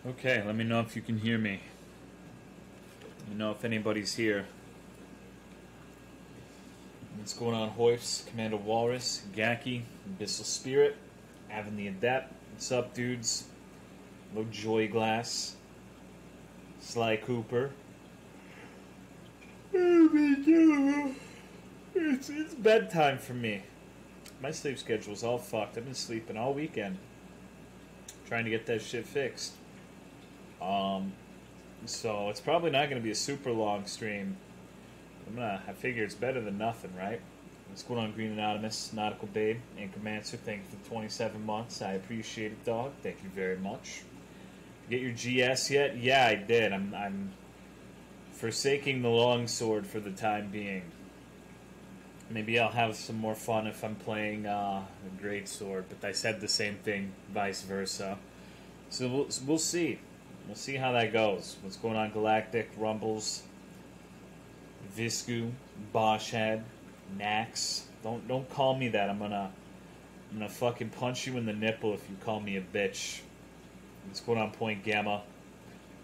Okay, let me know if you can hear me. Let me know if anybody's here. What's going on, Hoifs? Commander Walrus, Gaki, Abyssal Spirit, Avon the Adept. What's up, dudes? Hello, Joy Glass, Sly Cooper. It's bedtime for me. My sleep schedule's all fucked. I've been sleeping all weekend, trying to get that shit fixed. So it's probably not going to be a super long stream. I figure it's better than nothing, right? What's going on, Green Anonymous, Nautical Babe, Anchormancer? Thank you for 27 months. I appreciate it, dog. Thank you very much. Get your GS yet? Yeah, I did. I'm forsaking the longsword for the time being. Maybe I'll have some more fun if I'm playing a greatsword, but I said the same thing, vice versa. So we'll see. We'll see how that goes. What's going on, Galactic, Rumbles, Visku, Boschhead, Nax. Don't call me that. I'm gonna fucking punch you in the nipple if you call me a bitch. What's going on, Point Gamma,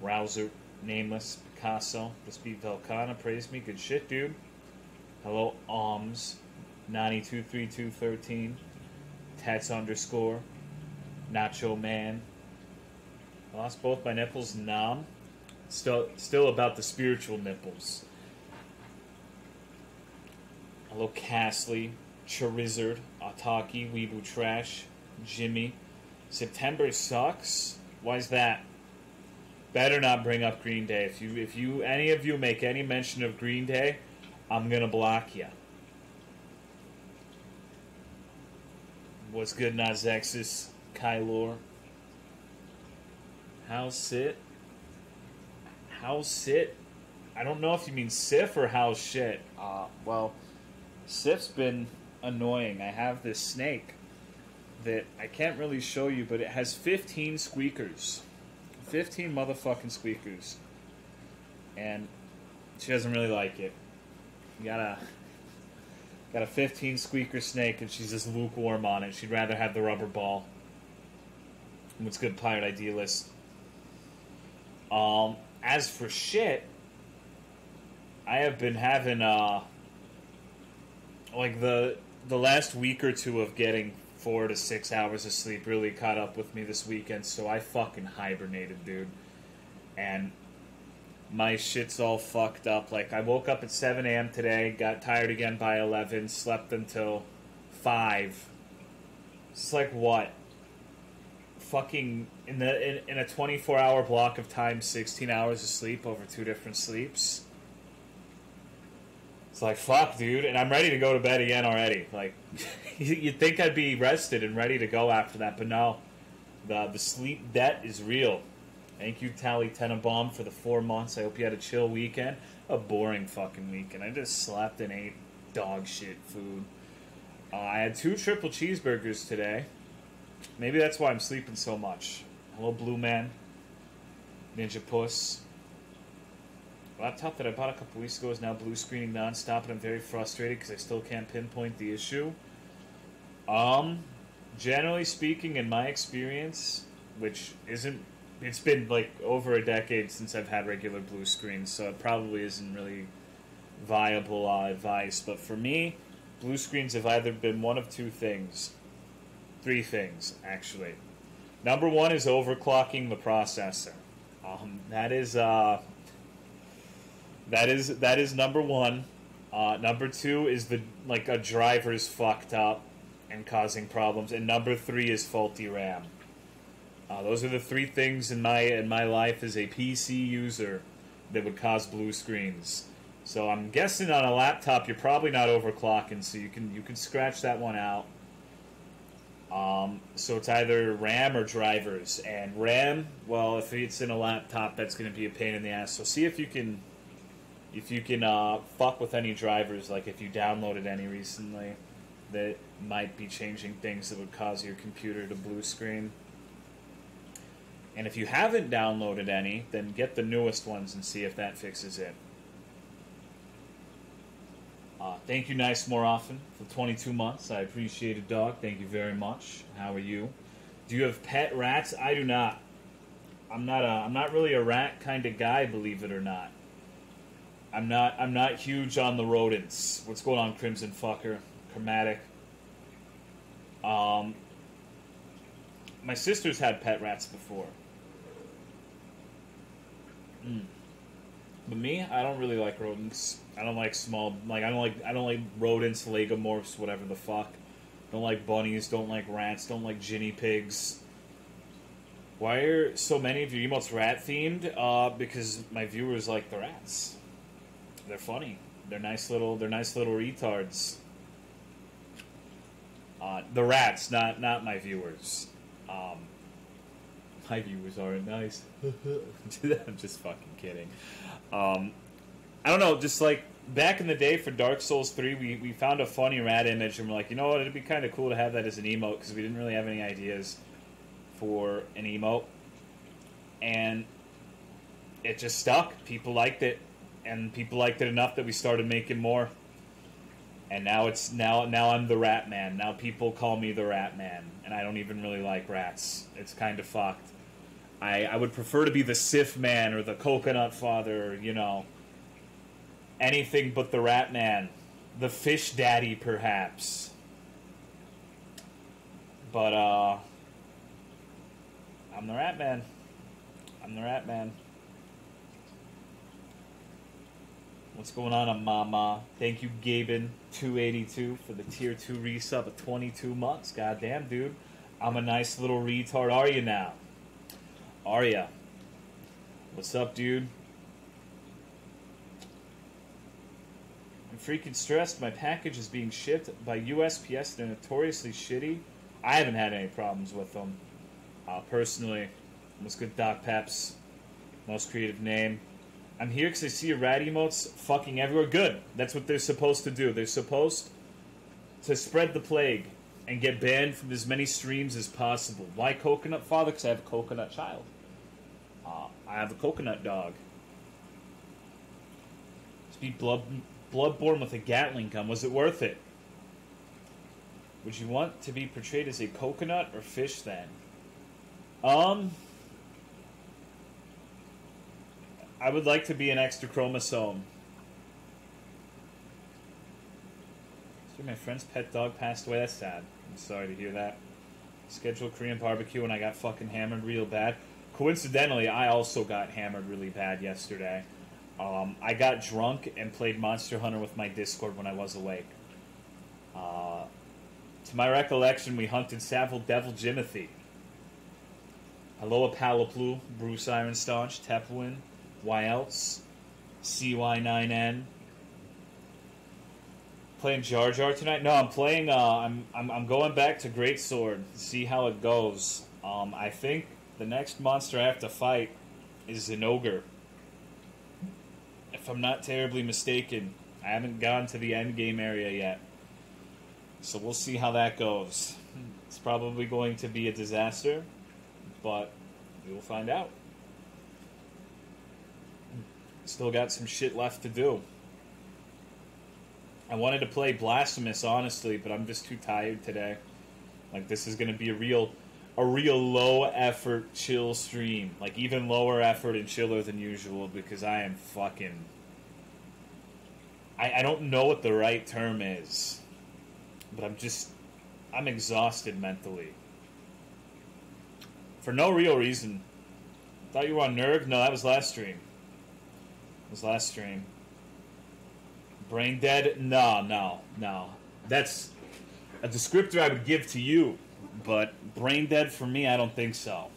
Rouser, Nameless, Picasso, Speed Velcana, praise me, good shit, dude. Hello, Alms, 923213, Tats underscore, Nacho Man. I lost both my nipples, Nam. Still about the spiritual nipples. Hello, Castley, Charizard, Ataki, Weebu Trash, Jimmy. September sucks? Why's that? Better not bring up Green Day. If you any of you make any mention of Green Day, I'm gonna block you. What's good, Nazexus, Kylor? How's Sit? How's Sit? I don't know if you mean Sif or how's shit. Well, Sif's been annoying. I have this snake that I can't really show you, but it has 15 squeakers. 15 motherfucking squeakers. And she doesn't really like it. You got a 15 squeaker snake, and she's just lukewarm on it. She'd rather have the rubber ball. What's good, Pirate Idealist? As for shit, I have been having like the last week or two of getting 4 to 6 hours of sleep really caught up with me this weekend, so I fucking hibernated, dude. And my shit's all fucked up. Like, I woke up at 7 a.m. today, got tired again by 11, slept until 5. It's like, what? Fucking, in a 24-hour block of time, 16 hours of sleep over 2 different sleeps? It's like, fuck, dude, and I'm ready to go to bed again already. Like, you'd think I'd be rested and ready to go after that, but no. The sleep debt is real. Thank you, Tally Tenenbaum, for the 4 months. I hope you had a chill weekend. A boring fucking weekend. I just slept and ate dog shit food. I had 2 triple cheeseburgers today. Maybe that's why I'm sleeping so much. Hello, Blue Man. Ninja Puss. Laptop that I bought a couple weeks ago is now blue screening nonstop, and I'm very frustrated because I still can't pinpoint the issue. Generally speaking, in my experience, which isn't, it's been like over a decade since I've had regular blue screens, so it probably isn't really viable advice. But for me, blue screens have either been one of 2 things. 3 things, actually. Number 1 is overclocking the processor. That is number 1. Number 2 is a driver's fucked up and causing problems, and number 3 is faulty RAM. Those are the 3 things in my life as a PC user that would cause blue screens. So I'm guessing on a laptop you're probably not overclocking, so you can scratch that one out. So it's either RAM or drivers, and RAM, well, if it's in a laptop, that's going to be a pain in the ass. So see if you can fuck with any drivers, like if you downloaded any recently that might be changing things that would cause your computer to blue screen. And if you haven't downloaded any, then get the newest ones and see if that fixes it. Thank you, Nice More Often, for 22 months. I appreciate it, dog. Thank you very much. How are you? Do you have pet rats? I do not. I'm not really a rat kind of guy, believe it or not. I'm not huge on the rodents. What's going on, Crimson Fucker? Chromatic. My sister's had pet rats before. But me, I don't really like rodents. I don't like small, like I don't like rodents, legomorphs, whatever the fuck. Don't like bunnies. Don't like rats. Don't like guinea pigs. Why are so many of your emotes rat themed? Because my viewers like the rats. They're funny. They're nice little retards. The rats, not my viewers. My viewers aren't nice. I'm just fucking kidding. I don't know, just like back in the day for Dark Souls 3, we found a funny rat image and we're like, you know what, it'd be kind of cool to have that as an emote because we didn't really have any ideas for an emote. And it just stuck. People liked it. And people liked it enough that we started making more. And now now I'm the Rat Man. Now people call me the Rat Man. And I don't even really like rats. It's kind of fucked. I would prefer to be the Sif Man or the Coconut Father, you know. Anything but the Rat Man. The Fish Daddy, perhaps. But, I'm the Rat Man. I'm the Rat Man. What's going on, Mama? Thank you, Gaben282, for the tier 2 resub of 22 months. Goddamn, dude. I'm a nice little retard. Are you now? Are ya? What's up, dude? I'm freaking stressed. My package is being shipped by USPS. They're notoriously shitty. I haven't had any problems with them. Personally. What's good, Doc Peps? Most creative name. I'm here because I see your rat emotes fucking everywhere. Good. That's what they're supposed to do. They're supposed to spread the plague and get banned from as many streams as possible. Why Coconut Father? Because I have a coconut child. I have a coconut dog. To be bloodborne with a Gatling gun. Was it worth it? Would you want to be portrayed as a coconut or fish then? I would like to be an extra chromosome. So my friend's pet dog passed away. That's sad. I'm sorry to hear that. Scheduled Korean barbecue and I got fucking hammered real bad. Coincidentally, I also got hammered really bad yesterday. I got drunk and played Monster Hunter with my Discord when I was awake. To my recollection, we hunted Savile Devil Jimothy. Hello, Palaplu, Bruce Ironstaunch, Tepwin, Y else? CY9N. Playing Jar Jar tonight? No, I'm playing. I'm going back to Greatsword. See how it goes. I think the next monster I have to fight is an ogre. If I'm not terribly mistaken, I haven't gone to the end game area yet, so we'll see how that goes. It's probably going to be a disaster, but we will find out. Still got some shit left to do. I wanted to play Blasphemous, honestly, but I'm just too tired today. Like, this is going to be a real low-effort, chill stream. Like, even lower effort and chiller than usual, because I am fucking... I don't know what the right term is, but I'm exhausted mentally. For no real reason. Thought you were on Nerg? No, that was last stream. Brain dead? No. That's a descriptor I would give to you, but brain dead for me, I don't think so.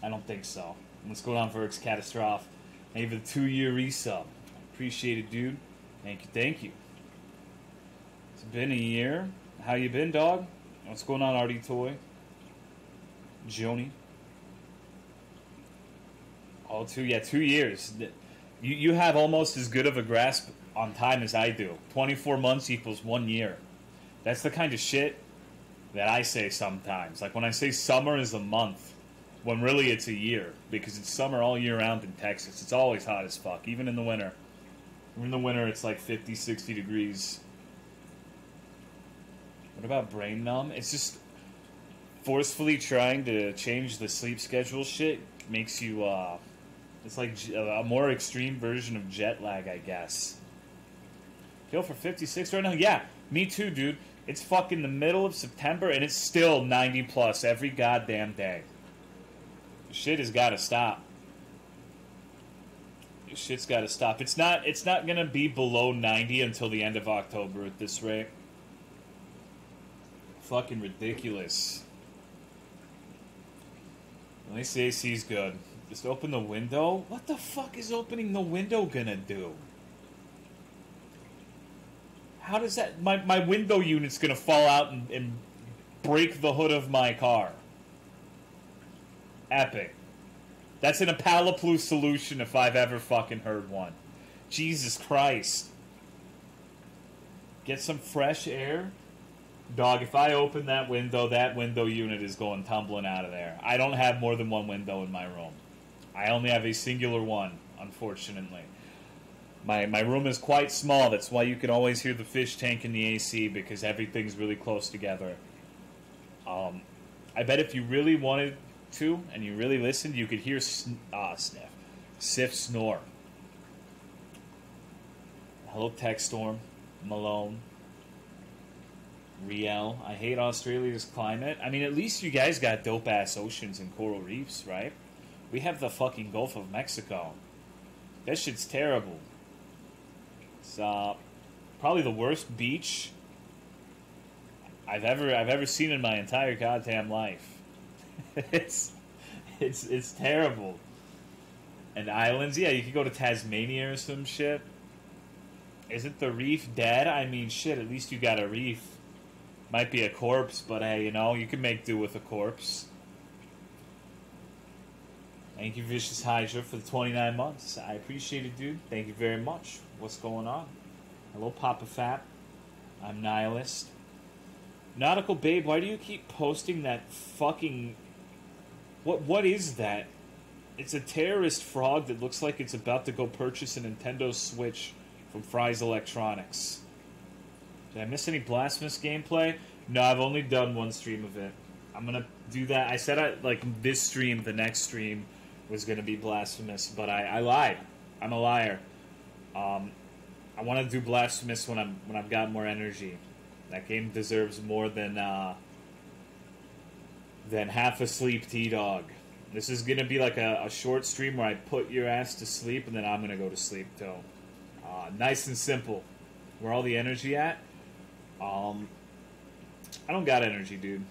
What's going on, Verx Catastrophe? Thank you for the 2-year resub. Appreciate it, dude. Thank you. It's been a year. How you been, dog? What's going on, Artie Toy? Joni? Oh, 2 years. You have almost as good of a grasp on time as I do. 24 months equals 1 year. That's the kind of shit that I say sometimes. Like when I say summer is a month, when really it's a year. Because it's summer all year round in Texas. It's always hot as fuck, even in the winter. In the winter it's like 50, 60 degrees. What about brain numb? It's just forcefully trying to change the sleep schedule shit Makes you, it's like a more extreme version of jet lag, I guess. Kill for 56 right now? Yeah, me too, dude. It's fucking the middle of September, and it's still 90 plus every goddamn day. Shit has got to stop. This shit's got to stop. It's not gonna be below 90 until the end of October at this rate. Fucking ridiculous. At least the AC's good. Just open the window? What the fuck is opening the window gonna do? How does that... My window unit's gonna fall out and break the hood of my car. Epic. That's an Apalaplu solution if I've ever fucking heard one. Jesus Christ. Get some fresh air? Dog, if I open that window unit is going tumbling out of there. I don't have more than one window in my room. I only have a singular one, unfortunately. My room is quite small. That's why you can always hear the fish tank in the AC, because everything's really close together. I bet if you really wanted to, and you really listened, you could hear Sif snore. Hello, Tech Storm, Malone, Riel. I hate Australia's climate. I mean, at least you guys got dope-ass oceans and coral reefs, right? We have the fucking Gulf of Mexico. That shit's terrible. It's probably the worst beach I've ever seen in my entire goddamn life. it's terrible. And islands, yeah, you could go to Tasmania or some shit. Isn't the reef dead? I mean, shit, at least you got a reef. Might be a corpse, but hey, you know, you can make do with a corpse. Thank you, Vicious Hydra, for the 29 months. I appreciate it, dude. Thank you very much. What's going on? Hello, Papa Fap. I'm Nihilist. Nautical Babe, why do you keep posting that fucking... What is that? It's a terrorist frog that looks like it's about to go purchase a Nintendo Switch from Fry's Electronics. Did I miss any Blasphemous gameplay? No, I've only done one stream of it. I'm gonna do that. I said this stream, the next stream, was gonna be Blasphemous, but I lied. I'm a liar. I want to do Blasphemous when I've got more energy. That game deserves more than half asleep T-Dog. This is gonna be like a short stream where I put your ass to sleep and then I'm gonna go to sleep too. Nice and simple. Where all the energy at? I don't got energy, dude.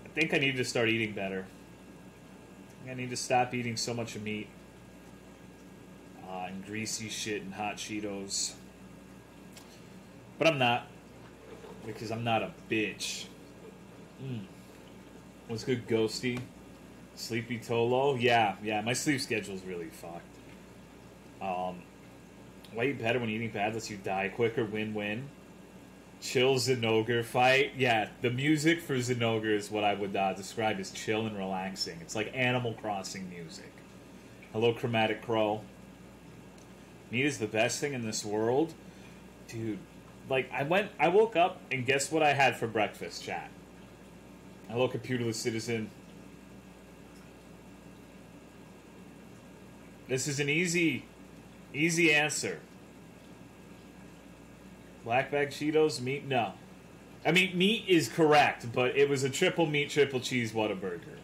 I think I need to start eating better. I think I need to stop eating so much meat. And greasy shit and hot Cheetos. But I'm not. Because I'm not a bitch. What's good, Ghosty? Sleepy Tolo? Yeah, my sleep schedule's really fucked. Why eat better when eating bad lets you die quicker? Win-win. Chill Zenogre fight. Yeah, the music for Zenogre is what I would describe as chill and relaxing. It's like Animal Crossing music. Hello, Chromatic Crow. Meat is the best thing in this world? Dude, like, I woke up and guess what I had for breakfast, chat? Hello, Computerless Citizen. This is an easy answer. Black bag Cheetos, meat? No. I mean, meat is correct, but it was a triple meat, triple cheese Whataburger.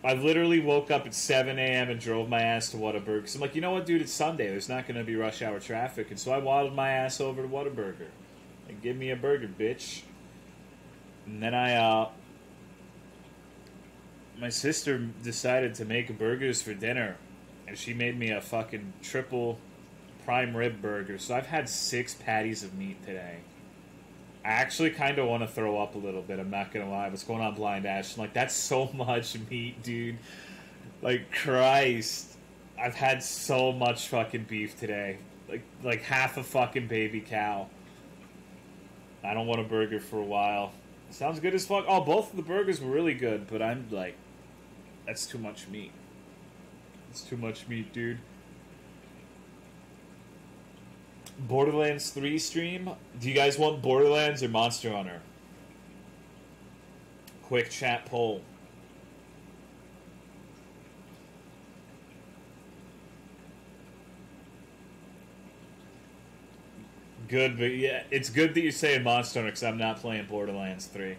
I literally woke up at 7 a.m. and drove my ass to Whataburger. Because I'm like, you know what, dude, it's Sunday. There's not going to be rush hour traffic. And so I waddled my ass over to Whataburger. And give me a burger, bitch. And then my sister decided to make burgers for dinner. And she made me a fucking triple prime rib burger. So I've had 6 patties of meat today. I actually kind of want to throw up a little bit. I'm not going to lie. What's going on, Blind Ash? I'm like, that's so much meat, dude. Like, Christ. I've had so much fucking beef today. Like half a fucking baby cow. I don't want a burger for a while. Sounds good as fuck. Oh, both of the burgers were really good, but I'm like, that's too much meat. It's too much meat, dude. Borderlands 3 stream? Do you guys want Borderlands or Monster Hunter? Quick chat poll. good, but yeah, it's good that you're saying Monster Hunter because I'm not playing Borderlands 3.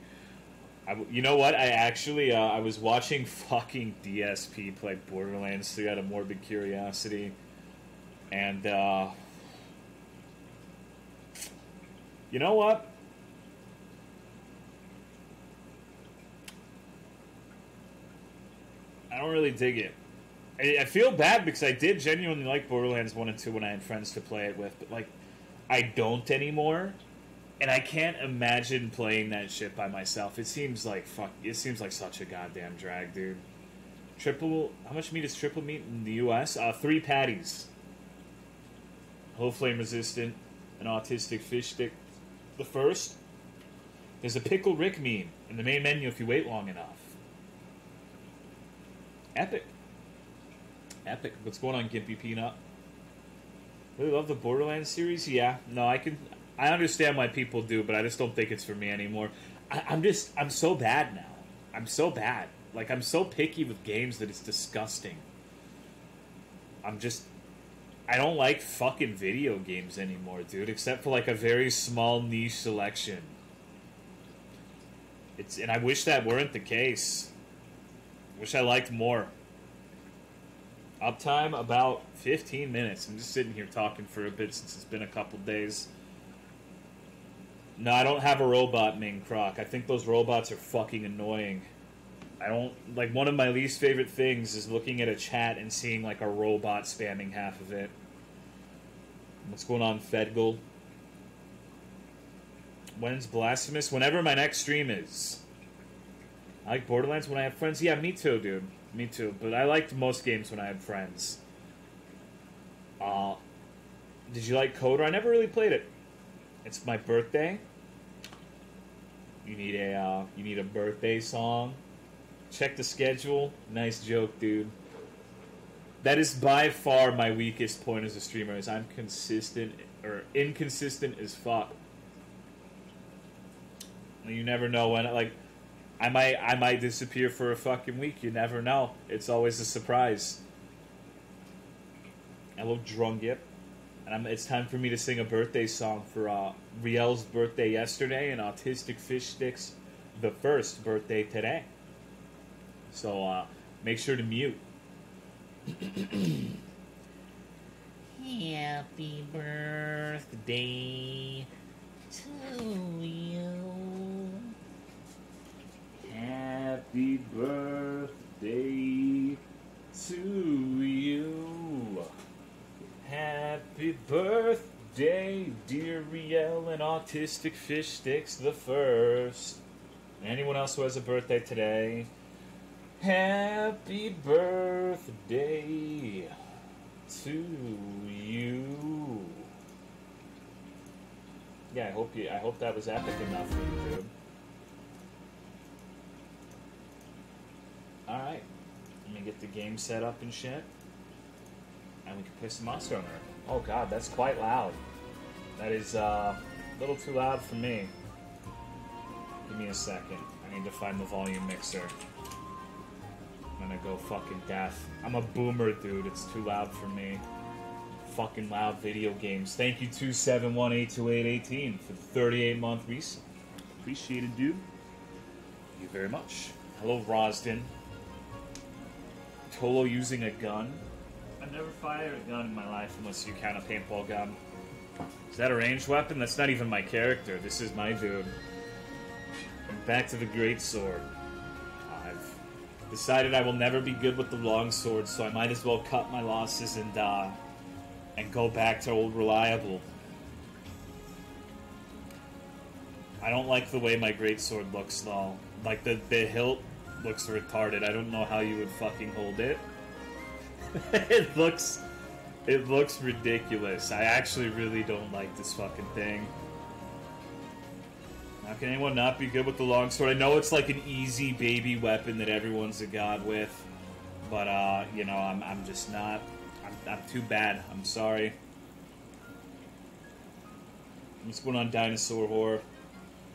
You know what? I actually I was watching fucking DSP play Borderlands 3 out of morbid curiosity, and you know what? I don't really dig it. I feel bad because I did genuinely like Borderlands 1 and 2 when I had friends to play it with, but like I don't anymore. And I can't imagine playing that shit by myself. It seems like it seems like such a goddamn drag, dude. How much meat is triple meat in the US? 3 patties. Whole flame resistant, an autistic fish stick. The first. There's a Pickle Rick meme in the main menu if you wait long enough. Epic. Epic. What's going on, Gimpy Peanut? Really love the Borderlands series? Yeah. No, I understand why people do, but I just don't think it's for me anymore. I'm so bad now. I'm so bad. Like, I'm so picky with games that it's disgusting. I don't like fucking video games anymore, dude, except for like a very small niche selection. And I wish that weren't the case. Wish I liked more. Uptime, about 15 minutes. I'm just sitting here talking for a bit since it's been a couple days. No, I don't have a robot named Croc. I think those robots are fucking annoying. I don't... Like, one of my least favorite things is looking at a chat and seeing, like, a robot spamming half of it. What's going on, Fedgle? When's Blasphemous? Whenever my next stream is. I like Borderlands when I have friends. Yeah, me too, dude. Me too. But I liked most games when I had friends. Did you like Coder? I never really played it. It's my birthday. You need a birthday song. Check the schedule. Nice joke, dude. That is by far my weakest point as a streamer. Is I'm inconsistent as fuck. You never know when. Like, I might disappear for a fucking week. You never know. It's always a surprise. Hello, Drungip. And it's time for me to sing a birthday song for Riel's birthday yesterday and Autistic Fish Sticks the first birthday today. So make sure to mute. Happy birthday to you. Happy birthday to you. Happy birthday, dear Riel and Autistic Fish Sticks the first. Anyone else who has a birthday today? Happy birthday to you. Yeah, I hope that was epic enough for you, dude. Alright. Let me get the game set up and shit. And we can play some Monster Hunter. Oh god, that's quite loud. That is a little too loud for me. Give me a second. I need to find the volume mixer. I'm gonna go fucking deaf. I'm a boomer, dude. It's too loud for me. Fucking loud video games. Thank you, 271828818 for the 38-month resub. Appreciate it, dude. Thank you very much. Hello, Rosden. Tolo using a gun. I've never fired a gun in my life unless you count a paintball gun. Is that a ranged weapon? That's not even my character. This is my dude. And back to the great sword. I've decided I will never be good with the long sword, so I might as well cut my losses and go back to old reliable. I don't like the way my great sword looks though. Like the hilt looks retarded. I don't know how you would fucking hold it. It looks ridiculous. I actually really don't like this fucking thing. How can anyone not be good with the longsword? I know it's like an easy baby weapon that everyone's a god with, but you know, I'm just not. I'm too bad. I'm sorry. What's going on, Dinosaur Whore?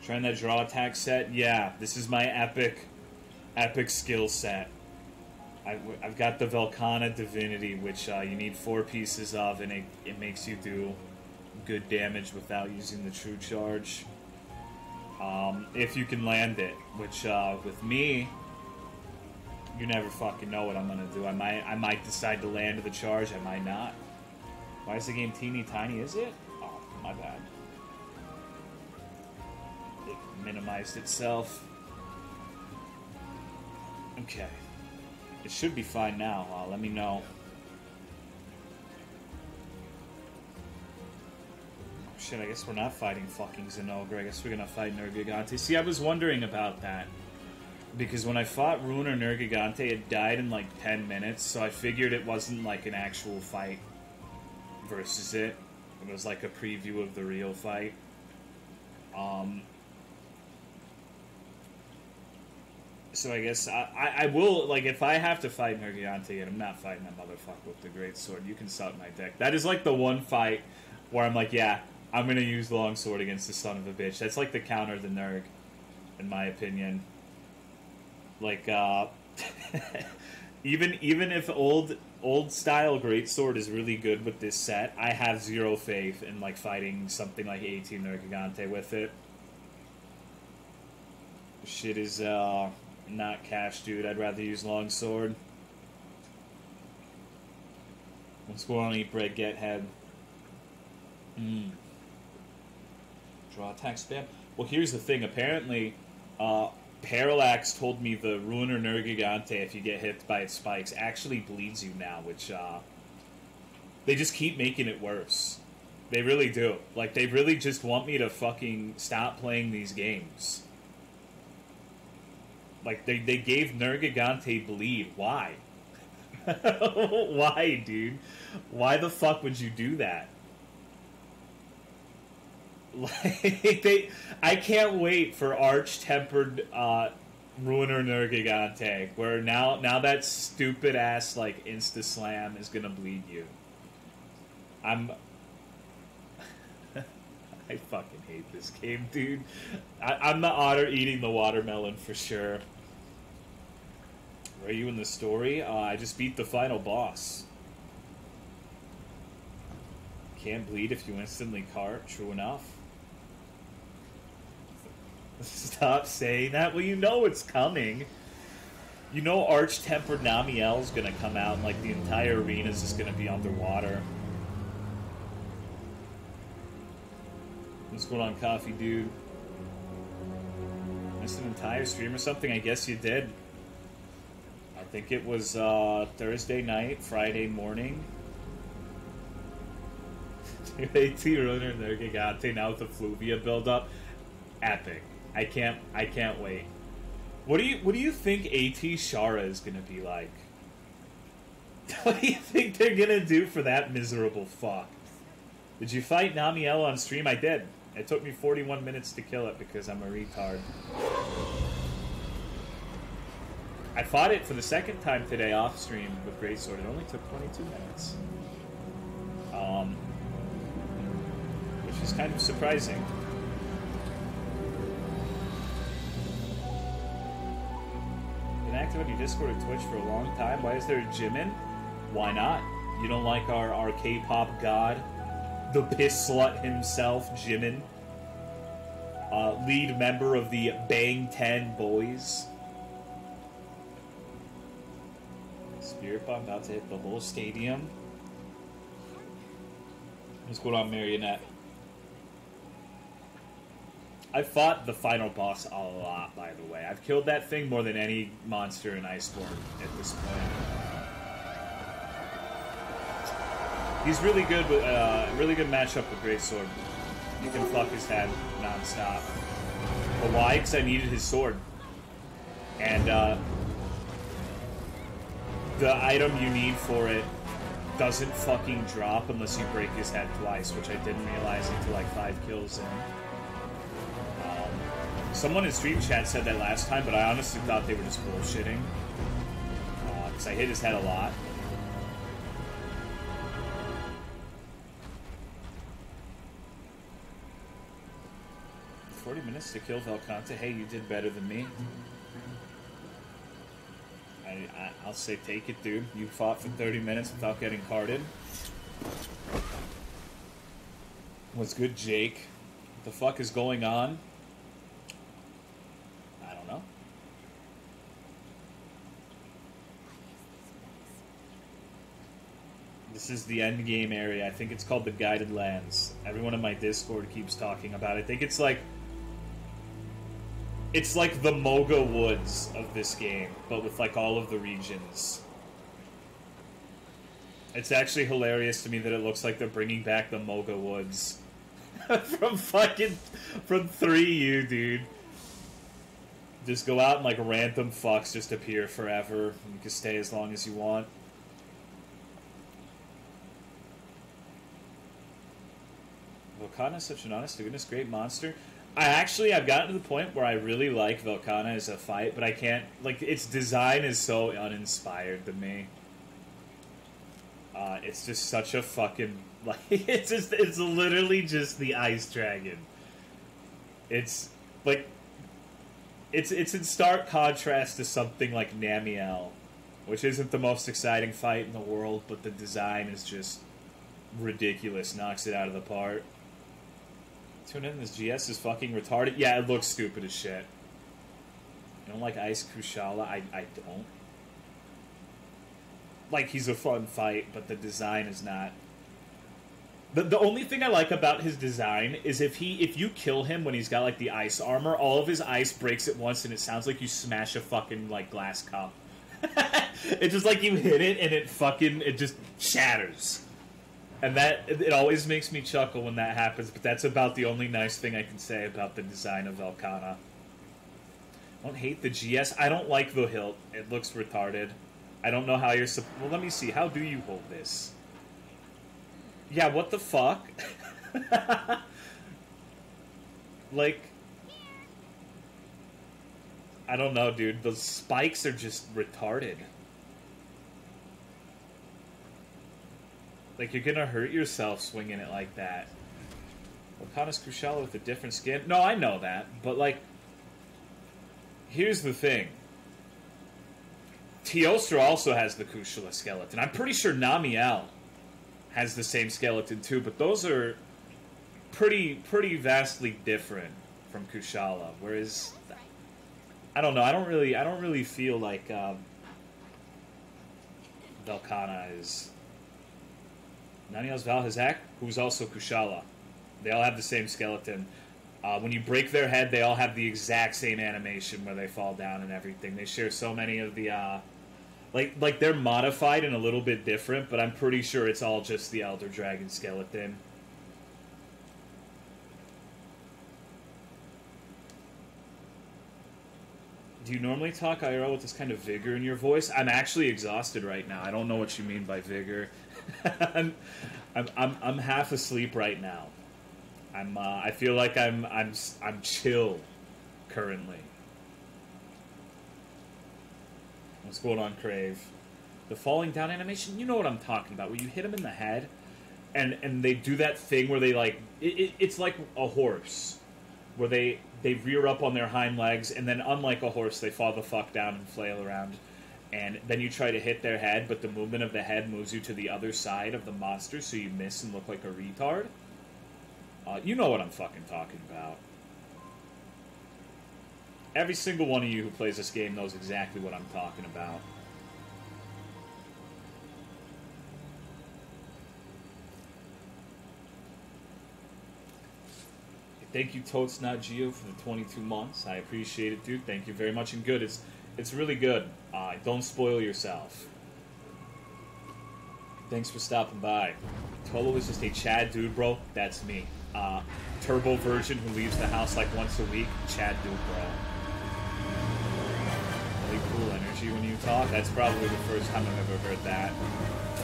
Trying that draw attack set? Yeah, this is my epic skill set. I've got the Velcana Divinity, which you need 4 pieces of, and it makes you do good damage without using the true charge. If you can land it, which with me, you never fucking know what I'm gonna do. I might decide to land the charge, I might not. Why is the game teeny tiny, is it? Oh, my bad. It minimized itself. Okay. It should be fine now. Let me know. Shit, I guess we're not fighting fucking Zenogre. I guess we're gonna fight Nergigante. See, I was wondering about that. Because when I fought Ruiner Nergigante, it died in like 10 minutes, so I figured it wasn't like an actual fight versus it. It was like a preview of the real fight. So I guess I will, like, if I have to fight Nergigante, and I'm not fighting that motherfucker with the greatsword, you can suck my dick. That is like the one fight where I'm like, yeah, I'm gonna use longsword against the son of a bitch. That's like the counter to Nerg, in my opinion. Like, even if old style greatsword is really good with this set, I have zero faith in like fighting something like 18 Nergigante with it. Shit is not cash, dude. I'd rather use longsword. Let's go on, eat bread, get head. Draw attack spam. Well, here's the thing. Apparently, Parallax told me the Ruiner Nergigante, if you get hit by its spikes, actually bleeds you now, which, they just keep making it worse. They really do. Like, they really just want me to fucking stop playing these games. Like, they gave Nergigante bleed. Why? Why, dude? Why the fuck would you do that? Like, I can't wait for Arch-Tempered Ruiner Nergigante, where now that stupid ass like Insta Slam is gonna bleed you. I fucking hate this game, dude. I'm the otter eating the watermelon for sure. Where are you in the story? I just beat the final boss. Can't bleed if you instantly cart. True enough. Stop saying that. Well, you know it's coming. You know Arch-Tempered Namiel's gonna come out and like the entire arena's just gonna be underwater. What's going on, coffee dude? Missed an entire stream or something? I guess you did. I think it was Thursday night, Friday morning. AT Ruiner Nergigante now with the Fluvia build-up. Epic. I can't wait. What do you think AT Shara is gonna be like? What do you think they're gonna do for that miserable fuck? Did you fight Namiel on stream? I did. It took me 41 minutes to kill it because I'm a retard. I fought it for the second time today off stream with Greatsword. It only took 22 minutes. Which is kind of surprising. Been active on your Discord or Twitch for a long time. Why is there a Jimin? Why not? You don't like our K-pop god? The piss slut himself, Jimin. Lead member of the Bang 10 Boys. Spirit Bomb about to hit the whole stadium. What's going on, Marionette? I fought the final boss a lot, by the way. I've killed that thing more than any monster in Iceborne at this point. He's really good with really good matchup with Greatsword. You can fuck his head non-stop. But why? Because I needed his sword. And the item you need for it doesn't fucking drop unless you break his head twice, which I didn't realize until like 5 kills in. Someone in stream chat said that last time, but I honestly thought they were just bullshitting. Because I hit his head a lot. "40 minutes to kill Velcante. Hey, you did better than me." I'll say take it, dude. You fought for 30 minutes without getting carded. What's good, Jake? What the fuck is going on? I don't know. This is the end game area. I think it's called the Guided Lands. Everyone in my Discord keeps talking about it. I think it's like the Moga Woods of this game, but with like all of the regions. It's actually hilarious to me that it looks like they're bringing back the Moga Woods from 3U, dude. Just go out and like random fucks just appear forever. You can stay as long as you want. Velkhana is such an honest-to-goodness great monster. I've gotten to the point where I really like Velkhana as a fight, but I can't, like, its design is so uninspired to me. It's just such a fucking, like, it's literally just the ice dragon. It's, like, it's in stark contrast to something like Namiel, which isn't the most exciting fight in the world, but the design is just ridiculous, knocks it out of the park. Tune in, this GS is fucking retarded. Yeah, it looks stupid as shit. You don't like Ice Kushala? I don't. Like, he's a fun fight, but the design is not. The only thing I like about his design is if you kill him when he's got, like, the ice armor, all of his ice breaks at once, and it sounds like you smash a fucking, like, glass cup. It's just like you hit it, and it just shatters. And it always makes me chuckle when that happens, but that's about the only nice thing I can say about the design of Velkhana. I don't hate the GS. I don't like the hilt. It looks retarded. I don't know how you're well, let me see. How do you hold this? Yeah, what the fuck? Like, I don't know, dude. Those spikes are just retarded. Like, you're gonna hurt yourself swinging it like that. Velkhana's Kushala with a different skin? No, I know that, but, like, here's the thing. Teostra also has the Kushala skeleton. I'm pretty sure Namiel has the same skeleton too, but those are pretty vastly different from Kushala. Whereas, I don't know. I don't really feel like Velkhana is. Naniel's Valhazak, who's also Kushala. They all have the same skeleton. When you break their head, they all have the exact same animation where they fall down and everything. They share so many of the, like they're modified and a little bit different, but I'm pretty sure it's all just the Elder Dragon skeleton. Do you normally talk IRL with this kind of vigor in your voice? I'm actually exhausted right now. I don't know what you mean by vigor. I'm half asleep right now. I feel like I'm chill currently. What's going on, Crave? The falling down animation, you know what I'm talking about, where you hit them in the head and they do that thing where they like it's like a horse where they rear up on their hind legs and then unlike a horse they fall the fuck down and flail around. And then you try to hit their head, but the movement of the head moves you to the other side of the monster, so you miss and look like a retard. You know what I'm fucking talking about. Every single one of you who plays this game knows exactly what I'm talking about. Thank you, Totes Not Geo, for the 22 months. I appreciate it, dude. Thank you very much. And good. It's really good. Don't spoil yourself. Thanks for stopping by. Tolo is just a Chad dude, bro. That's me. Turbo virgin who leaves the house like once a week. Chad dude, bro. Really cool energy when you talk. That's probably the first time I've ever heard that.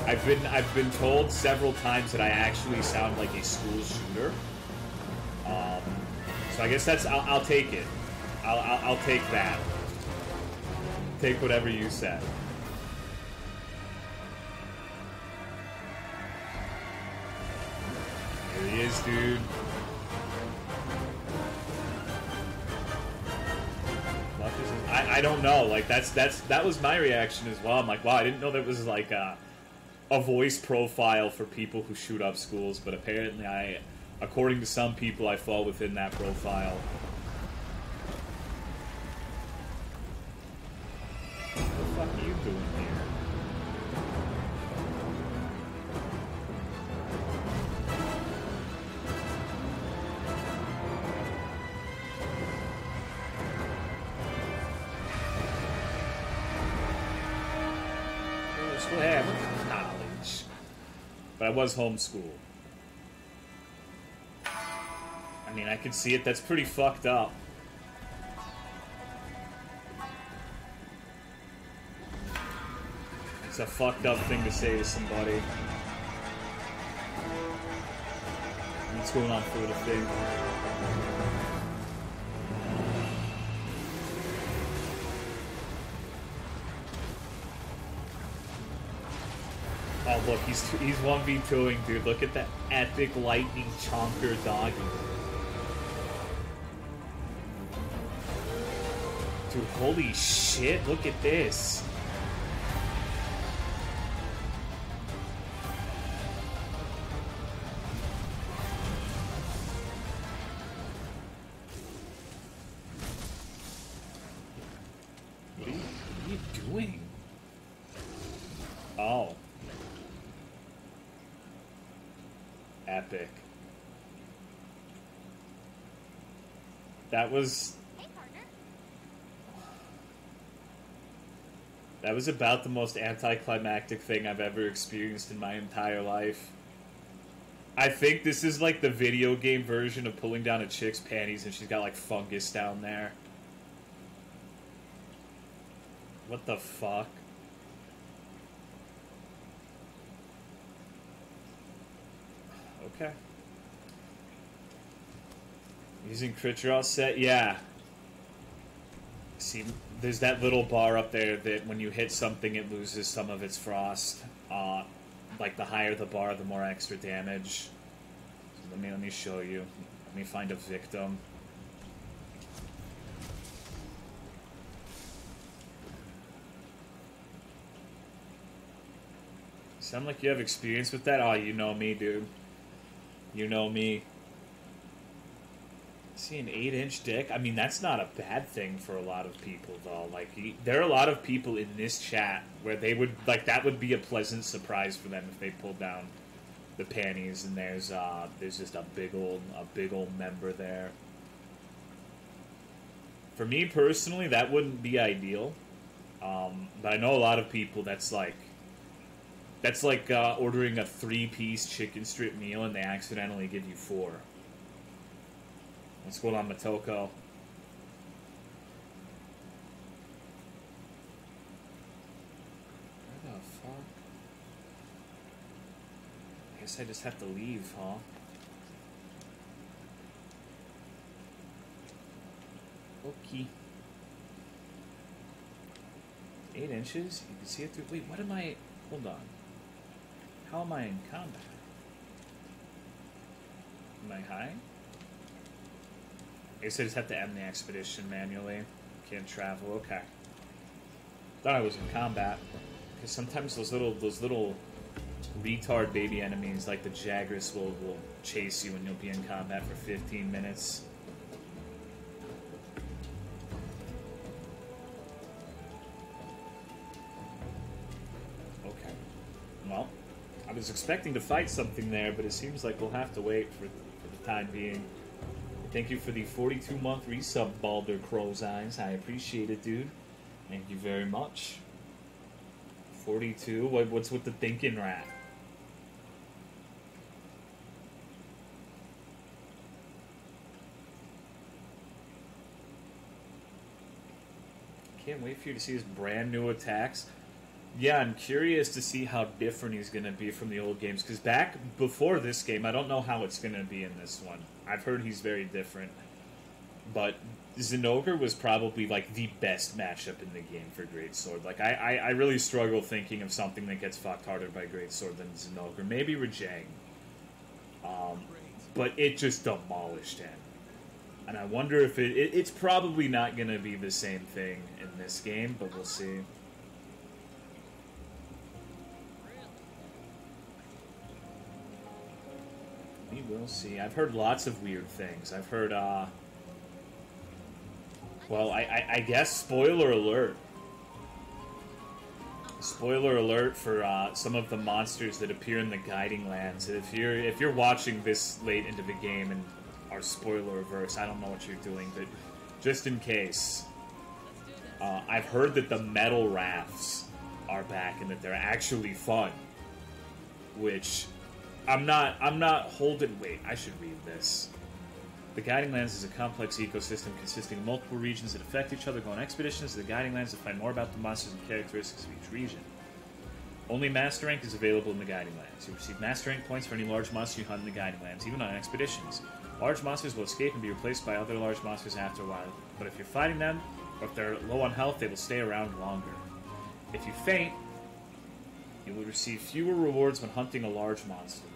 I've been told several times that I actually sound like a school shooter. So I guess that's I'll take it. I'll take that. Take whatever you said. Here he is, dude. I don't know. Like that was my reaction as well. I'm like, wow, I didn't know that was like a voice profile for people who shoot up schools, but apparently According to some people, I fall within that profile. What the fuck are you doing here? Still have knowledge. But I was homeschooled. I mean, I could see it. That's pretty fucked up. It's a fucked up thing to say to somebody. What's going on for the thing? Oh look, he's 1v2ing, dude. Look at that epic lightning chonker doggy. Dude, holy shit, look at this. What are you doing? Oh. Epic. That was... Hey, partner. That was about the most anticlimactic thing I've ever experienced in my entire life. I think this is like the video game version of pulling down a chick's panties and she's got like fungus down there. What the fuck? Okay. Using crit draw set? Yeah. See, there's that little bar up there that when you hit something, it loses some of its frost. Like, the higher the bar, the more extra damage. So let me show you. Let me find a victim. Sound like you have experience with that? Oh, you know me, dude. You know me. See an 8-inch dick? I mean, that's not a bad thing for a lot of people, though. Like, there are a lot of people in this chat where they would, like, that would be a pleasant surprise for them if they pulled down the panties and there's just a big old member there. For me personally, that wouldn't be ideal. But I know a lot of people that's like ordering a 3-piece chicken strip meal and they accidentally give you 4. What's going on, Matoko? Where the fuck? I guess I just have to leave, huh? Okay. 8 inches? You can see it through... Wait, what am I... Hold on. How am I in combat? Am I high? I guess I just have to end the expedition manually. Can't travel. Okay. Thought I was in combat. Because sometimes those little retard baby enemies like the Jagras will chase you and you'll be in combat for 15 minutes. Okay. Well, I was expecting to fight something there, but it seems like we'll have to wait for the time being. Thank you for the 42-month resub, Balder Crow's Eyes. I appreciate it, dude. Thank you very much. 42? What's with the thinking rat? Can't wait for you to see his brand new attacks. Yeah, I'm curious to see how different he's going to be from the old games. Because back before this game, I don't know how it's going to be in this one. I've heard he's very different. But Zinogre was probably, like, the best matchup in the game for Greatsword. Like, I really struggle thinking of something that gets fucked harder by Greatsword than Zinogre. Maybe Rajang. But it just demolished him. And I wonder if it's probably not going to be the same thing in this game, but we'll see. We will see. I've heard lots of weird things. I've heard, well, I guess spoiler alert. Spoiler alert for some of the monsters that appear in the Guiding Lands. If you're watching this late into the game and are spoiler averse, I don't know what you're doing, but just in case, I've heard that the metal rafts are back and that they're actually fun. Which I'm not holding. Wait, I should read this. The Guiding Lands is a complex ecosystem consisting of multiple regions that affect each other. Go on expeditions to the Guiding Lands to find more about the monsters and characteristics of each region. Only Master Rank is available in the Guiding Lands. You receive Master Rank points for any large monster you hunt in the Guiding Lands, even on expeditions. Large monsters will escape and be replaced by other large monsters after a while, but if you're fighting them, or if they're low on health, they will stay around longer. If you faint, you will receive fewer rewards when hunting a large monster.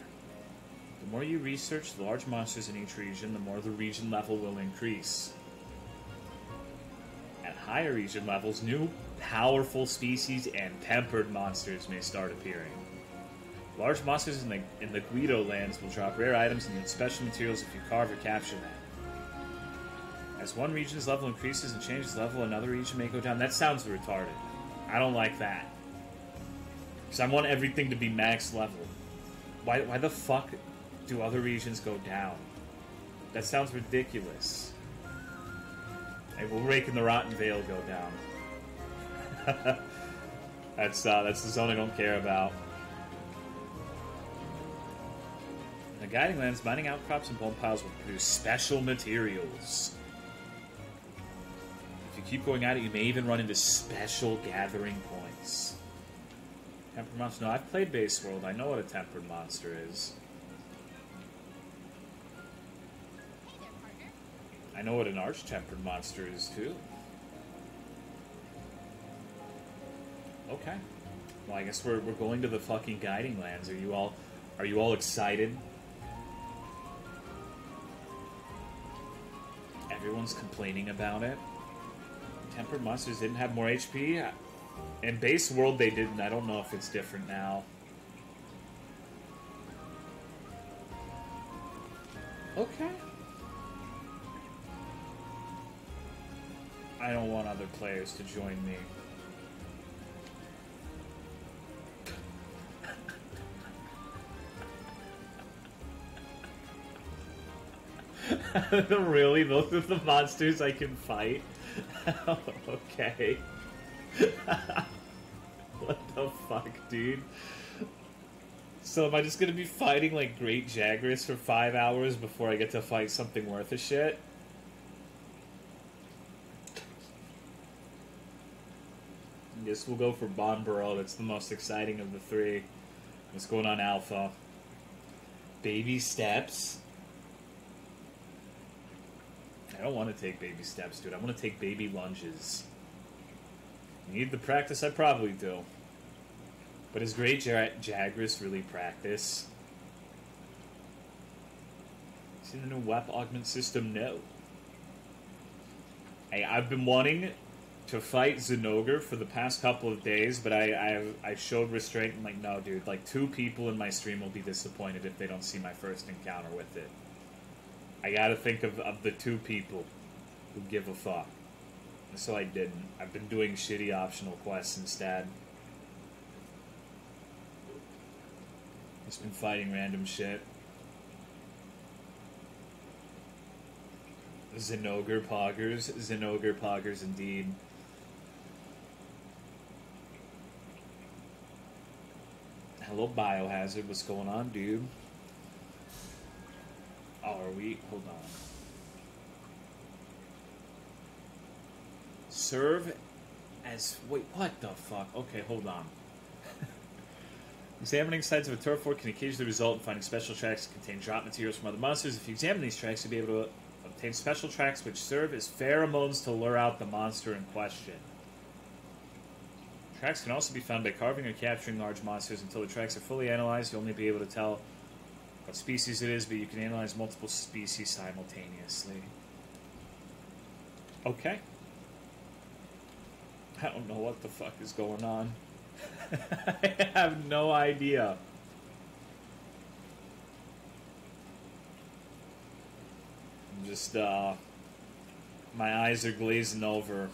The more you research the large monsters in each region, the more the region level will increase. At higher region levels, new, powerful species and tempered monsters may start appearing. Large monsters in the Guido lands will drop rare items and yield special materials if you carve or capture them. As one region's level increases and changes level, another region may go down. That sounds retarded. I don't like that. Because I want everything to be max level. Why the fuck do other regions go down? That sounds ridiculous. Hey, will Rake and the Rotten Vale go down? That's the zone I don't care about. In the Guiding Lands, mining outcrops and bone piles will produce special materials. If you keep going at it, you may even run into special gathering points. Tempered monster. No, I've played Base World. I know what a tempered monster is. I know what an arch-tempered monster is, too. Okay. Well, I guess we're going to the fucking Guiding Lands. Are you all excited? Everyone's complaining about it. Tempered monsters didn't have more HP. In Base World, they didn't. I don't know if it's different now. Okay. I don't want other players to join me. Really? Those are the monsters I can fight? Okay. What the fuck, dude? So am I just gonna be fighting like Great Jagras for 5 hours before I get to fight something worth a shit? I guess we'll go for banbaros. That's the most exciting of the three. What's going on, Alpha? Baby steps? I don't want to take baby steps, dude. I want to take baby lunges. Need the practice? I probably do. But is Great Jagras really practice? See the new WEP augment system? No. Hey, I've been wanting to fight Zinogre for the past couple of days, but I showed restraint and like, no, dude. Like, 2 people in my stream will be disappointed if they don't see my first encounter with it. I gotta think of the 2 people who give a fuck. So I didn't. I've been doing shitty optional quests instead. Just been fighting random shit. Zinogre poggers indeed. Hello, Biohazard. What's going on, dude? Oh, are we? Hold on. Serve as... Wait, what the fuck? Okay, hold on. Examining sites of a turf fort can occasionally result in finding special tracks that contain drop materials from other monsters. If you examine these tracks, you'll be able to obtain special tracks which serve as pheromones to lure out the monster in question. Tracks can also be found by carving or capturing large monsters. Until the tracks are fully analyzed, you'll only be able to tell what species it is, but you can analyze multiple species simultaneously. Okay. I don't know what the fuck is going on. I have no idea. just, my eyes are glazing over.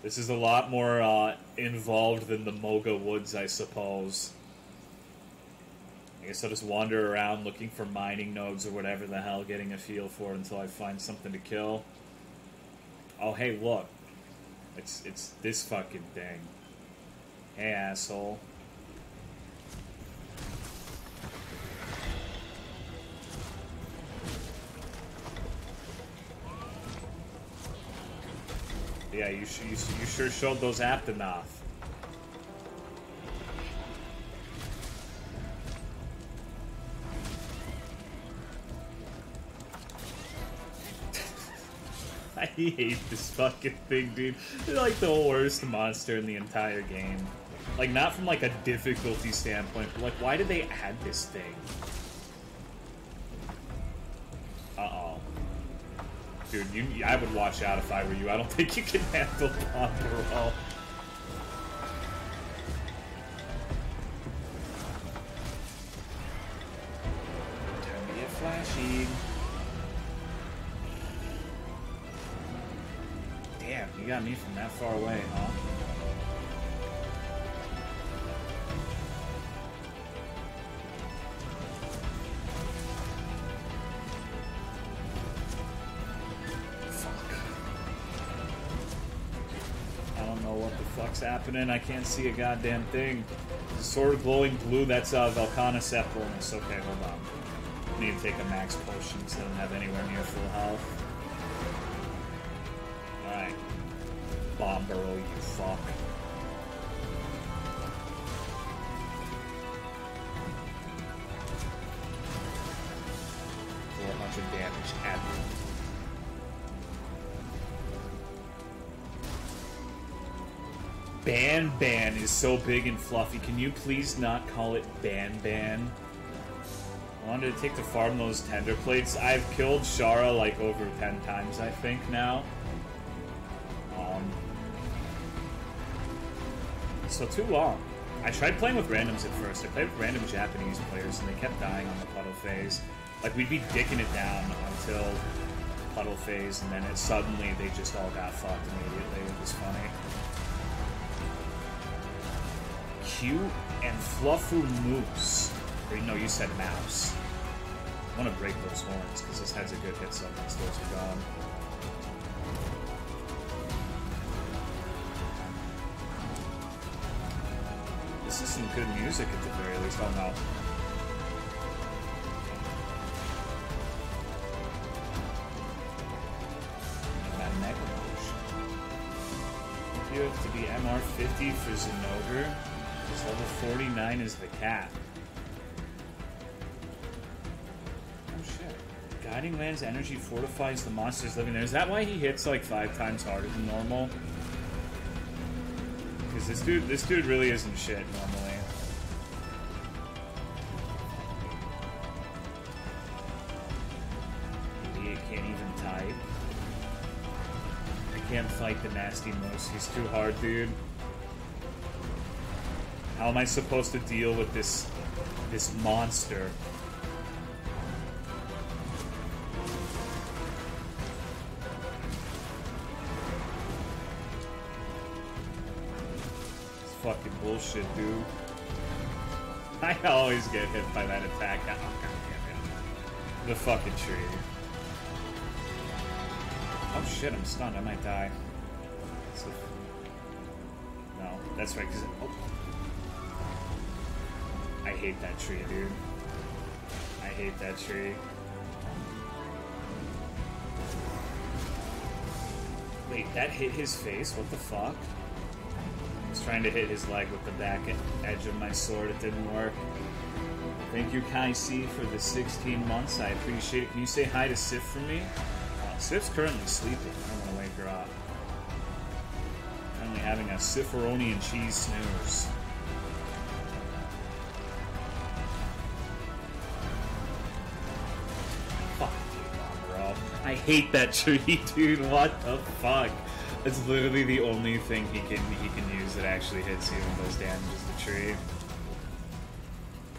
This is a lot more, involved than the Moga Woods, I suppose. I guess I'll just wander around looking for mining nodes or whatever the hell, getting a feel for it until I find something to kill. Oh, hey, look. It's this fucking thing. Hey, asshole. Yeah, you sure showed those apt enough. I hate this fucking thing, dude. It's like the worst monster in the entire game. Like, not from like a difficulty standpoint, but like, why did they add this thing? Uh-oh. Dude, I would watch out if I were you. I don't think you can handle banbaros. Time to get flashy. Damn, you got me from that far away, huh? What's happening? I can't see a goddamn thing. The sword of glowing blue, that's Volcana Sept bonus. Okay, hold on. I need to take a max potion because I don't have anywhere near full health. Alright. Banbaro, you fuck. 400 damage at me. Ban is so big and fluffy. Can you please not call it Ban? I wanted to take the farm those tender plates. I've killed Shara like over 10 times, I think, now. So too long. I tried playing with randoms at first. I played with random Japanese players and they kept dying on the puddle phase. Like, we'd be dicking it down until puddle phase, and then suddenly they just all got fucked immediately. It was funny. Cute and Fluffu Moose. Or no, you said mouse. I want to break those horns because this has a good hit zone once those are gone. This is some good music at the very least. Oh no. That Mega Potion. You have to be MR 50 for Zinogre. Level 49 is the cap. Oh shit. Guiding Land's energy fortifies the monsters living there. Is that why he hits like 5 times harder than normal? Because this dude really isn't shit normally. Idiot can't even type. I can't fight the nasty moose. He's too hard, dude. How am I supposed to deal with this monster? It's fucking bullshit, dude. I always get hit by that attack. Oh, God. The fucking tree. Oh shit, I'm stunned. I might die. No, that's right, because... Oh. I hate that tree, dude. I hate that tree. Wait, that hit his face? What the fuck? I was trying to hit his leg with the back edge of my sword. It didn't work. Thank you, Kai C, for the 16 months. I appreciate it. Can you say hi to Sif for me? Sif's currently sleeping. I don't want to wake her up. Currently having a Sifferoni and cheese snooze. I hate that tree, dude. What the fuck? It's literally the only thing he can use that actually hits you and does damage is the tree.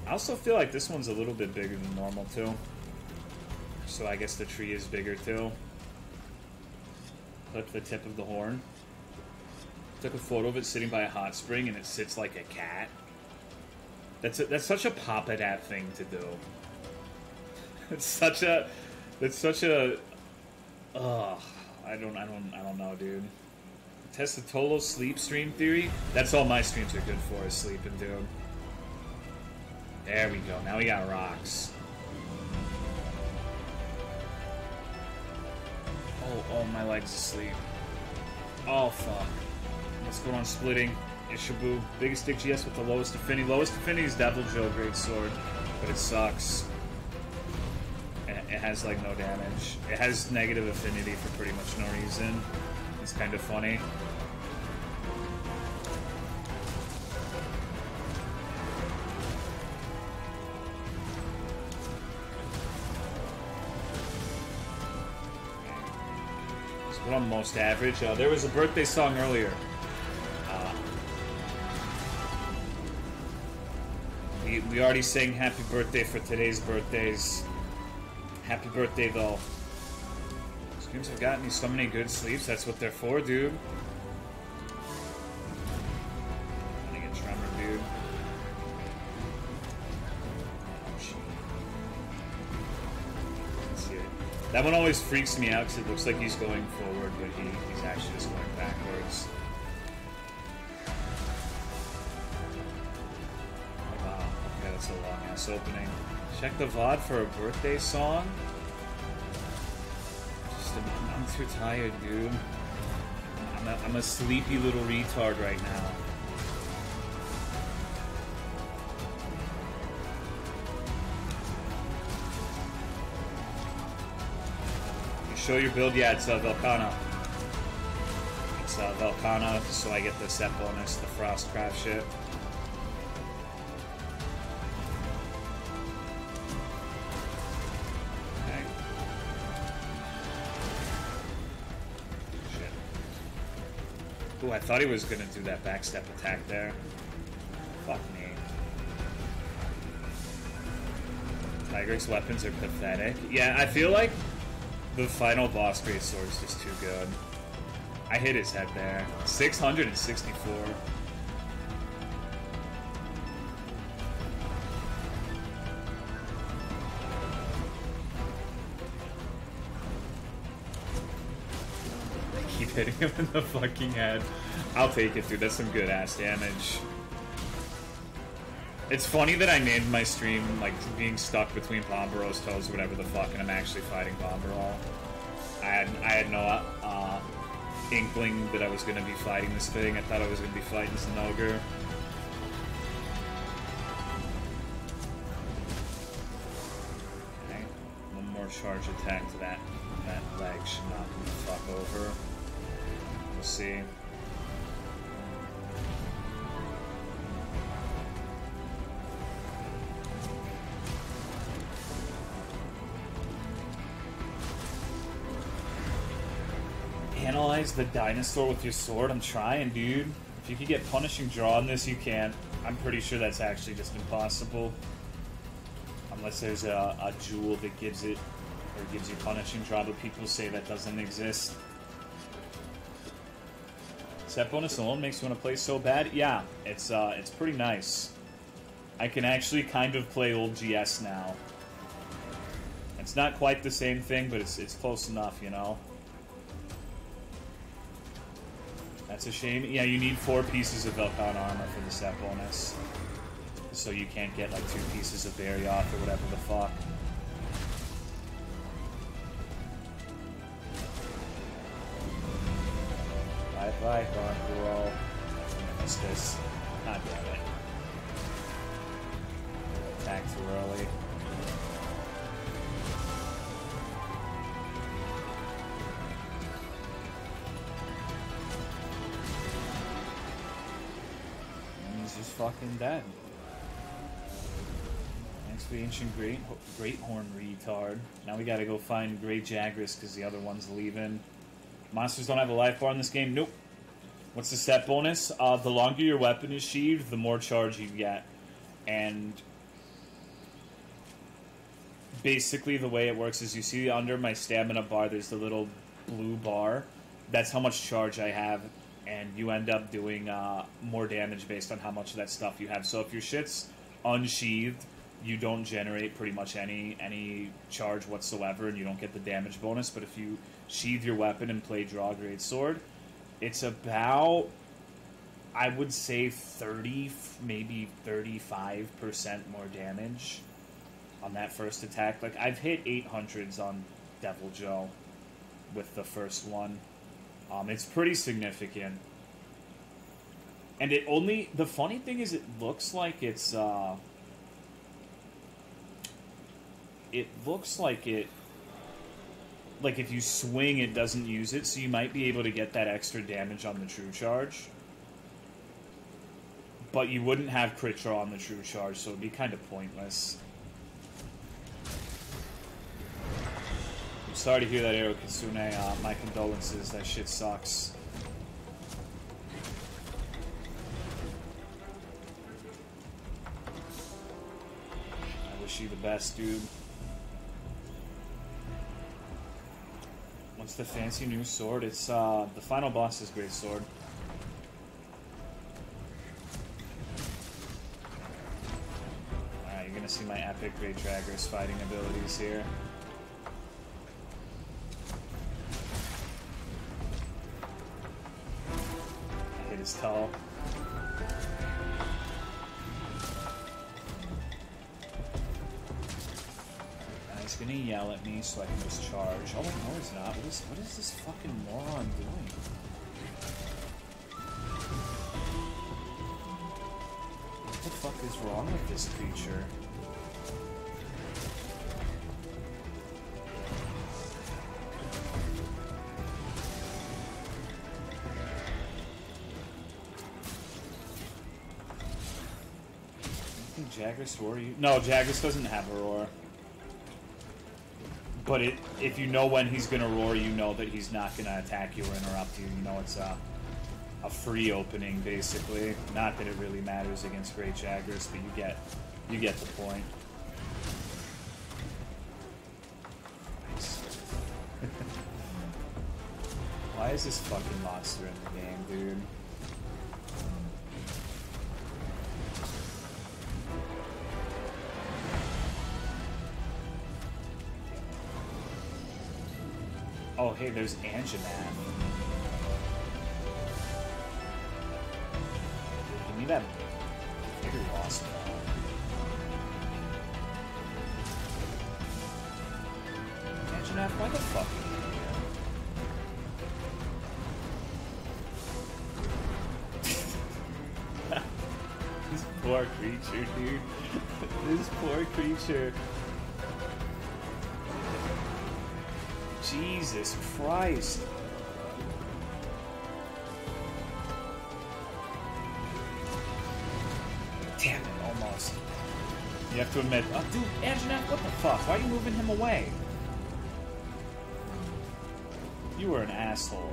I also feel like this one's a little bit bigger than normal too. So I guess the tree is bigger too. Clip the tip of the horn. Took a photo of it sitting by a hot spring, and it sits like a cat. That's such a Papa Dad thing to do. It's such a. Ugh. I don't know, dude. Test the Tolo sleep stream theory. That's all my streams are good for, is sleeping, dude. There we go. Now we got rocks. Oh, my leg's asleep. Oh, fuck. Let's go on splitting. Ishibu. Biggest stick GS with the lowest affinity. Lowest affinity is Devil Joe, great sword. But it sucks. It has, like, no damage. It has negative affinity for pretty much no reason. It's kind of funny. What I'm most average. There was a birthday song earlier. We already sang happy birthday for today's birthdays. Happy birthday, though. Streams have gotten me so many good sleeps. That's what they're for, dude. I'm gonna get tremor, dude. Let's see it. That one always freaks me out because it looks like he's going forward, but he's actually just going backwards. Wow, okay, that's a long-ass opening. Check the VOD for a birthday song? I'm too tired, dude. I'm a sleepy little retard right now. You show your build? Yeah, it's Velcana. It's Velcana, so I get the Sept bonus, the Frostcraft shit. Ooh, I thought he was gonna do that backstep attack there. Fuck me. Tigrex weapons are pathetic. Yeah, I feel like the final boss great sword is just too good. I hit his head there. 664. Hitting him in the fucking head. I'll take it, dude. That's some good ass damage. It's funny that I named my stream like being stuck between banbaros toes, whatever the fuck, and I'm actually fighting banbaro. I had no inkling that I was gonna be fighting this thing. I thought I was gonna be fighting Zenogre. Okay, one more charge attack to that leg should knock him the fuck over. We'll see. Analyze the dinosaur with your sword. I'm trying, dude. If you could get punishing draw on this, you can. I'm pretty sure that's actually just impossible. Unless there's a jewel that gives it, or gives you punishing draw, but people say that doesn't exist. Sept bonus alone makes you want to play so bad? Yeah, it's pretty nice. I can actually kind of play old GS now. It's not quite the same thing, but it's close enough, you know? That's a shame. Yeah, you need 4 pieces of Velcana armor for the Sept bonus. So you can't get like 2 pieces of Barioth or whatever the fuck. Bye, Barnbro. What's this? God damn it. Attack too early. And he's just fucking dead. Thanks for the ancient great horn retard. Now we gotta go find Great Jagras because the other one's leaving. Monsters don't have a life bar in this game? Nope. What's the Sept bonus? The longer your weapon is sheathed, the more charge you get. And basically the way it works is you see under my stamina bar there's the little blue bar. That's how much charge I have, and you end up doing more damage based on how much of that stuff you have. So if your shit's unsheathed, you don't generate pretty much any charge whatsoever, and you don't get the damage bonus. But if you sheathe your weapon and play draw greatsword, it's about, I would say 30, maybe 35% more damage on that first attack. Like, I've hit 800s on Devil Joe with the first one. It's pretty significant. And it only... The funny thing is it looks like it's... It looks like it... Like, if you swing, it doesn't use it, so you might be able to get that extra damage on the true charge. But you wouldn't have crit draw on the true charge, so it'd be kind of pointless. I'm sorry to hear that, Ero Kitsune. My condolences. That shit sucks. I wish you the best, dude. What's the fancy new sword? It's, the final boss's great sword. Alright, you're gonna see my epic Great Dragger's fighting abilities here. I hit his tall. He's gonna yell at me so I can just charge. Oh, no, he's not. What is this fucking moron doing? What the fuck is wrong with this creature? You think Jagras roar you? No, Jagras doesn't have a roar. But if you know when he's going to roar, you know that he's not going to attack you or interrupt you. You know it's a free opening, basically. Not that it really matters against Great Jaggers, but you get the point. Why is this fucking monster in the game, dude? Oh, hey, there's Anjanath. Give me that bigger lost ball. Anjanath, why the fuck are you here? This poor creature, dude. This poor creature. Jesus Christ. Damn it, almost. You have to admit, oh, dude, Anjanath, what the fuck? Why are you moving him away? You were an asshole.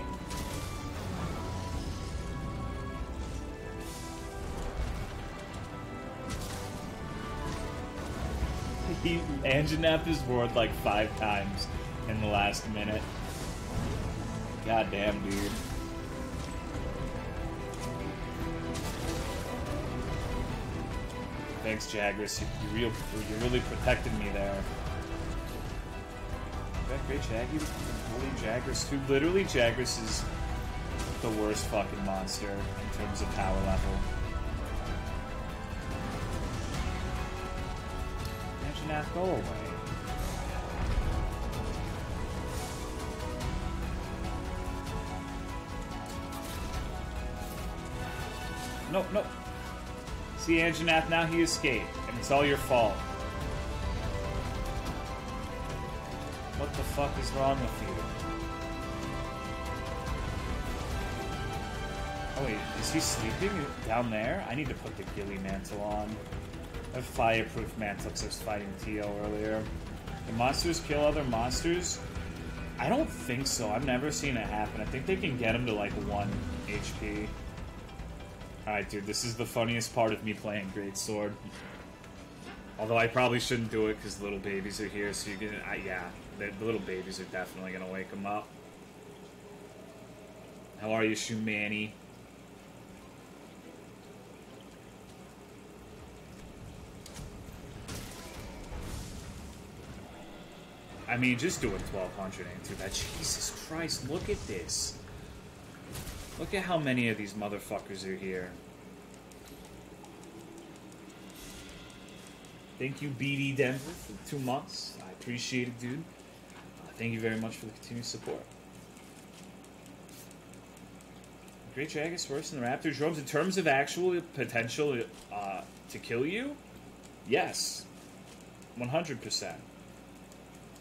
Anjanath is roared like 5 times in the last minute. Goddamn, dude. Thanks, Jagras. You really protected me there. Is that great Jag? You bully Jagras too? Literally, Jagras is the worst fucking monster in terms of power level. Anjanath, go away. No, no. See, Anjanath, now he escaped, and it's all your fault. What the fuck is wrong with you? Oh wait, is he sleeping down there? I need to put the ghillie mantle on. I have fireproof mantle because I was fighting Tio earlier. Can monsters kill other monsters? I don't think so. I've never seen it happen. I think they can get him to like 1 HP. Alright, dude, this is the funniest part of me playing Greatsword. Although I probably shouldn't do it because the little babies are here, so you can... yeah, the little babies are definitely going to wake them up. How are you, Shumani? I mean, just doing 1,200 ain't too bad. Jesus Christ, look at this. Look at how many of these motherfuckers are here. Thank you, BD Denver, for 2 months. I appreciate it, dude. Thank you very much for the continued support. Great Jagus worse than the Raptor drones. In terms of actual potential to kill you, yes. 100%.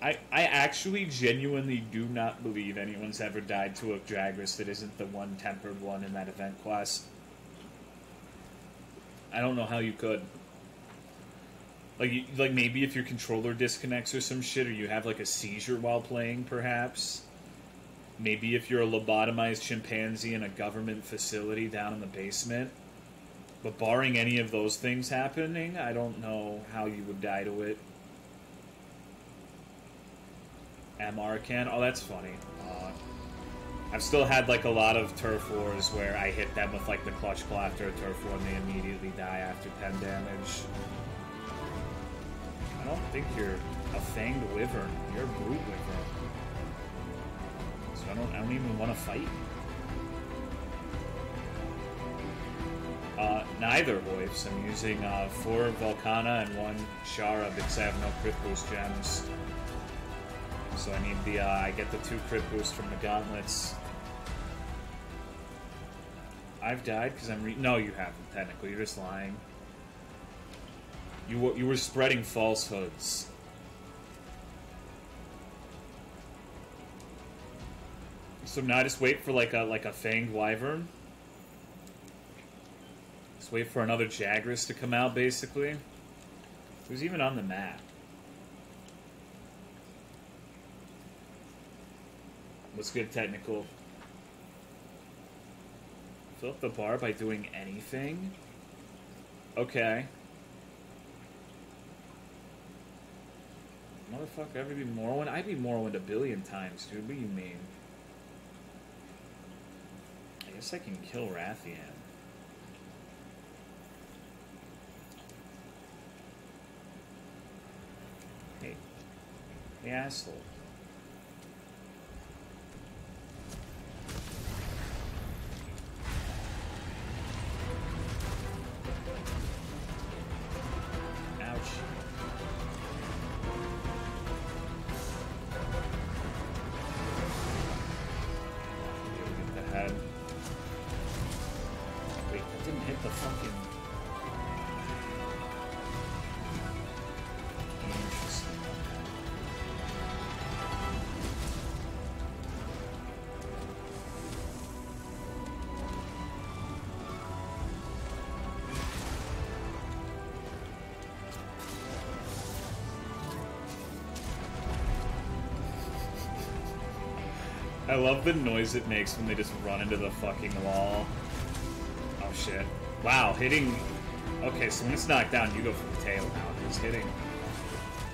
I actually genuinely do not believe anyone's ever died to a Jagras that isn't the one tempered one in that event quest. I don't know how you could. Like maybe if your controller disconnects or some shit, or you have like a seizure while playing, perhaps. Maybe if you're a lobotomized chimpanzee in a government facility down in the basement. But barring any of those things happening, I don't know how you would die to it. MR can? Oh, that's funny. I've still had like a lot of turf wars where I hit them with like the clutch claw after a turf war and they immediately die after 10 damage. I don't think you're a fanged wyvern. You're a brute wyvern. So I don't even want to fight. Neither Hoifs. I'm using 4 Volcana and 1 Shara because I have no crit boost gems. So I need the, I get the 2 crit boosts from the gauntlets. I've died because I'm no, you haven't, technically. You're just lying. You were spreading falsehoods. So now just wait for like a fanged wyvern. Just wait for another Jagras to come out, basically. Who's even on the map? What's good, technical? Fill up the bar by doing anything? Okay. Motherfucker, ever be Morrowind? I'd be Morrowind a billion times, dude. What do you mean? I guess I can kill Rathian. Hey. Hey, asshole. I love the noise it makes when they just run into the fucking wall. Oh shit. Wow, hitting... Okay, so when it's knocked down, you go for the tail now, because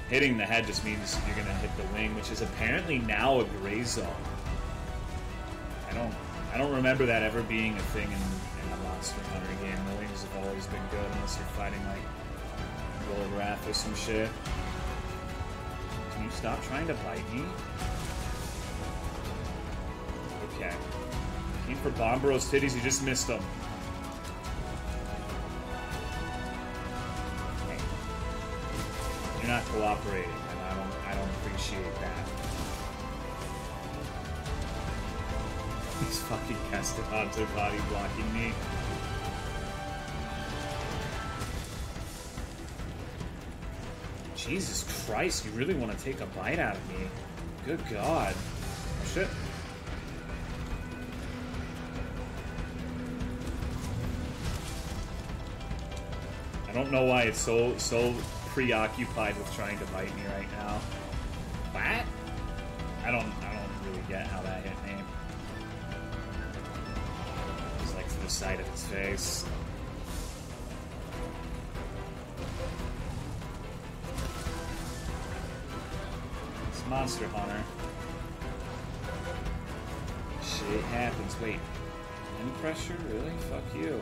hitting the head just means you're gonna hit the wing, which is apparently now a gray zone. I don't remember that ever being a thing in a Monster Hunter game. The wings have always been good, unless you're fighting like Gold Wrath or some shit. Can you stop trying to bite me? Okay. Came for banbaros titties, you just missed them. Hey. You're not cooperating, and I don't appreciate that. These fucking Castodons are body blocking me. Jesus Christ, you really want to take a bite out of me? Good God. Oh shit. I don't know why it's so preoccupied with trying to bite me right now. What? I don't really get how that hit me. It's like to the side of its face. Monster Hunter. Shit happens. Wait. Any pressure? Really? Fuck you.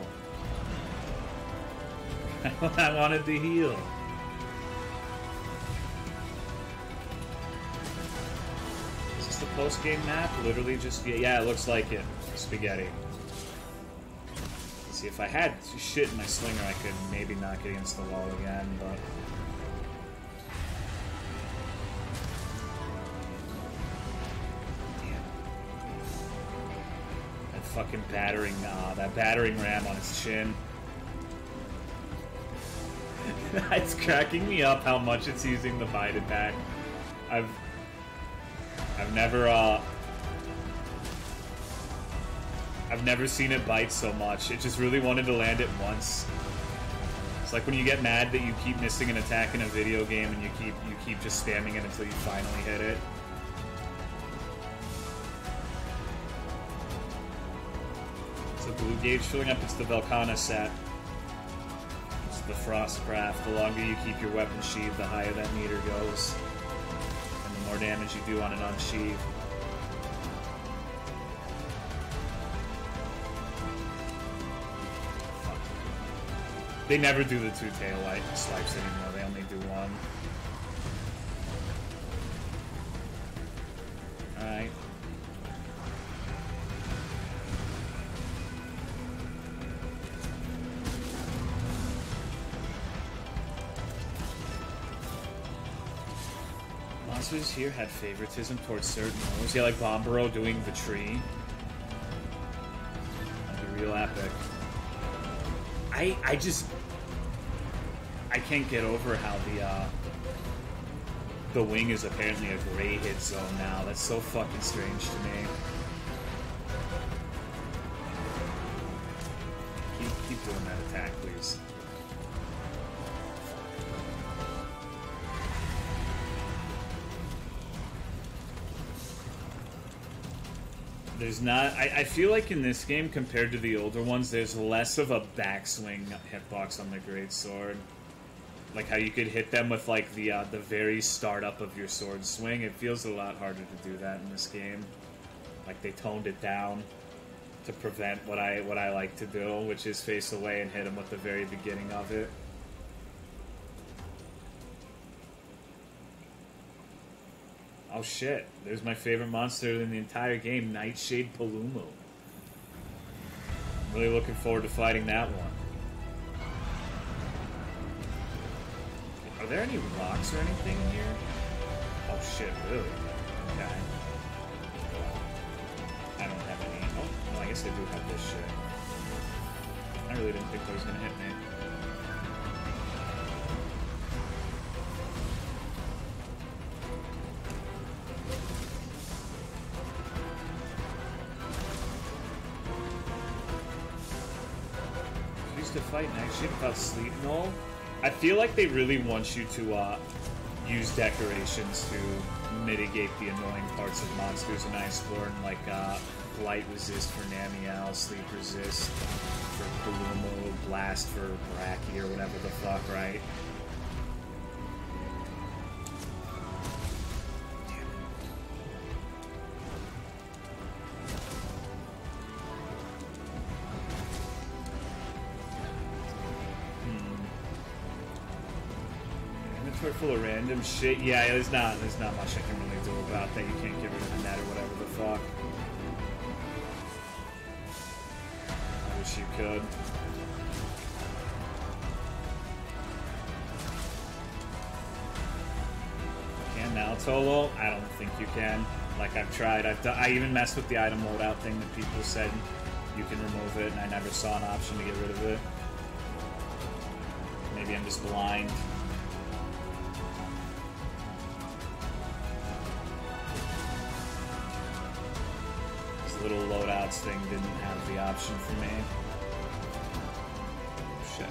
I wanted to heal. Is this the post-game map? Literally just... Yeah, it looks like it. Spaghetti. Let's see, if I had shit in my slinger, I could maybe knock it against the wall again, but... Fucking battering, that battering ram on its chin. It's cracking me up how much it's using the bite attack. I've never seen it bite so much. It just really wanted to land it once. It's like when you get mad that you keep missing an attack in a video game and you keep just spamming it until you finally hit it. Blue gauge filling up, it's the Velkhana set. It's the Frostcraft. The longer you keep your weapon sheathed, the higher that meter goes. And the more damage you do on an unsheathed. They never do the two tail light swipes anymore, they only do one. Alright. Monsters here had favoritism towards certain moves. Yeah, like Banbaro doing the tree. That'd be real epic. I can't get over how the wing is apparently a gray hit zone now. That's so fucking strange to me. Keep doing that attack, please. There's not... I feel like in this game, compared to the older ones, there's less of a backswing hitbox on the Greatsword. Like how you could hit them with like the very start up of your sword swing. It feels a lot harder to do that in this game. Like they toned it down to prevent what I like to do, which is face away and hit them with the very beginning of it. Oh shit, there's my favorite monster in the entire game, Nightshade Palumu. I'm really looking forward to fighting that one. Are there any rocks or anything here? Oh shit, really? Okay. I don't have any. Oh, well, I guess I do have this shit. I really didn't think that was gonna hit me. To fight Nightshade without sleep null. I feel like they really want you to use decorations to mitigate the annoying parts of monsters in Iceborne, like Blight resist for Namiel, Sleep resist for Palumu, Blast for Braki, or whatever the fuck, right? Full of random shit. Yeah, there's not much I can really do about that. You can't get rid of the net or whatever the fuck. I wish you could. Can now, Tolo? I don't think you can. Like I've tried. I even messed with the item loadout thing that people said you can remove it, and I never saw an option to get rid of it. Maybe I'm just blind. Little loadouts thing didn't have the option for me. Shit.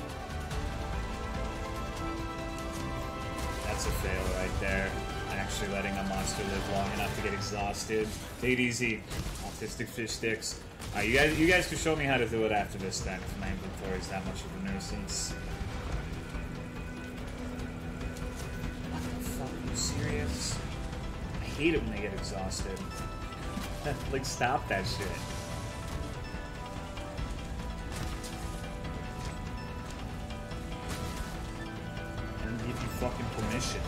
That's a fail right there. Actually letting a monster live long enough to get exhausted. Take it easy. Autistic fish sticks. You guys can show me how to do it after this then, if my inventory is that much of a nuisance. What the fuck? Are you serious? I hate it when they get exhausted. Like, stop that shit. And give you fucking permission.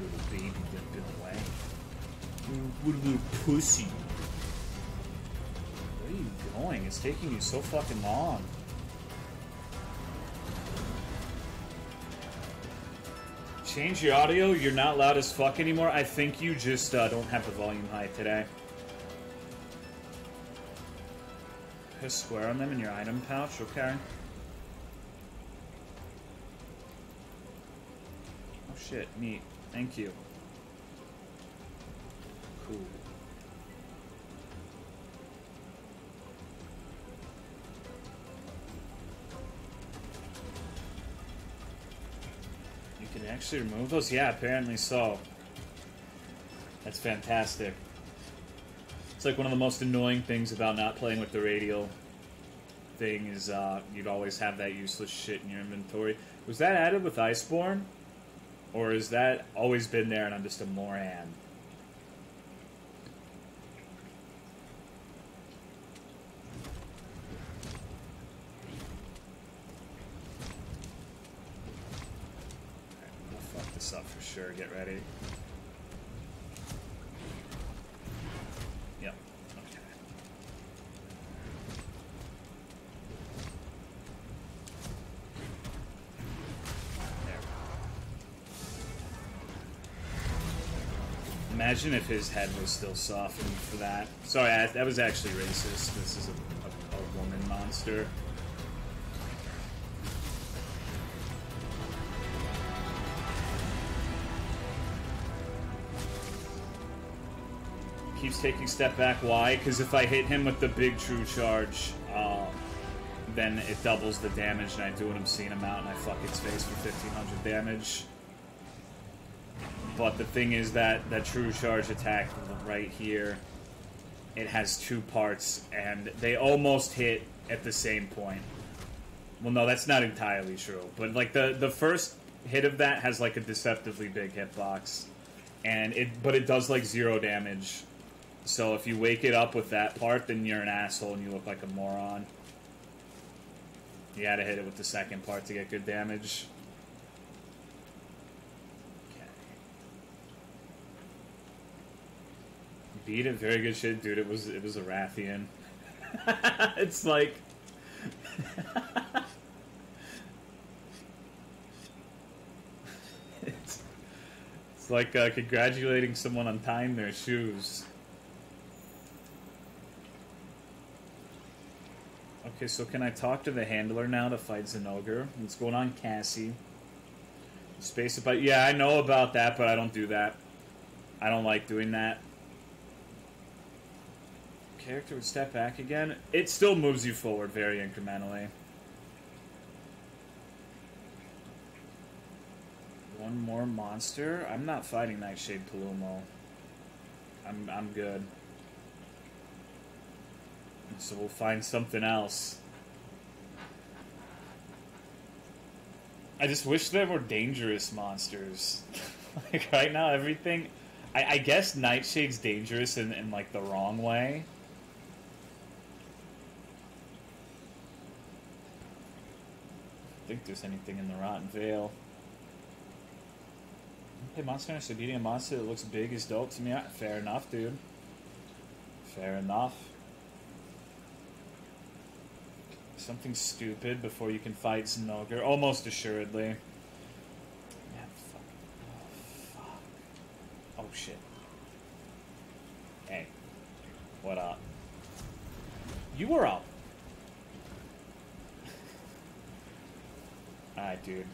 Little baby dipped in the way. What a little pussy. Where are you going? It's taking you so fucking long. Change your audio? You're not loud as fuck anymore? I think you just don't have the volume high today. Put a square on them in your item pouch, okay. Oh shit, neat. Thank you. Cool. You can actually remove those? Yeah, apparently so. That's fantastic. It's like one of the most annoying things about not playing with the radial thing is you'd always have that useless shit in your inventory. Was that added with Iceborne? Or has that always been there and I'm just a moron? Up for sure. Get ready. Yep. Okay. There. Imagine if his head was still softened for that. Sorry, that was actually racist. This is a woman monster. Keeps taking step back. Why? Because if I hit him with the big true charge, then it doubles the damage, and I do what I'm seeing him out, and I fuck its face for 1500 damage. But the thing is that true charge attack right here, it has two parts, and they almost hit at the same point. Well, no, that's not entirely true. But like the first hit of that has like a deceptively big hitbox, and it does like 0 damage. So if you wake it up with that part, then you're an asshole and you look like a moron. You gotta hit it with the second part to get good damage. Okay. Beat it, very good shit, dude. It was a Rathian. It's like it's like congratulating someone on tying their shoes. Okay, so can I talk to the handler now to fight Zinogre? What's going on, Cassie? Space about... Yeah, I know about that, but I don't do that. I don't like doing that. Character would step back again. It still moves you forward very incrementally. One more monster? I'm not fighting Nightshade Palumo. I'm good. So we'll find something else. I just wish there were dangerous monsters. Like, right now, everything... I guess Nightshade's dangerous in, like, the wrong way. I don't think there's anything in the Rotten Vale. Okay, Monster Hunter, so beating a monster that looks big is dope to me. Fair enough, dude. Fair enough. Something stupid before you can fight Zinogre. Almost assuredly. Yeah, fuck. Oh, fuck. Oh, shit. Hey. What up? You were up. Alright, dude.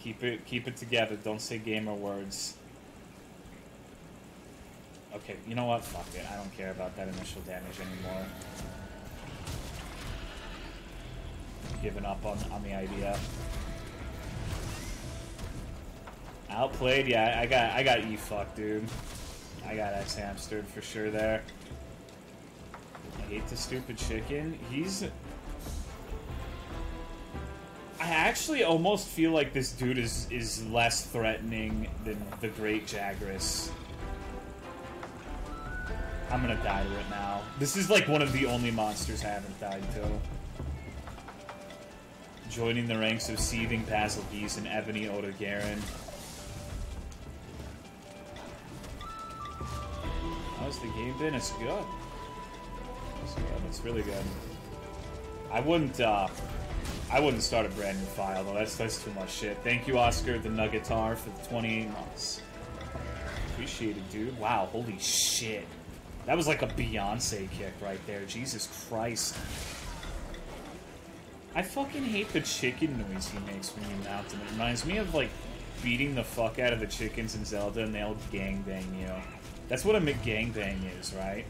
Keep it together. Don't say gamer words. Okay, you know what? Fuck it. I don't care about that initial damage anymore. Giving up on the idea. Outplayed, yeah. I got E-fucked, dude. I got X-hamstered for sure there. I hate the stupid chicken. He's I actually almost feel like this dude is less threatening than the Great Jagras. I'm gonna die to it now. This is like one of the only monsters I haven't died to. Joining the ranks of Seething Basilgeese and Ebony Odogaron. How's the game been? It's good. It's good. It's really good. I wouldn't start a brand new file though. That's too much shit. Thank you, Oscar the Nuggetar, for the 28 months. Appreciate it, dude. Wow, holy shit. That was like a Beyonce kick right there. Jesus Christ. I fucking hate the chicken noise he makes when you mount him. It reminds me of, like, beating the fuck out of the chickens in Zelda and they'll gangbang you. That's what a McGangbang is, right?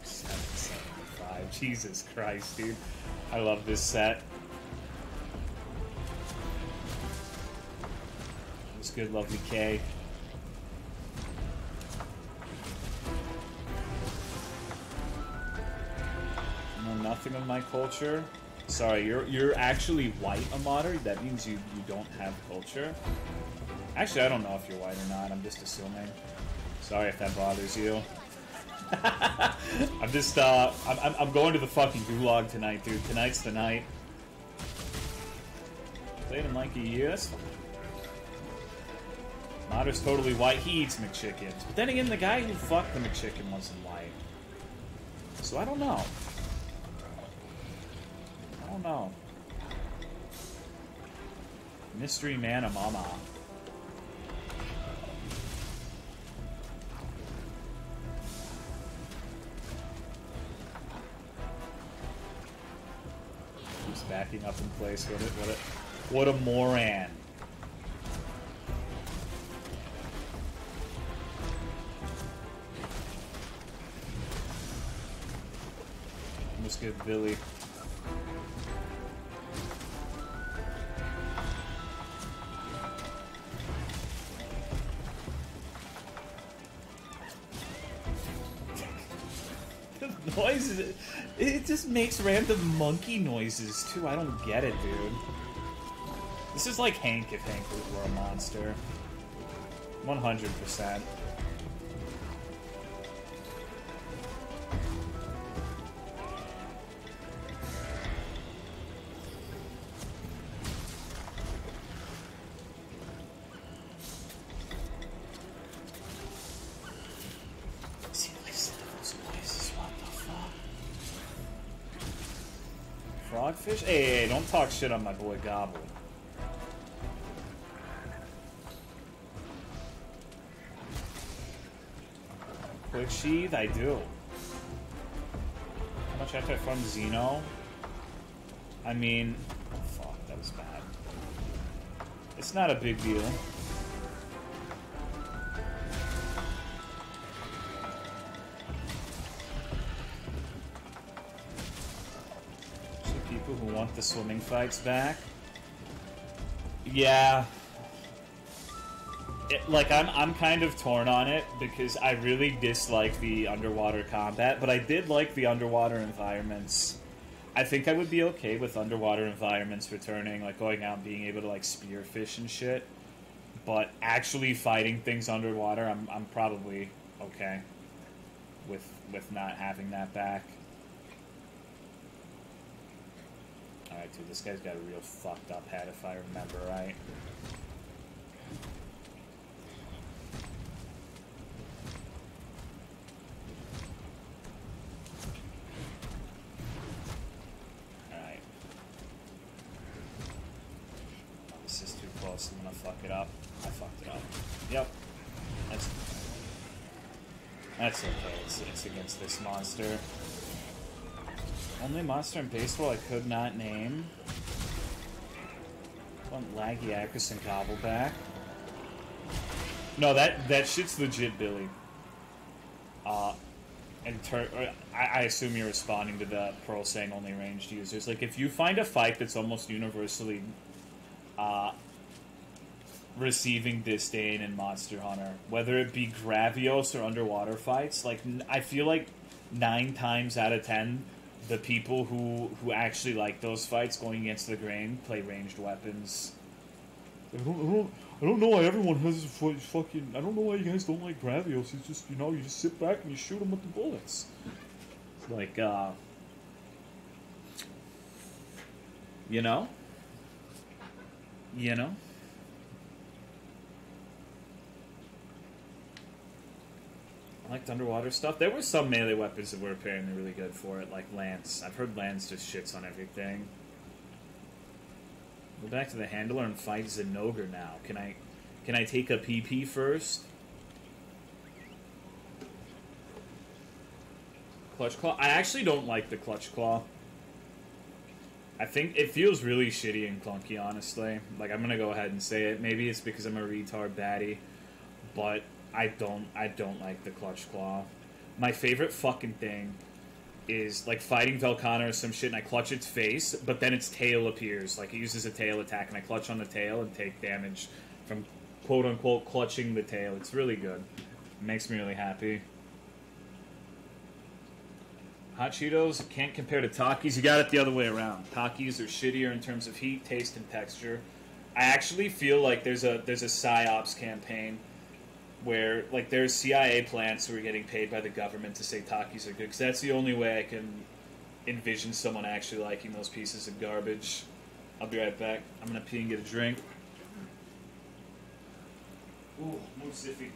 775. Jesus Christ, dude. I love this set. It's good, lovely K. Nothing of my culture. Sorry, you're actually white, Amater. That means you don't have culture. Actually, I don't know if you're white or not. I'm just assuming. Sorry if that bothers you. I'm just I'm going to the fucking gulag tonight, dude. Tonight's the night. Played in like a year. That's fine. Amater's totally white. He eats McChickens. But then again, the guy who fucked the McChicken wasn't white. So I don't know. Oh no. Mystery Man Mama. He's backing up in place. What a moron. Let's get Billy. Noises, it just makes random monkey noises too. I don't get it, dude. This is like Hank if Hank were a monster. 100%. Frogfish? Hey, don't talk shit on my boy Gobble. Quick Sheath? I do. How much after I farm Xeno? I mean... Oh, fuck, that was bad. It's not a big deal. Who want the swimming fights back? Yeah. I'm kind of torn on it because I really dislike the underwater combat, but I did like the underwater environments. I think I would be okay with underwater environments returning, like going out and being able to like spearfish and shit. But actually fighting things underwater, I'm probably okay with not having that back. Alright, dude, this guy's got a real fucked up head, if I remember right. Alright. Oh, this is too close, I'm gonna fuck it up. I fucked it up. Yep. That's okay, it's against this monster. Only monster in baseball I could not name. Want Lagiacus and Gobbleback. No, that shit's legit, Billy. I assume you're responding to the Pearl saying only ranged users. Like, if you find a fight that's almost universally receiving disdain in Monster Hunter, whether it be Gravios or underwater fights, like, I feel like 9 times out of 10, the people who actually like those fights going against the grain play ranged weapons. I don't know why everyone has fucking. I don't know why you guys don't like Gravios. It's just, you just sit back and you shoot them with the bullets. Like, you know? You know? I liked underwater stuff. There were some melee weapons that were apparently really good for it, like Lance. I've heard Lance just shits on everything. Go back to the handler and fight Zenogre now. Can I take a PP first? Clutch Claw? I actually don't like the Clutch Claw. I think it feels really shitty and clunky, honestly. Like, I'm gonna go ahead and say it. Maybe it's because I'm a retard baddie, but I don't like the Clutch Claw. My favorite fucking thing is, like, fighting Velkhana or some shit, and I clutch its face, but then its tail appears. Like, it uses a tail attack, and I clutch on the tail and take damage from, quote-unquote, clutching the tail. It's really good. It makes me really happy. Hot Cheetos can't compare to Takis. You got it the other way around. Takis are shittier in terms of heat, taste, and texture. I actually feel like there's a PsyOps campaign where, like, there's CIA plants who are getting paid by the government to say Takis are good, because that's the only way I can envision someone actually liking those pieces of garbage. I'll be right back. I'm gonna pee and get a drink. Ooh, more siffy.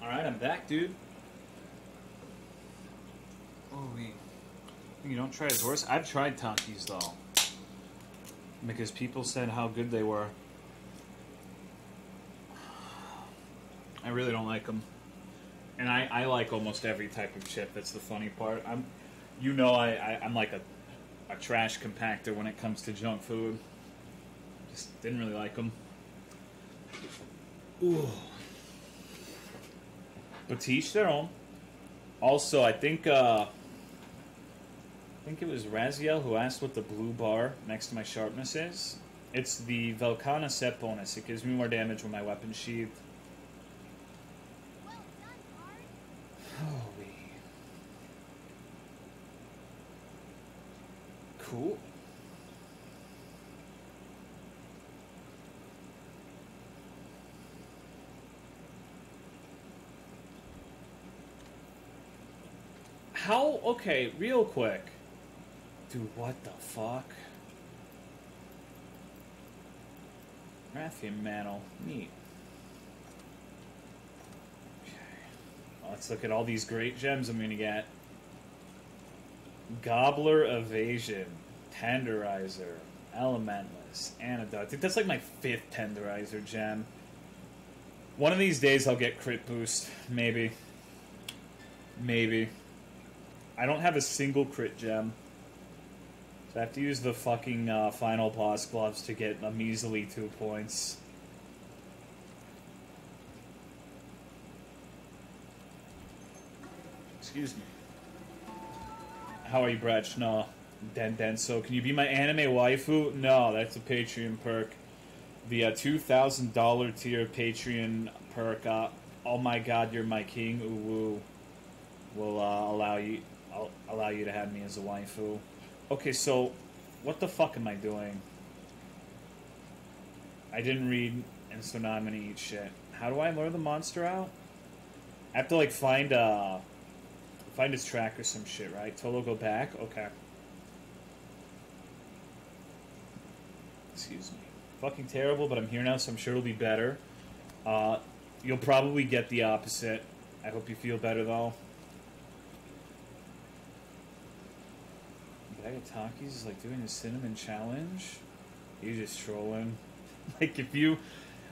Alright, I'm back, dude. Oh, wait. You don't try his horse? I've tried Takis, though. Because people said how good they were. I really don't like them. And I like almost every type of chip. That's the funny part. I'm like a trash compactor when it comes to junk food. Just didn't really like them. Ooh. But to each their own. Also, I think it was Raziel who asked what the blue bar next to my sharpness is. It's the Velkhana Sept bonus. It gives me more damage when my weapon's sheathed. Holy. Cool. How? Okay, real quick. Dude, what the fuck? Rathian Mantle. Neat. Okay. Well, let's look at all these great gems I'm gonna get. Gobbler Evasion. Tenderizer. Elementless. Antidote. I think that's like my 5th Tenderizer gem. One of these days I'll get crit boost. Maybe. Maybe. I don't have a single crit gem. So I have to use the fucking final boss gloves to get a measly 2 points. Excuse me. How are you, Bretch? No. So can you be my anime waifu? No, that's a Patreon perk. The $2,000 tier Patreon perk. Oh my God, you're my king. Ooh, will allow you. I'll allow you to have me as a waifu. Okay, so what the fuck am I doing? I didn't read, and so now I'm gonna eat shit. How do I lure the monster out? I have to like find his track or some shit, right? Tolo, go back. Okay. Excuse me. Fucking terrible, but I'm here now, so I'm sure it'll be better. You'll probably get the opposite. I hope you feel better, though. Bagataki's is like doing a cinnamon challenge. You're just trolling. Like, if you...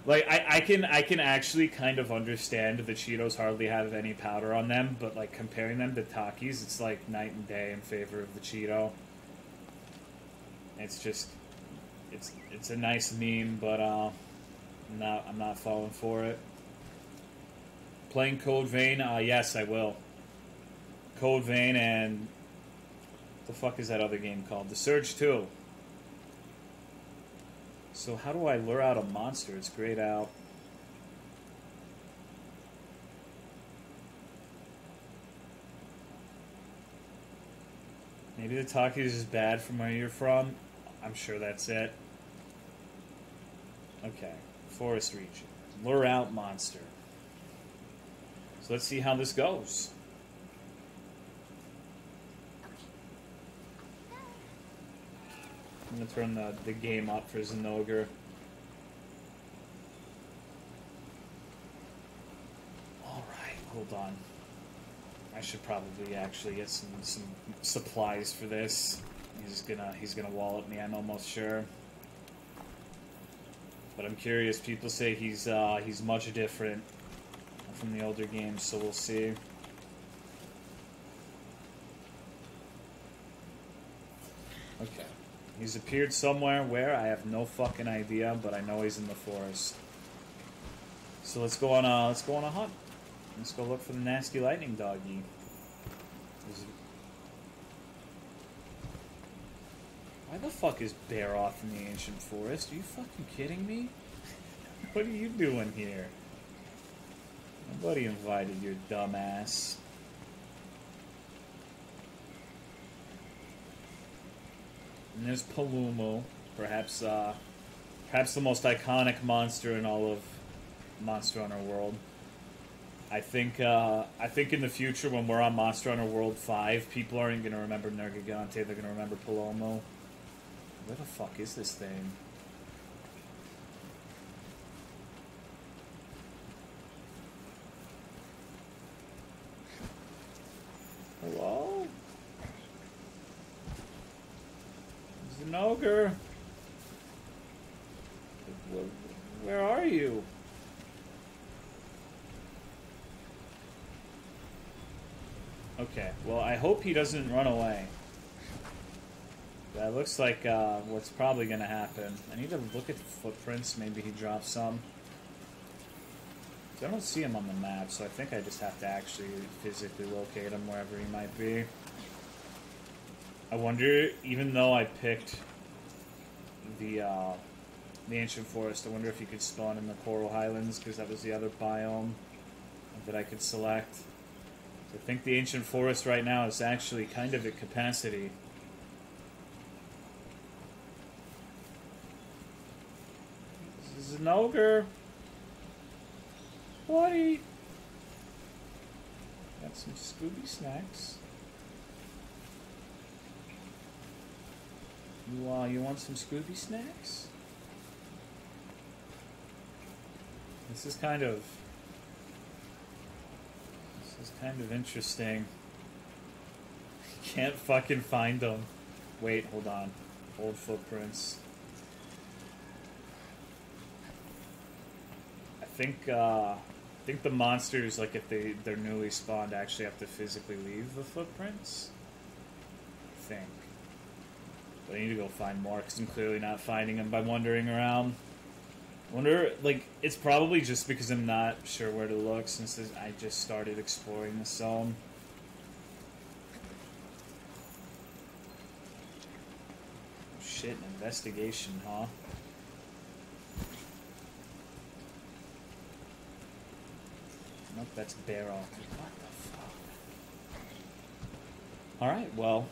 Like, I can actually kind of understand the Cheetos hardly have any powder on them, but, like, comparing them to Takis, it's like night and day in favor of the Cheeto. It's just... It's a nice meme, but I'm not falling for it. Playing Code Vein? Yes, I will. Code Vein and... What the fuck is that other game called? The Surge 2. So how do I lure out a monster? It's grayed out. Maybe the Takis is bad from where you're from. I'm sure that's it. Okay. Forest region. Lure out monster. So let's see how this goes. I'm going to turn the game up for Zenogre. Alright, hold on. I should probably actually get some supplies for this. He's gonna wallop me, I'm almost sure. But I'm curious, people say he's much different from the older games, so we'll see. Okay. He's appeared somewhere. Where? I have no fucking idea, but I know he's in the forest. So let's go on a hunt. Let's go look for the nasty lightning doggy. Why the fuck is Bear off in the ancient forest? Are you fucking kidding me? What are you doing here? Nobody invited your dumb ass. And there's Palumo, perhaps the most iconic monster in all of Monster Hunter World. I think in the future when we're on Monster Hunter World 5, people aren't gonna remember Nergigante, they're gonna remember Palomo. Where the fuck is this thing? Hello? There's an ogre. Where are you? Okay, well, I hope he doesn't run away. That looks like what's probably going to happen. I need to look at the footprints. Maybe he dropped some. I don't see him on the map, so I think I just have to actually physically locate him wherever he might be. I wonder, even though I picked the Ancient Forest, I wonder if you could spawn in the Coral Highlands, because that was the other biome that I could select. I think the Ancient Forest right now is actually kind of at capacity. This is an ogre. Buddy. Got some Scooby snacks. You want some Scooby snacks? This is kind of interesting. Can't fucking find them. Wait, hold on. Old footprints. I think the monsters, like if they're newly spawned, actually have to physically leave the footprints. I think. But I need to go find more because I'm clearly not finding them by wandering around. Wonder, like, it's probably just because I'm not sure where to look since I just started exploring the zone. shit, an investigation, huh? Nope, that's barrel. What the fuck? Alright, well.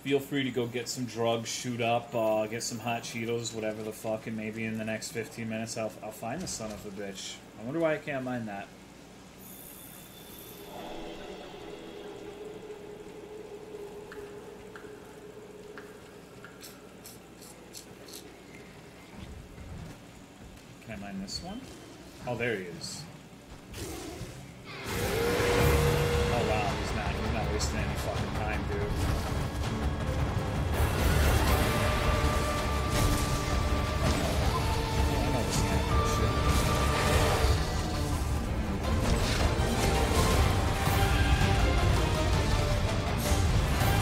Feel free to go get some drugs, shoot up, get some hot Cheetos, whatever the fuck, and maybe in the next 15 minutes I'll find the son of a bitch. I wonder why I can't mind that. Can I mine this one? Oh, there he is. Oh wow, he's not wasting any fucking time, dude.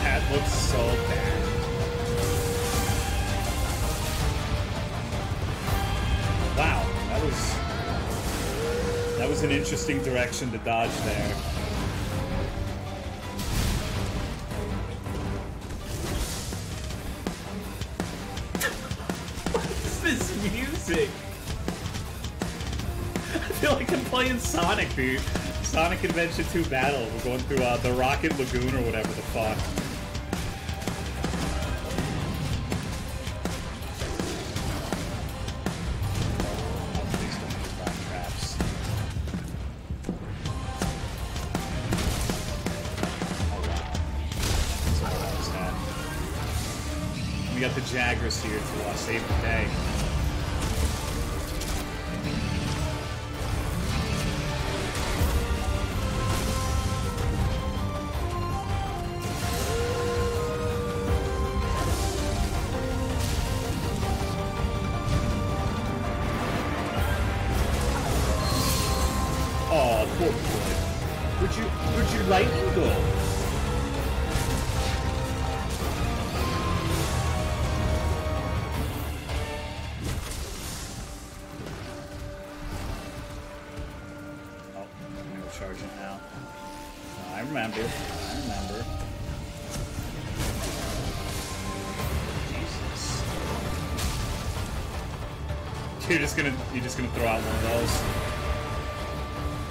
That looks so bad. Wow, that was an interesting direction to dodge there. What is this music? I feel like I'm playing Sonic, dude. Sonic Adventure 2 Battle. We're going through the Rocket Lagoon or whatever the fuck. We got the Jaggers here to save the day. Oh, poor boy. Where'd you lightning go? Charging now. I remember. Jesus. You're just gonna throw out one of those.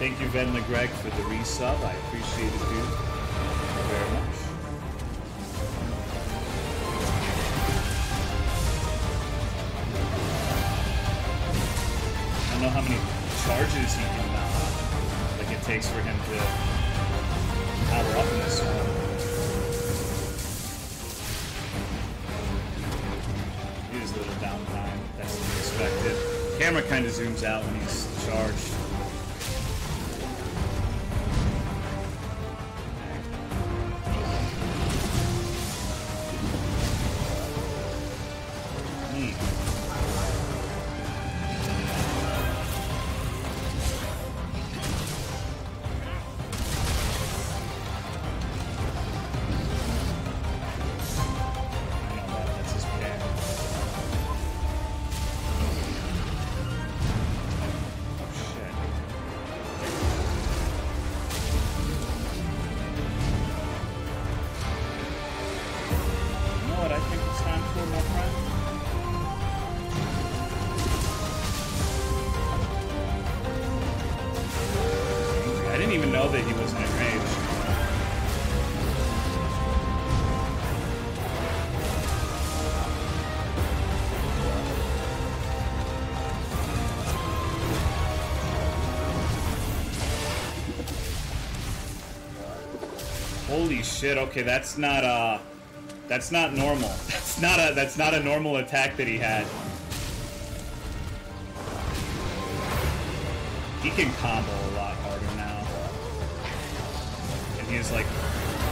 Thank you, Ben LeGreg, for the resub. I appreciate it, dude. Thank you very much. I don't know how many charges he can it takes for him to power up in this one. Use a little downtime. That's to be expected. Camera kind of zooms out when he's charged. I didn't even know that he wasn't in range. Holy shit, okay, that's not normal. That's not a normal attack that he had. He can combo a lot harder now. And he has like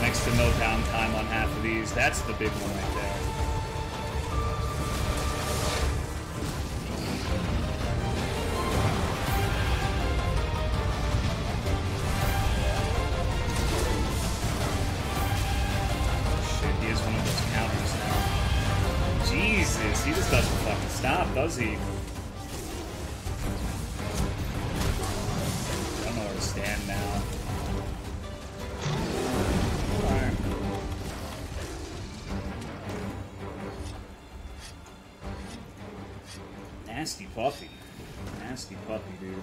next to no downtime on half of these. That's the big one right there. Shit, he is one of those counters now. Jesus, he just doesn't fucking stop, does he? Stand now. Nasty puppy. Nasty puppy, dude.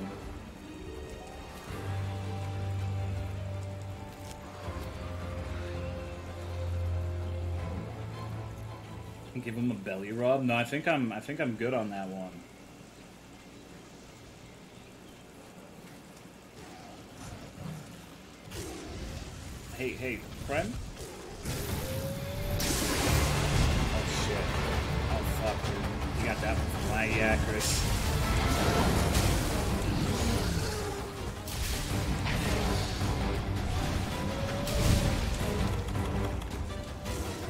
Give him a belly rub? No, I think I'm good on that one. Hey, friend? Oh shit. Oh fuck, dude. You got that one from my Chris.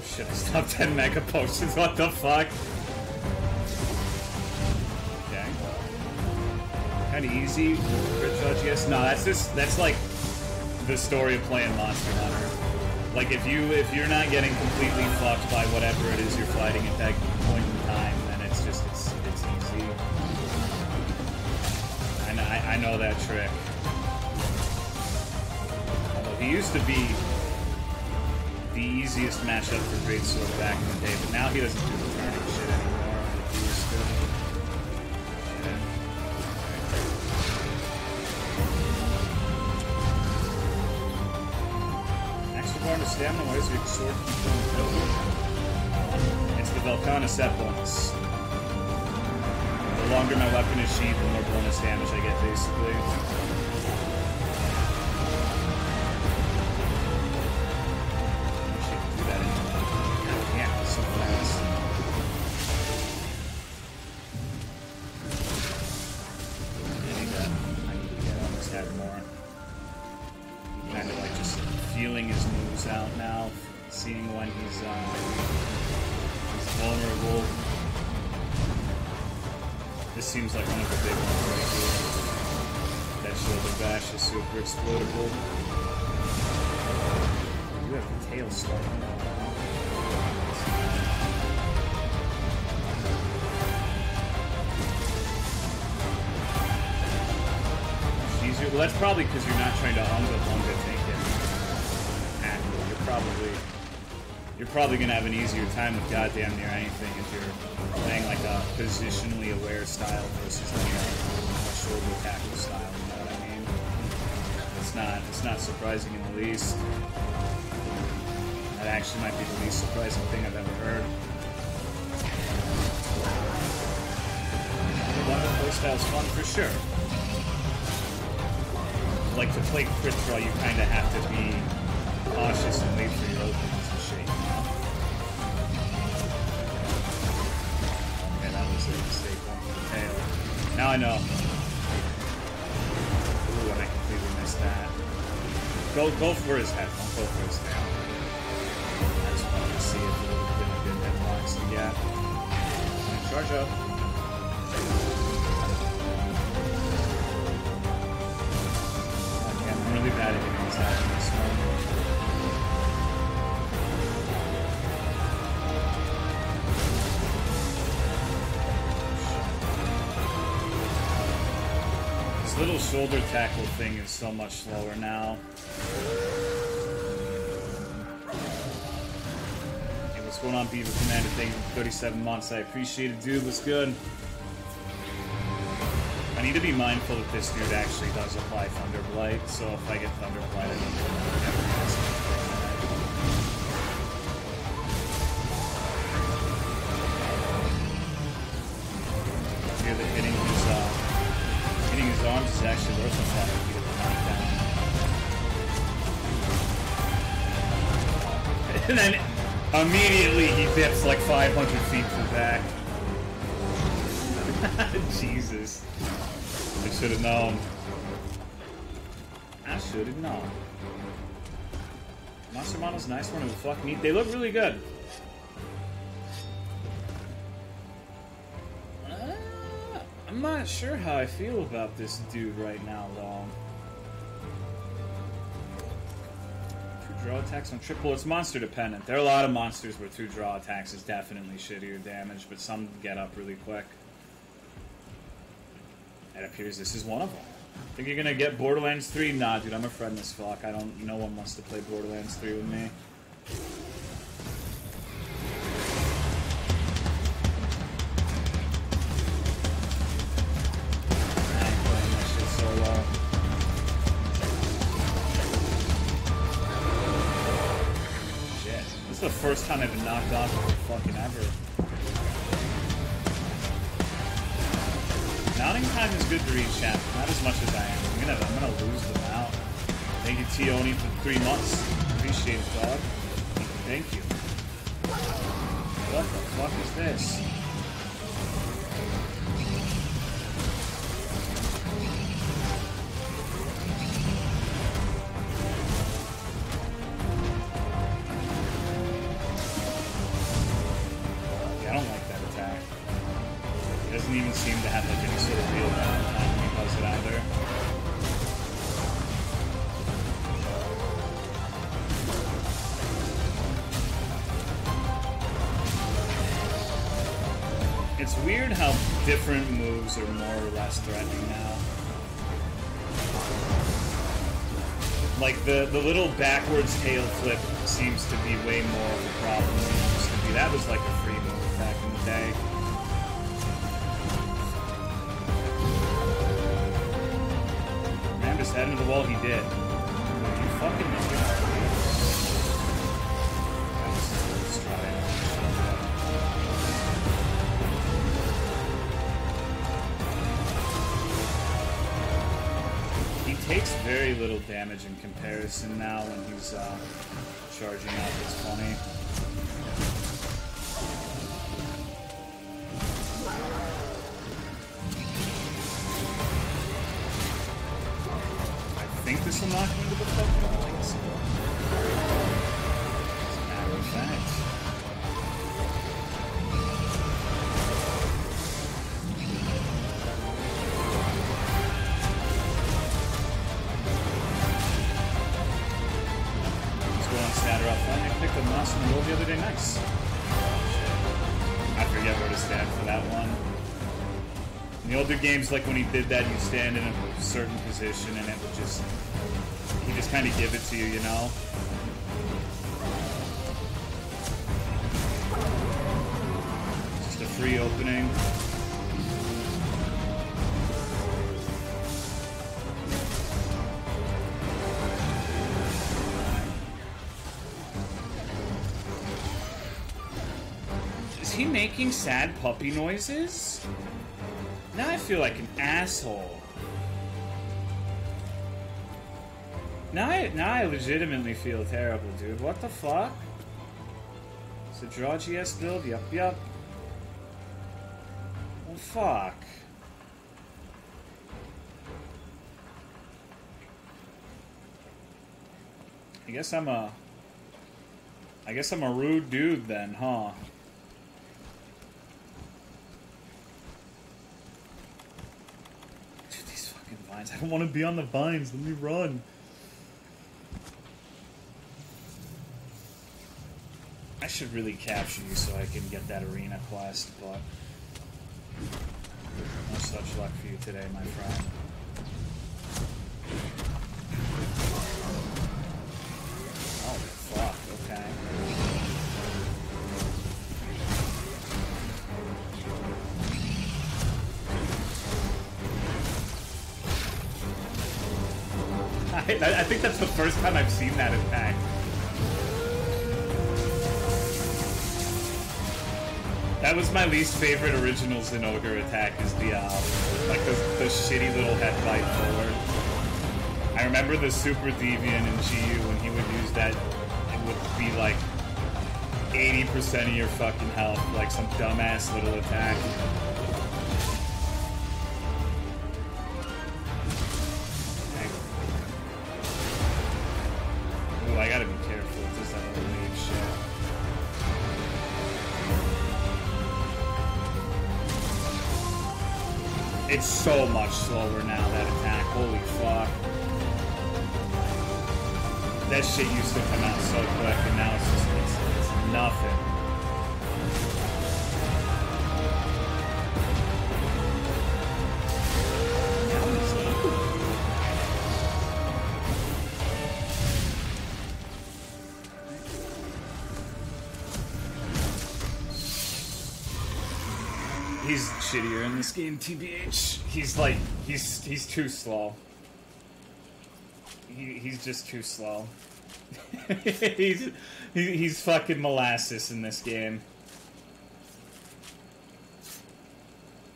Shit, I stopped 10 mega potions, what the fuck? Okay. Kinda easy. Crit judge, yes. No, that's like the story of playing Monster Hunter. Like if you're not getting completely fucked by whatever it is you're fighting at that point in time, then it's easy. I know that trick. Although he used to be the easiest matchup for Greatsword back in the day, but now he doesn't do the turning shit anymore like he used to. Extra stamina, why is your sword keep going building? It's the Velkhana Sept bonus. The longer my weapon is sheathed, the more bonus damage I get, basically. Shit, do that anymore. God damn, it's so fast. I need to get on this head more. Kind of like just feeling his moves out now, seeing when he's vulnerable. This seems like one of the big ones right here. That shoulder bash is super explodable. You have the tail start. Easier. Well, that's probably because you're not trying to unga take it. You're probably gonna have an easier time with goddamn near anything if you're playing like a positionally aware style versus like a shoulder tackle style. You know what I mean? It's not surprising in the least. That actually might be the least surprising thing I've ever heard. One of the playstyles fun for sure. Like to play crit draw, you kind of have to be cautious and wait for your openings and shit, you know? Okay, that was a mistake going for the tail. Now I know. Ooh, and I completely missed that. Go for his head, don't go for his tail. I just wanted to see if it would have been a good headbox to get. Charge up. Okay, I'm really bad at hitting his head in this one. Little shoulder tackle thing is so much slower now. Hey, what's going on, Beaver Commander? Thank you for 37 months. I appreciate it, dude. What's good? I need to be mindful that this dude actually does apply Thunder Blight, so if I get Thunder Blight, I don't ever ask him for that. Here, the hitting his arms is actually worth the fact that he get the knockdown. And then immediately he dips like 500 feet to the back. Jesus. I should have known. I should have known. Monster Model's nice one of the fuck meat. They look really good. I'm not sure how I feel about this dude right now, though. 2 draw attacks on triple. It's monster dependent. There are a lot of monsters where 2 draw attacks is definitely shittier damage, but some get up really quick. It appears this is one of them. Think you're gonna get Borderlands 3? Nah, dude, I'm a friendless fuck. No one wants to play Borderlands 3 with me. the first time I've been knocked off fucking ever. Mounting time is good to read, chat. Not as much as I am. I'm gonna lose them out. Thank you, Tioni, for 3 months. Appreciate it, dog. Thank you. What the fuck is this? Yeah, I don't like that attack. It doesn't even seem to have like any sort of real downtime when he does it either. It's weird how different moves are more or less threatening now. Like the little backwards tail flip seems to be way more of a problem than it used to be. That was like a free move back in the day. Man, just head into the wall he did. You fucking know it. Let's try it. He takes very little damage in comparison now when he's charging up. It's funny. I think this will knock me into the fucking lights. As a matter of fact. I picked a mouse in the roll the other day. Nice. I forget where to stand for that one. In the older games, like when he did that, you'd stand in a certain position and it would just... he'd just kind of give it to you, you know? Just a free opening. Is he making sad puppy noises? Now I feel like an asshole. Now I legitimately feel terrible, dude. What the fuck? It's a draw GS build? Yup. Well, fuck. I guess I'm a rude dude then, huh? Dude, these fucking vines. I don't want to be on the vines. Let me run. I should really capture you so I can get that arena quest, but no such luck for you today, my friend. Oh, fuck, okay. I think that's the first time I've seen that attack. That was my least favorite originals in Ogre attack, is the, like the shitty little head bite forward. I remember the Super Deviant in GU when he would use that, it would be like 80% of your fucking health, like some dumbass little attack. Ooh, I gotta be careful, it's just that little wave shit. It's so much slower now, that attack. Holy fuck. That shit used to come out so quick, and now it's just, it's nothing. He's shittier in this game, TBH. He's like, he's too slow. He's just too slow. he's fucking molasses in this game.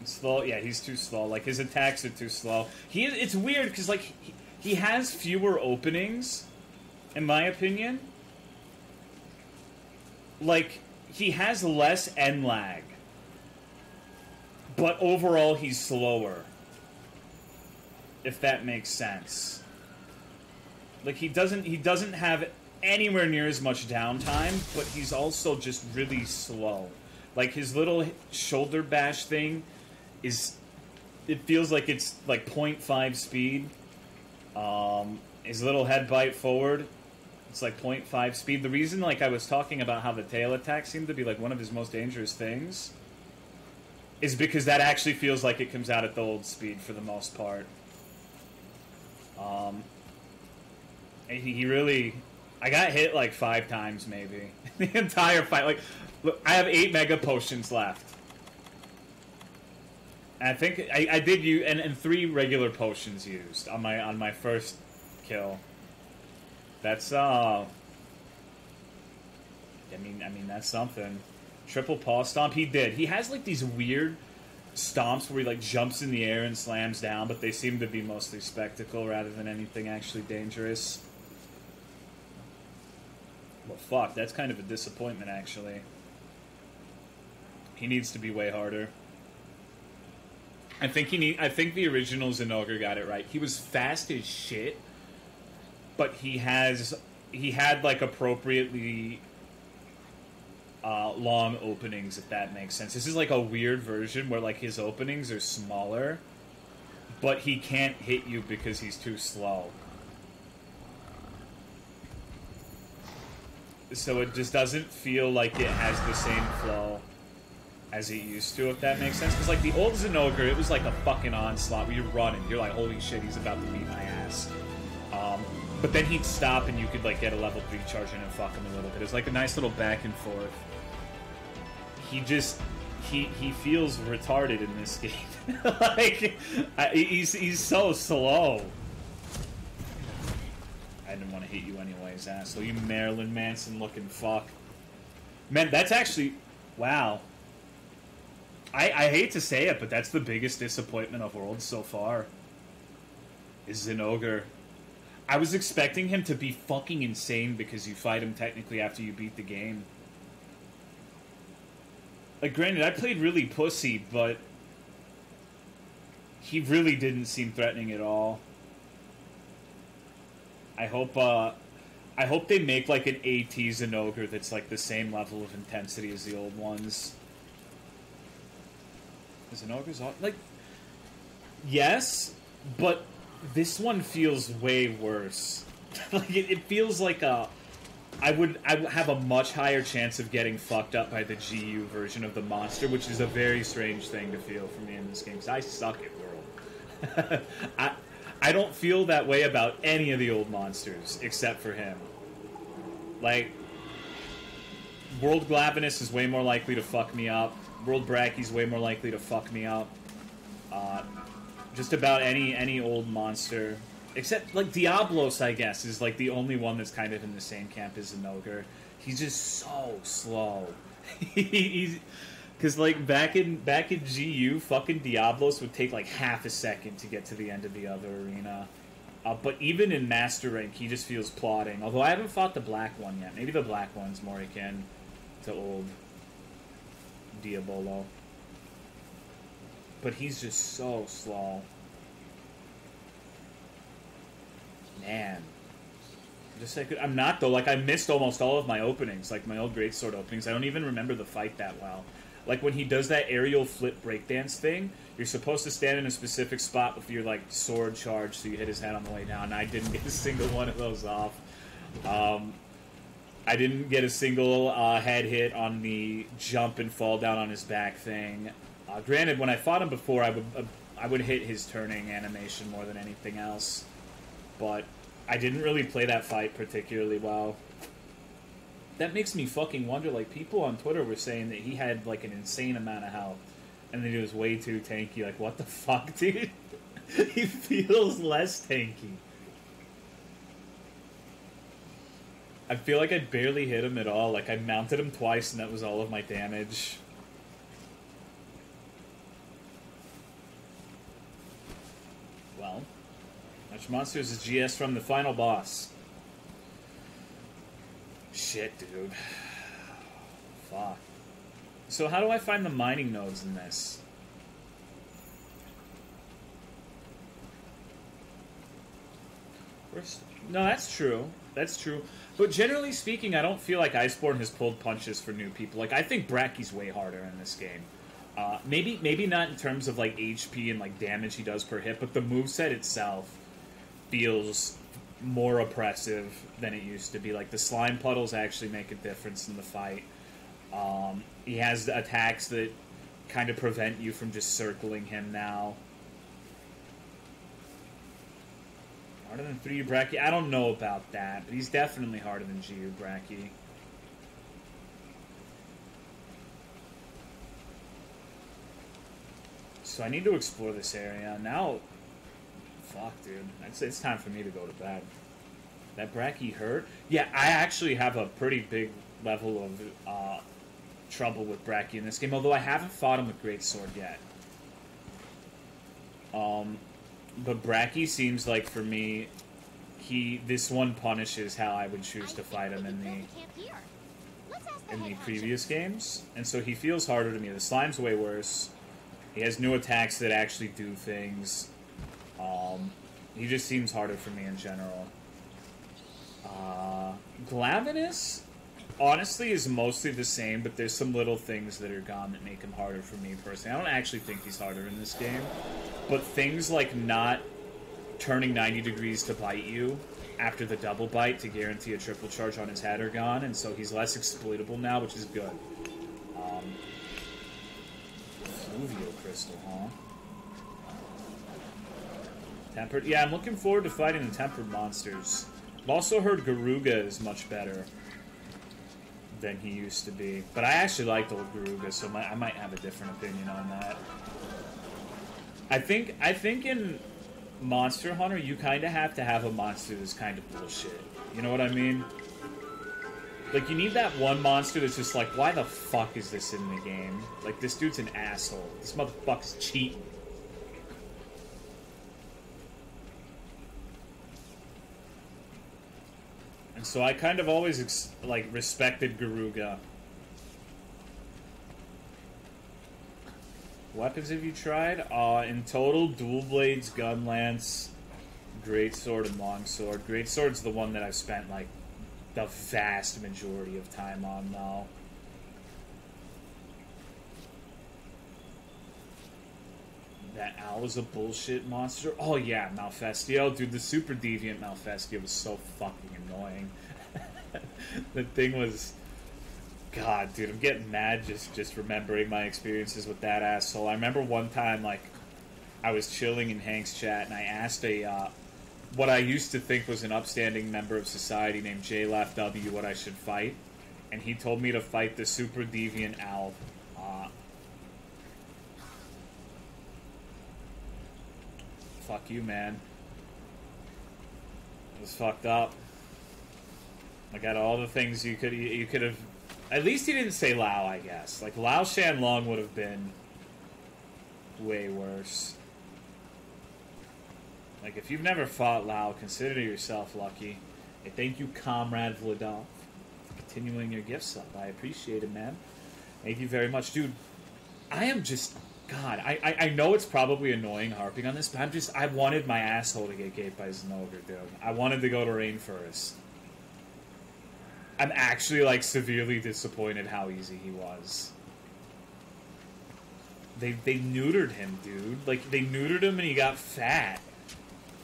Slow, yeah, he's too slow. Like, his attacks are too slow. It's weird, because, like, he has fewer openings, in my opinion. Like, he has less end lag. But overall, he's slower. If that makes sense. Like, he doesn't have anywhere near as much downtime, but he's also just really slow. Like, his little shoulder bash thing it feels like it's like 0.5 speed. His little head bite forward, it's like 0.5 speed. The reason, like, I was talking about how the tail attack seemed to be like one of his most dangerous things is because that actually feels like it comes out at the old speed for the most part. He really, I got hit like 5 times maybe the entire fight. Like, look, I have 8 mega potions left. And I think I did use and 3 regular potions used on my first kill. That's I mean that's something. Triple paw stomp. He did. He has like these weird stomps where he like jumps in the air and slams down, but they seem to be mostly spectacle rather than anything actually dangerous. Well, fuck, that's kind of a disappointment actually. He needs to be way harder. I think the original Zinogre got it right. He was fast as shit, but he had like appropriately long openings, if that makes sense. This is like a weird version where like his openings are smaller, but he can't hit you because he's too slow. So it just doesn't feel like it has the same flow as it used to, if that makes sense. Because, like, the old Zinogre, it was like a fucking onslaught where you're running. You're like, holy shit, he's about to beat my ass. But then he'd stop and you could, like, get a level 3 charge in and fuck him a little bit. It was like a nice little back and forth. He just... He feels retarded in this game. Like, he's so slow. I didn't want to hit you anyways, asshole. You Marilyn Manson-looking fuck. Man, that's actually... Wow. I hate to say it, but that's the biggest disappointment of Worlds so far. Is Zinogre. I was expecting him to be fucking insane because you fight him technically after you beat the game. Like, granted, I played really pussy, but he really didn't seem threatening at all. I hope they make like an AT Zinogre that's like the same level of intensity as the old ones. Zinogre's like, yes, but this one feels way worse. Like it feels like I would have a much higher chance of getting fucked up by the GU version of the monster, which is a very strange thing to feel for me in this game, because I suck at World. I don't feel that way about any of the old monsters, except for him. Like, World Glavenus is way more likely to fuck me up. World Brachy's way more likely to fuck me up. Just about any old monster. Except, like, Diablos, I guess, is, like, the only one that's kind of in the same camp as Zinogre. He's just so slow. Because, like, back in GU, fucking Diablos would take, like, half a second to get to the end of the other arena. But even in Master Rank, he just feels plodding. Although I haven't fought the black one yet. Maybe the black one's more akin to old Diabolo. But he's just so slow. Man. Just like, I'm not, though. Like, I missed almost all of my openings. Like, my old Greatsword openings. I don't even remember the fight that well. Like, when he does that aerial flip breakdance thing, you're supposed to stand in a specific spot with your, like, sword charge so you hit his head on the way down. And I didn't get a single one of those off. I didn't get a single head hit on the jump and fall down on his back thing. Granted, when I fought him before, I would hit his turning animation more than anything else. But I didn't really play that fight particularly well. That makes me fucking wonder, like, people on Twitter were saying that he had, like, an insane amount of health. And that he was way too tanky. Like, what the fuck, dude? He feels less tanky. I feel like I barely hit him at all. Like, I mounted him twice and that was all of my damage. Well, Match Monsters is GS from the final boss. Shit, dude. Fuck. So how do I find the mining nodes in this? No, that's true. That's true. But generally speaking, I don't feel like Iceborne has pulled punches for new people. Like, I think Bracky's way harder in this game. Maybe not in terms of, like, HP and, like, damage he does per hit, but the moveset itself feels more oppressive than it used to be. Like, the slime puddles actually make a difference in the fight. He has attacks that kind of prevent you from just circling him now. Harder than 3U Bracky? I don't know about that, but he's definitely harder than GU Bracky. So I need to explore this area. Now, fuck, dude. I'd say it's time for me to go to bed. That Bracky hurt? Yeah, I actually have a pretty big level of trouble with Bracky in this game, although I haven't fought him with Greatsword yet. But Bracky seems like, for me, this one punishes how I would choose to fight him in the previous games, and so he feels harder to me. The slime's way worse. He has new attacks that actually do things. He just seems harder for me in general. Glavinus, honestly, is mostly the same, but there's some little things that are gone that make him harder for me personally. I don't actually think he's harder in this game, but things like not turning 90 degrees to bite you after the double bite to guarantee a triple charge on his head are gone, and so he's less exploitable now, which is good. Fluvial Crystal, huh? Tempered? Yeah, I'm looking forward to fighting the Tempered monsters. I've also heard Garuga is much better than he used to be. But I actually liked old Garuga, so I might have a different opinion on that. I think in Monster Hunter, you kind of have to have a monster that's kind of bullshit. You know what I mean? Like, you need that one monster that's just like, why the fuck is this in the game? Like, this dude's an asshole. This motherfucker's cheating. And so I kind of always, respected Garuga. Weapons have you tried? In total, dual blades, gun lance, greatsword, and longsword. Greatsword's the one that I've spent, like, the vast majority of time on now. That owl is a bullshit monster. Oh yeah, Malfestio. Dude, the super deviant Malfestio was so fucking annoying. The thing was... God, dude, I'm getting mad just remembering my experiences with that asshole. I remember one time, like, I was chilling in Hank's chat, and I asked what I used to think was an upstanding member of society named JLaugh what I should fight, and he told me to fight the super deviant owl. Fuck you, man. It was fucked up. I got all the things you could have... At least he didn't say Lao, I guess. Like, Lao Shanlong would have been way worse. Like, if you've never fought Lao, consider yourself lucky. Hey, thank you, Comrade Vladov, for continuing your gift sub. I appreciate it, man. Thank you very much. Dude, I am just... God, I know it's probably annoying harping on this, but I wanted my asshole to get gaped by Zenogre, dude. I wanted to go to Rainforest. I'm actually, like, severely disappointed how easy he was. They neutered him, dude. Like, they neutered him and he got fat.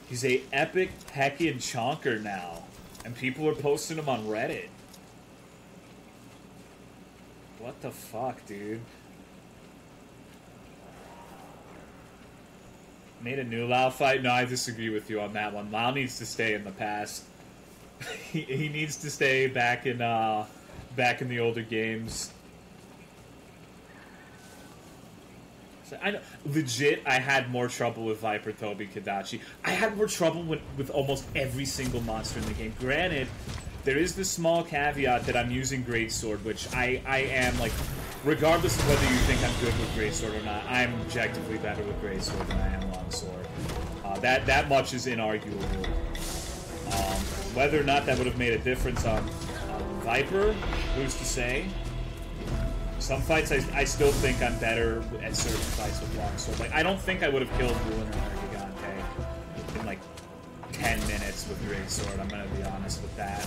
He's a epic heckin' chonker now. And people are posting him on Reddit. What the fuck, dude? Made a new Lao fight? No, I disagree with you on that one. Lao needs to stay in the past. he needs to stay back in the older games. So legit, I had more trouble with Viper, Toby, Kadachi. I had more trouble with almost every single monster in the game. Granted, there is the small caveat that I'm using Greatsword, which I am, like, regardless of whether you think I'm good with Greatsword or not, I'm objectively better with Greatsword than I am Longsword. That much is inarguable. Whether or not that would have made a difference on Viper, who's to say? Some fights I still think I'm better at certain fights with Longsword. Like, I don't think I would have killed Ruiner or Gigante in, like, 10 minutes with Greatsword. I'm gonna be honest with that.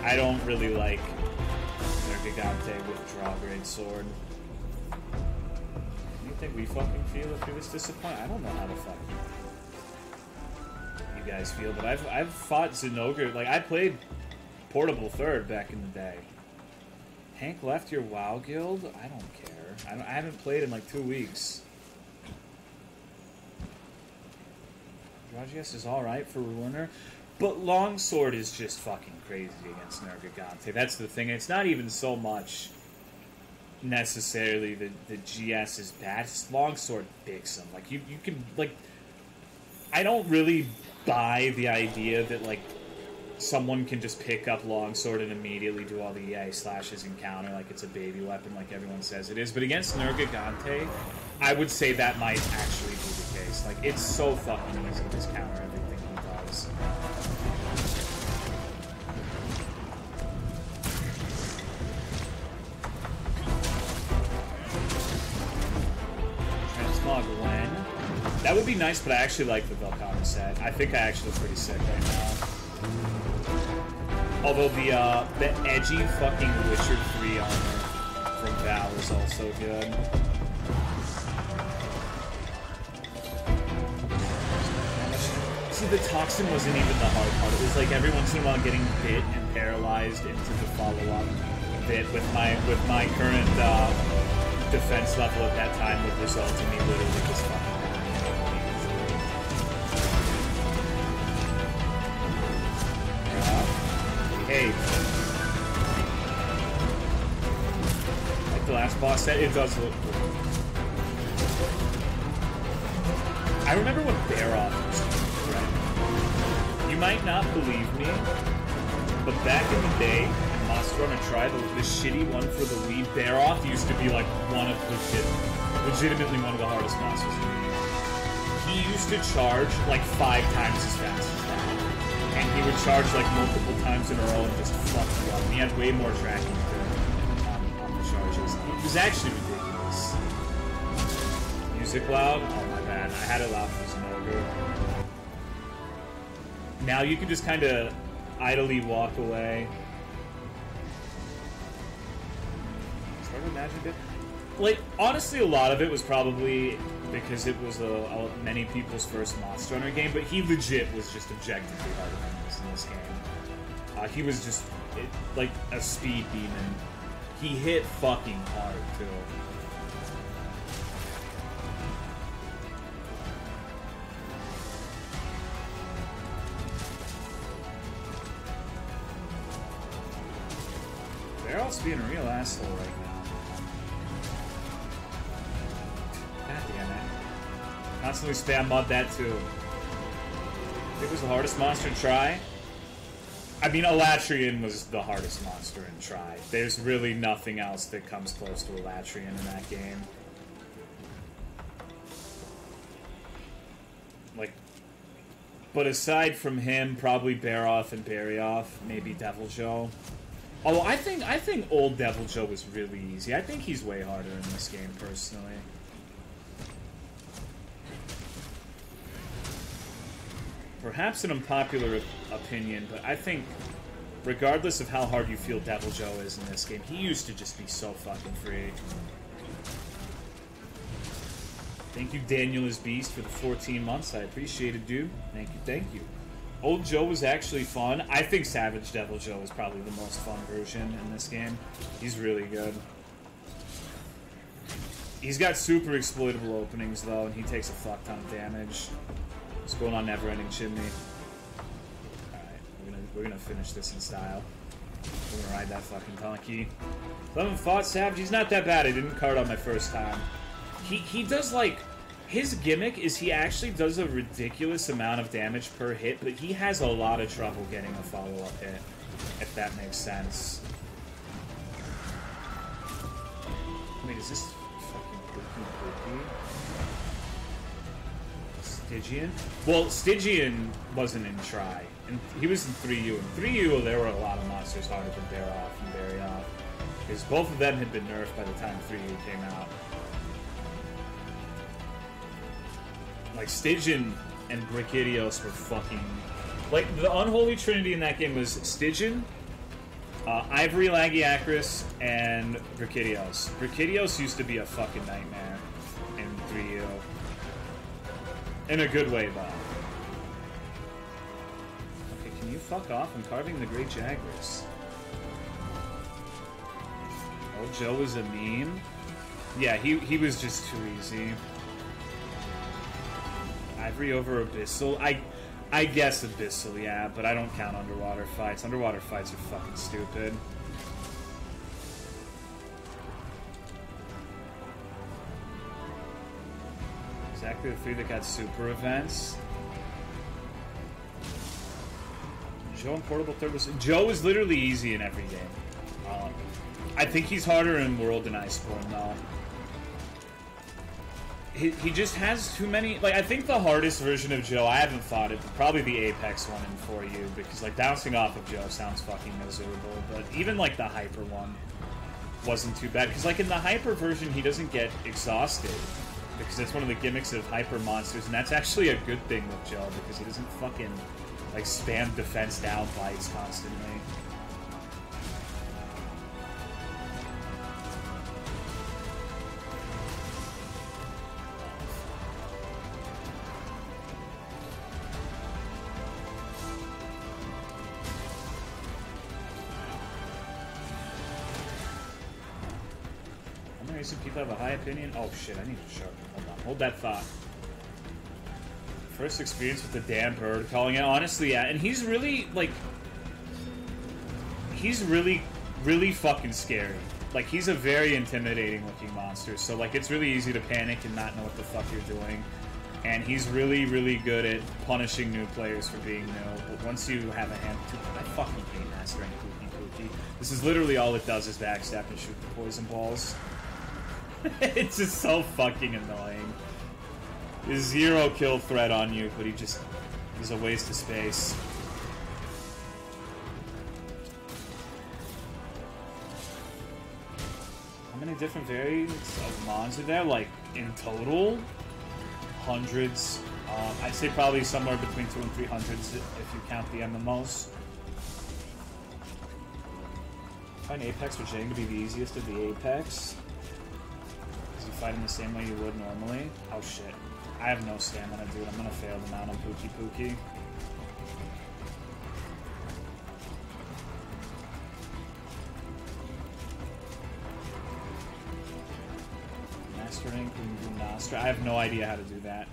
I don't really like Gigante with draw Greatsword. Do you think we fucking feel if he was disappointed? I don't know how to fucking you guys feel, but I've fought Zinogre. Like, I played Portable Third back in the day. Hank left your WoW guild? I don't care. I haven't played in like 2 weeks. Dragias is alright for Ruiner, but Longsword is just fucking crazy against Nergigante. That's the thing. It's not even so much necessarily that the GS is bad. It's Longsword picks him. Like, you can, like, I don't really buy the idea that, like, someone can just pick up Longsword and immediately do all the EA slashes and counter like it's a baby weapon like everyone says it is. But against Nergigante, I would say that might actually be the case. Like, it's so fucking easy to just counter everything he does. Transmog Gwen. That would be nice, but I actually like the Velkhana set. I think I actually look pretty sick right now. Although the edgy fucking Witcher 3 armor from Val is also good. See, the Toxin wasn't even the hard part. It was like every once in a while getting bit and paralyzed into the follow-up bit with my current defense level at that time would result in me literally just fucking hey. Like the last boss set, it does look cool. I remember when Barroth was cool, right? You might not believe me, but back in the day, in Monster Hunter Tri, the shitty one for the Wii, Barroth used to be like legitimately one of the hardest monsters in the game. He used to charge like 5 times as fast as that. And he would charge like multiple times in a row and just fuck you up. And he had way more tracking on the charges. It was actually ridiculous. Music loud? Oh my bad. I had it loud for Zinogre. Now you can just kind of idly walk away. Sort of imagine it. Like, honestly, a lot of it was probably because it was many people's first Monster Hunter game, but he legit was just objectively harder than this in this game. He was just like a speed demon. He hit fucking hard too. Barrel's being a real asshole right now. God damn it. Constantly spam mod that too. I think it was the hardest monster to try. I mean, Elatrian was the hardest monster in Tri. There's really nothing else that comes close to Elatrian in that game. Like, but aside from him, probably Barroth and Barioth, maybe Devil Joe. Although I think old Devil Joe was really easy. I think he's way harder in this game, personally. Perhaps an unpopular opinion, but I think, regardless of how hard you feel Devil Joe is in this game, he used to just be so fucking free. Thank you, Daniel is Beast, for the 14 months. I appreciate it, dude. Thank you, thank you. Old Joe was actually fun. I think Savage Devil Joe is probably the most fun version in this game. He's really good. He's got super exploitable openings, though, and he takes a fuck ton of damage. What's going on, Never Ending Chimney? Alright, we're gonna finish this in style. We're gonna ride that fucking donkey. 11 fought Savage. He's not that bad. I didn't card on my first time. He does like His gimmick is he actually does a ridiculous amount of damage per hit, but he has a lot of trouble getting a follow-up hit, if that makes sense. Wait, is this fucking Pookie? Stygian? Well, Stygian wasn't in Try, and he was in 3U. In 3U, there were a lot of monsters harder than Baroff and Baryoff, because both of them had been nerfed by the time 3U came out. Like, Stygian and Brachydios were fucking... Like, the unholy trinity in that game was Stygian, Ivory, Lagiacrus, and Brachydios. Brachydios used to be a fucking nightmare in 3U. In a good way, though. Okay, can you fuck off? I'm carving the Great Jagras. Oh, Joe was a meme? Yeah, he was just too easy. Ivory over Abyssal? I guess Abyssal, yeah, but I don't count underwater fights. Underwater fights are fucking stupid. Exactly the 3 that got super events. Joe and Portable Third was... Joe is literally easy in every game. I think he's harder in World than Iceborne, though. He just has too many... Like, I think the hardest version of Joe, I haven't fought it, but probably the Apex one in 4U, because, like, bouncing off of Joe sounds fucking miserable, but even, like, the Hyper one wasn't too bad, because, like, in the Hyper version, he doesn't get exhausted, because that's one of the gimmicks of Hyper monsters, and that's actually a good thing with Joe, because he doesn't fucking, like, spam defense down fights constantly. Some people have a high opinion. Oh shit, I need to sharpen. Hold on. Hold that thought. First experience with the damn bird calling it. Honestly, yeah. And he's really, like... He's really, really fucking scary. Like, he's a very intimidating looking monster. So, like, it's really easy to panic and not know what the fuck you're doing. And he's really, really good at punishing new players for being new. But once you have a hand... I fucking hate mastering Pookie. This is literally all it does is backstab and shoot the poison balls. It's just so fucking annoying. There's 0 kill threat on you, but he just is a waste of space. How many different variants of mons are there? Like, in total? Hundreds. I'd say probably somewhere between 200 and 300 if you count the MMOs. I find Apex for Jang to be the easiest of the Apex. Fight him the same way you would normally. Oh shit. I have no stamina, dude. I'm gonna fail the mount on Pookie. Mastering Nostra. I have no idea how to do that.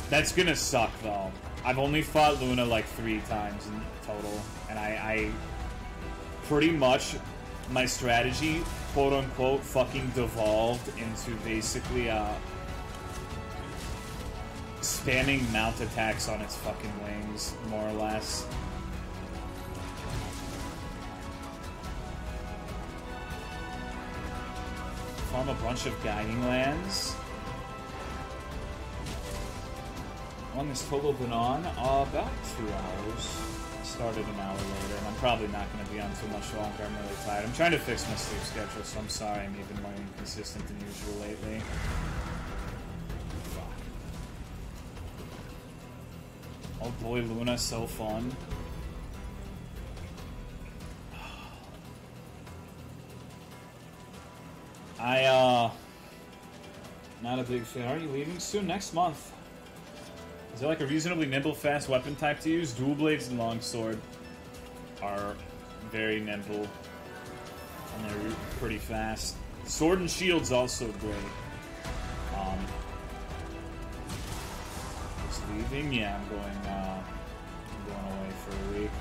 That's gonna suck though. I've only fought Luna like 3 times in total, and I pretty much my strategy, quote-unquote, fucking devolved into basically, spamming mount attacks on its fucking wings, more or less. Farm a bunch of guiding lands. How long has total been on? About 2 hours. Started an hour later, and I'm probably not going to be on too much longer. I'm really tired. I'm trying to fix my sleep schedule, so I'm sorry I'm even more inconsistent than usual lately. Fuck. Oh boy, Luna, so fun. Not a big fan. Are you leaving soon? Next month. Is there like a reasonably nimble, fast weapon type to use? Dual blades and longsword are very nimble, and they're pretty fast. Sword and shield's also great. Just leaving? Yeah, I'm going away for a week.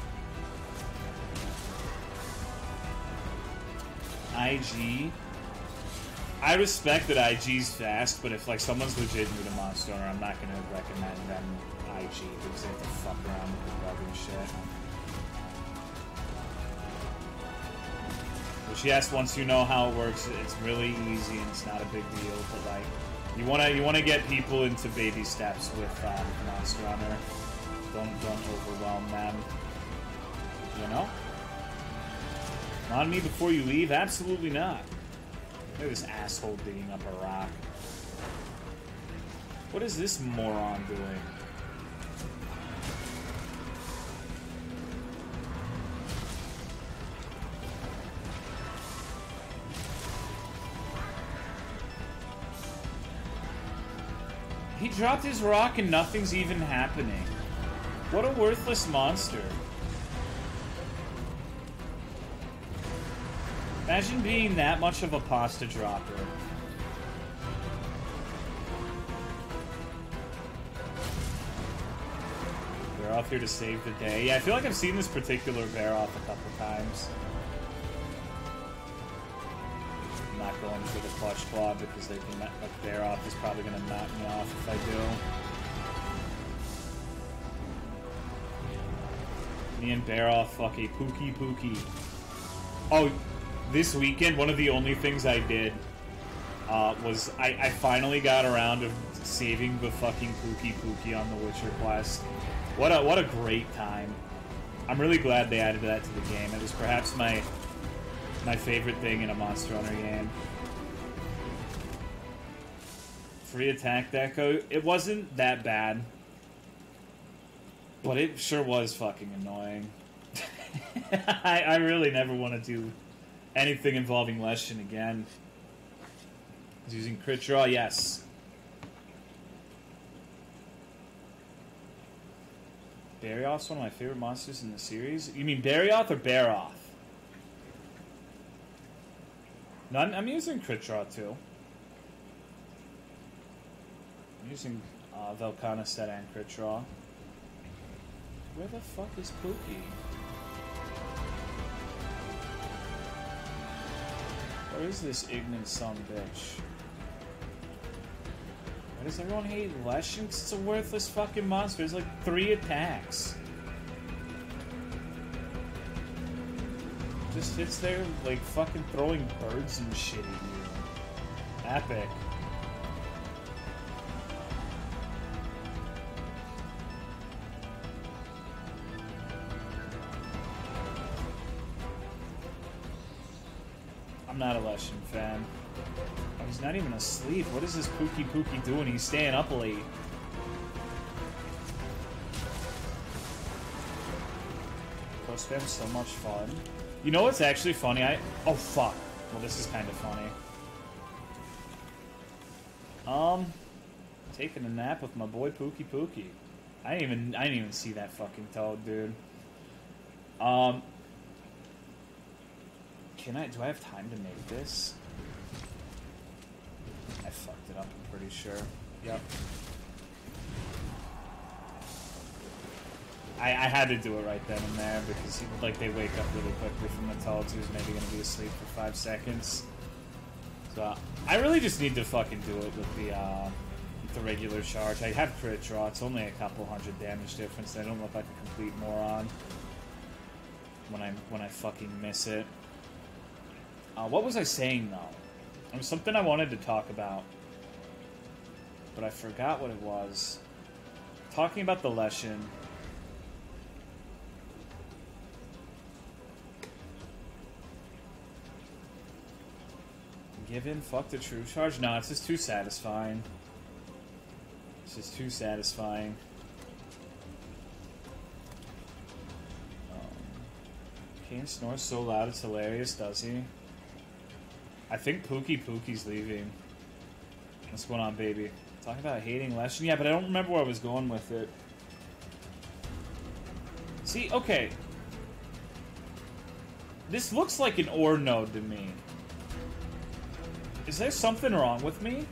IG. I respect that IG's fast, but if like someone's legit new to Monster Hunter, I'm not gonna recommend them IG because they have to fuck around with the bug and shit. But yes, once you know how it works, it's really easy and it's not a big deal. But like, you wanna get people into baby steps with Monster Hunter. Don't overwhelm them. You know? On me before you leave? Absolutely not. Look at this asshole digging up a rock. What is this moron doing? He dropped his rock and nothing's even happening. What a worthless monster. Imagine being that much of a pasta dropper. We're off here to save the day. Yeah, I feel like I've seen this particular bear off a couple times. I'm not going for the clutch claw because they can like bear off is probably gonna knock me off if I do. Me and bear off fuck a pookie. Oh, this weekend, one of the only things I did was I finally got around to saving the fucking Pookie on the Witcher quest. What a great time. I'm really glad they added that to the game. It was perhaps my favorite thing in a Monster Hunter game. Free attack deco. It wasn't that bad. But it sure was fucking annoying. I really never want to do anything involving Leshen again. He's using crit draw, yes. Barioth's one of my favorite monsters in the series. You mean Barioth or Baroth? No, I'm using crit draw too. I'm using Velkhana set and crit draw. Where the fuck is Pookie? Where is this ignorant son bitch? Why does everyone hate Leshen? It's a worthless fucking monster. It's like 3 attacks. Just sits there like fucking throwing birds and shit at you. Epic. I'm not a Leshen fan. Oh, he's not even asleep. What is this Pookie doing? He's staying up late. Pro spam's so much fun. You know what's actually funny? Oh fuck. Well, this is kind of funny. Taking a nap with my boy Pookie. I didn't even see that fucking toad, dude. Do I have time to make this? I fucked it up, I'm pretty sure. Yep. I had to do it right then and there because they wake up really quickly from the toads who's maybe gonna be asleep for 5 seconds. So I really just need to fucking do it with the regular charge. I have crit draw, it's only a couple hundred damage difference. I don't look like a complete moron when I fucking miss it. What was I saying, though? It was something I wanted to talk about, but I forgot what it was. Talking about the Leshen. Give in, fuck the true charge? No, it's just too satisfying. It's just too satisfying. Kane snores so loud it's hilarious, does he? I think Pookie's leaving. What's going on, baby? Talking about hating Leshen? Yeah, but I don't remember where I was going with it. See, okay. This looks like an ore node to me. Is there something wrong with me?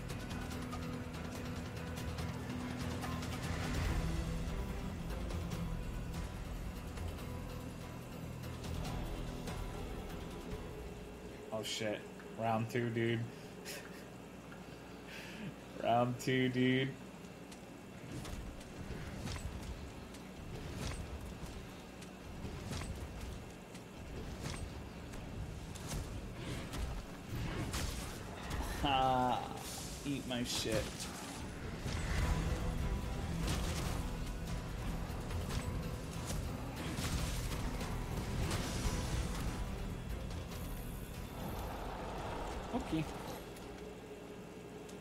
Oh shit. Round 2, dude. Round 2, dude. Ha! Eat my shit. Okay.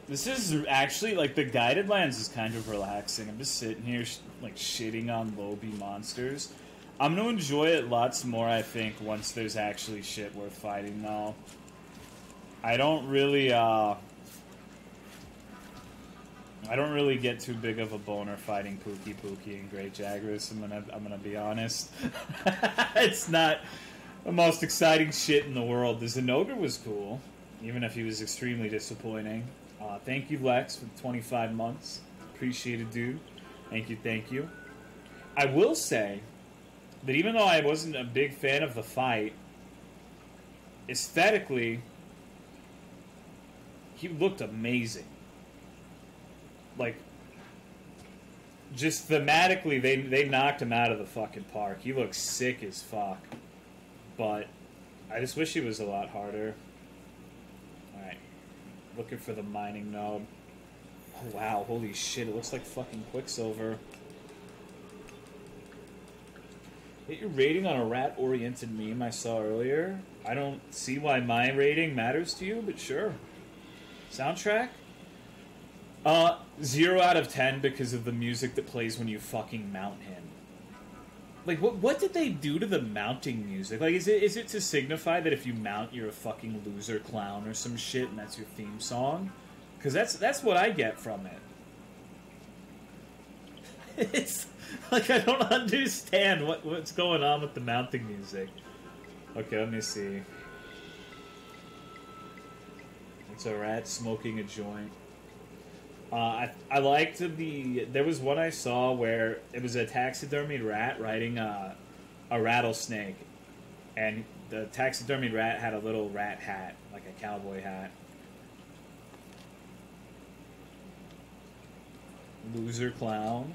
This is actually, like, the guided lands is kind of relaxing. I'm just sitting here, like, shitting on low-B monsters. I'm gonna enjoy it lots more, I think, once there's actually shit worth fighting, though. I don't really get too big of a boner fighting Pookie and Great Jagras. I'm gonna be honest. It's not the most exciting shit in the world. The Zenogre was cool, even if he was extremely disappointing. Thank you, Lex, for the 25 months. Appreciate it, dude. Thank you. I will say that even though I wasn't a big fan of the fight, aesthetically, he looked amazing. Like, just thematically, they knocked him out of the fucking park. He looks sick as fuck. But I just wish he was a lot harder. Alright. Looking for the mining node. Oh, wow. Holy shit. It looks like fucking Quicksilver. Hit your rating on a rat-oriented meme I saw earlier. I don't see why my rating matters to you, but sure. Soundtrack? 0 out of 10 because of the music that plays when you fucking mount him. Like, what did they do to the mounting music? Like, is it to signify that if you mount, you're a fucking loser clown or some shit, and that's your theme song? Because that's what I get from it. It's like, I don't understand what's going on with the mounting music. Okay, let me see. It's a rat smoking a joint. I liked there was one I saw where it was a taxidermied rat riding a rattlesnake, and the taxidermied rat had a little rat hat, like a cowboy hat. Loser clown.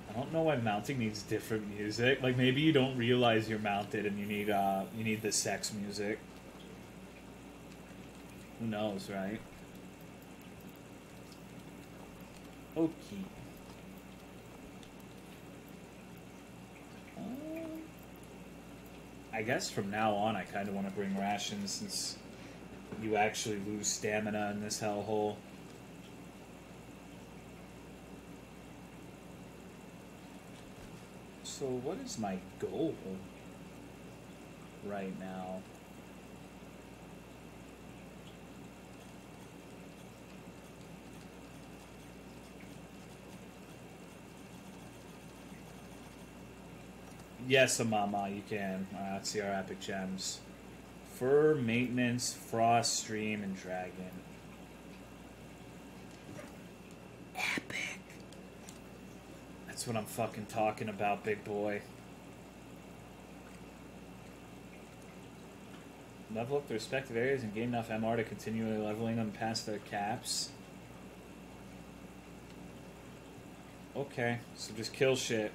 I don't know why mounting needs different music. Like, maybe you don't realize you're mounted and you need the sex music. Who knows, right? Okay. I guess from now on I kind of want to bring rations since you actually lose stamina in this hellhole. So what is my goal right now? Yes, Amama, you can. Let's see our epic gems. Fur, Maintenance, Frost, Stream, and Dragon. Epic. That's what I'm fucking talking about, big boy. Level up the respective areas and gain enough MR to continually leveling them past their caps. Okay, so just kill shit.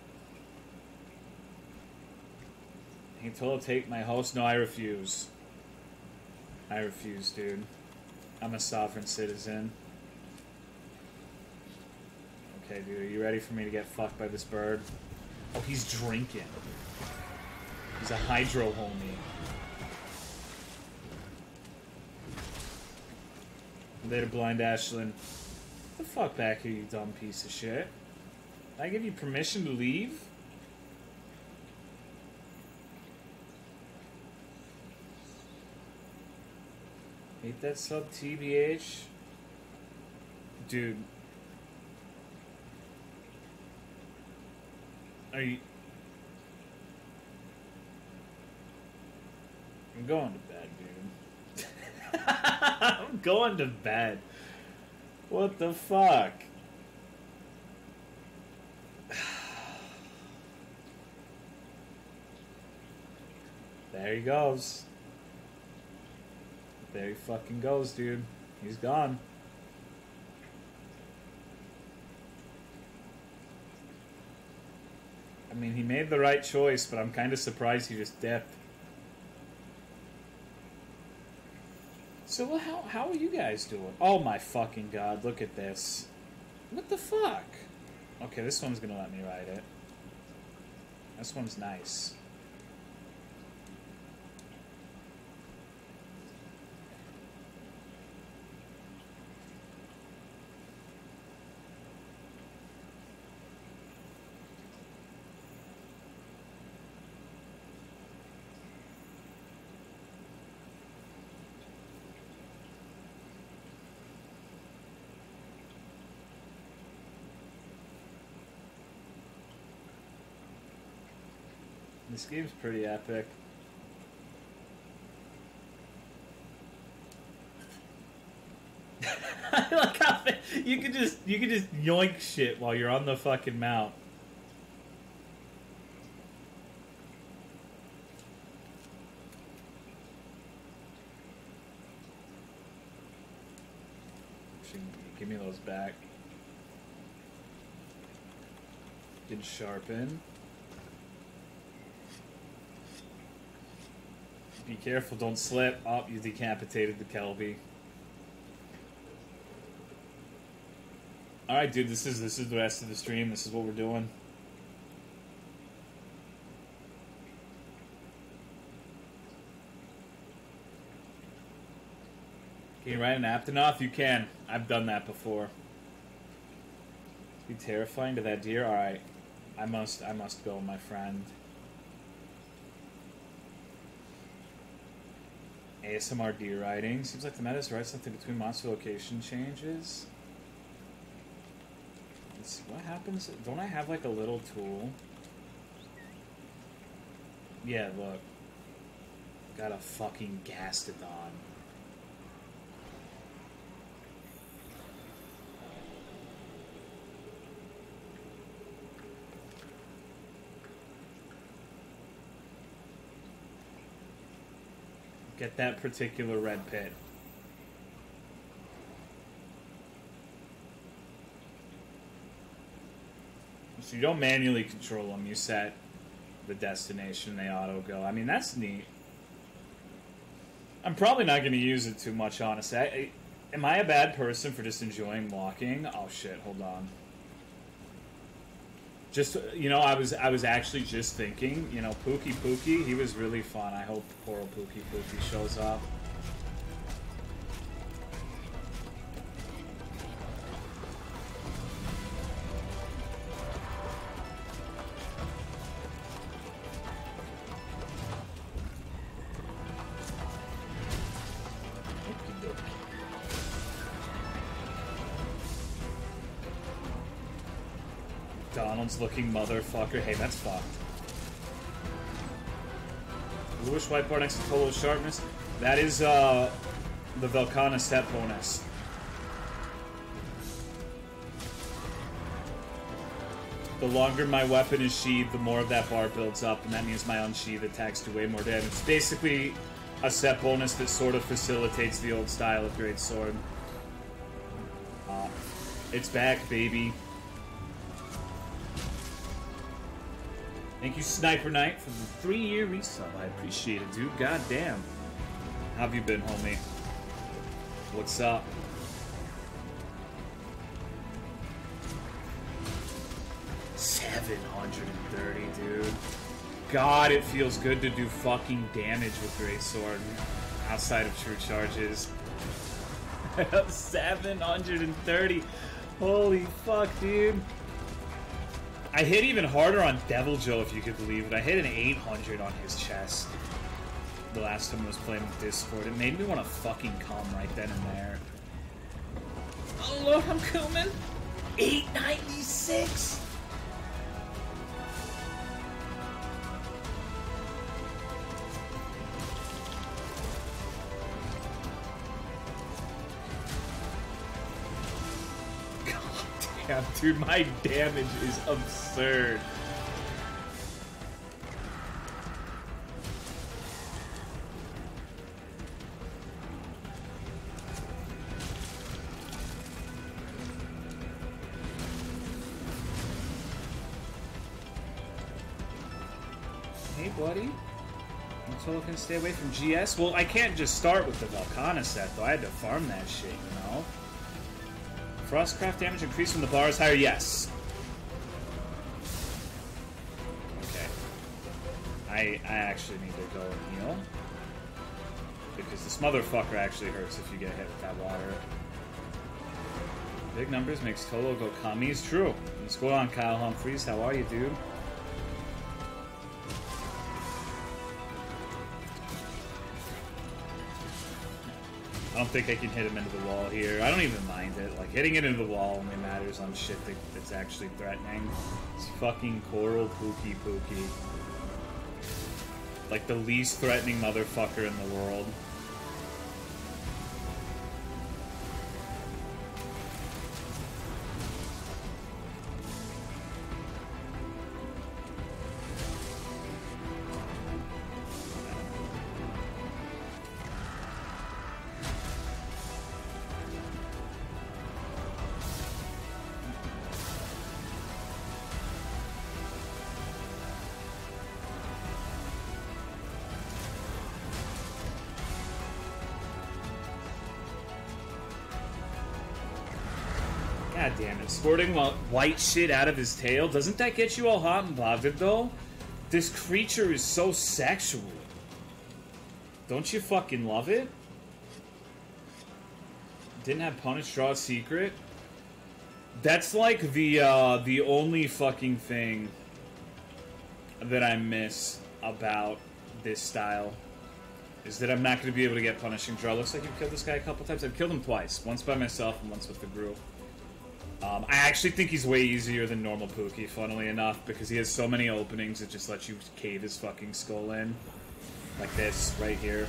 He told to take my host. No, I refuse. I refuse, dude. I'm a sovereign citizen. Okay, dude, are you ready for me to get fucked by this bird? Oh, he's drinking. He's a hydro homie. Later, blind Ashlyn. Get the fuck back here, you dumb piece of shit. Did I give you permission to leave? Hate that sub, TBH. Dude. Are you... I'm going to bed, dude. I'm going to bed. What the fuck? There he goes. There he fucking goes, dude. He's gone. mean, he made the right choice, but I'm kind of surprised he just dipped. So how are you guys doing? Oh my fucking god, look at this. What the fuck? Okay, this one's gonna let me ride it. This one's nice. This game's pretty epic. I like how you could just yoink shit while you're on the fucking mount. Give me those back. Did sharpen. Be careful, don't slip. Oh, you decapitated the Kelby. Alright, dude, this is the rest of the stream. This is what we're doing. Can you ride an Aptonoth? You can. I've done that before. Be terrifying to that deer? Alright. I must go, my friend. ASMR deer riding. Seems like the meta's right something between monster location changes. Let's see, what happens? Don't I have like a little tool? Yeah, look. Got a fucking Gastodon. Get that particular red pit. So you don't manually control them, you set the destination, they auto go. I mean, that's neat. I'm probably not going to use it too much, honestly. Am I a bad person for just enjoying walking? Oh shit, hold on. Just, you know, I was actually just thinking, you know, Pookie, he was really fun. I hope poor old Pookie shows up. Looking motherfucker. Hey, that's fucked. Bluish white bar next to total sharpness. That is the Velkhana Sept bonus. The longer my weapon is sheathed, the more of that bar builds up, and that means my unsheathed attacks do way more damage. It's basically a Sept bonus that sort of facilitates the old style of Great Sword. It's back, baby. Thank you, Sniper Knight, for the 3-year resub. I appreciate it, dude. God damn. How have you been, homie? What's up? $730, dude. God, it feels good to do fucking damage with Great Sword outside of true charges. 730. Holy fuck, dude. I hit even harder on Devil Joe, if you could believe it. I hit an 800 on his chest the last time I was playing with Discord. It made me want to fucking come right then and there. Oh Lord, I'm coming. 896. God damn, dude, my damage is absurd. Hey, buddy. Until I can stay away from GS? Well, I can't just start with the Volcana set, though. I had to farm that shit, you know? Frostcraft damage increased when the bar is higher? Yes. Okay. I actually need to go and heal. Because this motherfucker actually hurts if you get hit with that water. Big numbers makes Tolo go commies. True. What's going on, Kyle Humphreys? How are you, dude? I don't think I can hit him into the wall here. I don't even mind it. Like, hitting it into the wall only matters on shit that's actually threatening. It's fucking Coral Pookie Pookie. Like, the least threatening motherfucker in the world. God damn it. Squirting white shit out of his tail? Doesn't that get you all hot and bothered, though? This creature is so sexual. Don't you fucking love it? Didn't have Punish Draw Secret? That's like the only fucking thing that I miss about this style. Is that I'm not going to be able to get Punishing Draw. Looks like you've killed this guy a couple times. I've killed him twice. Once by myself and once with the group. I actually think he's way easier than normal Pookie, funnily enough, because he has so many openings that just lets you cave his fucking skull in. Like this, right here.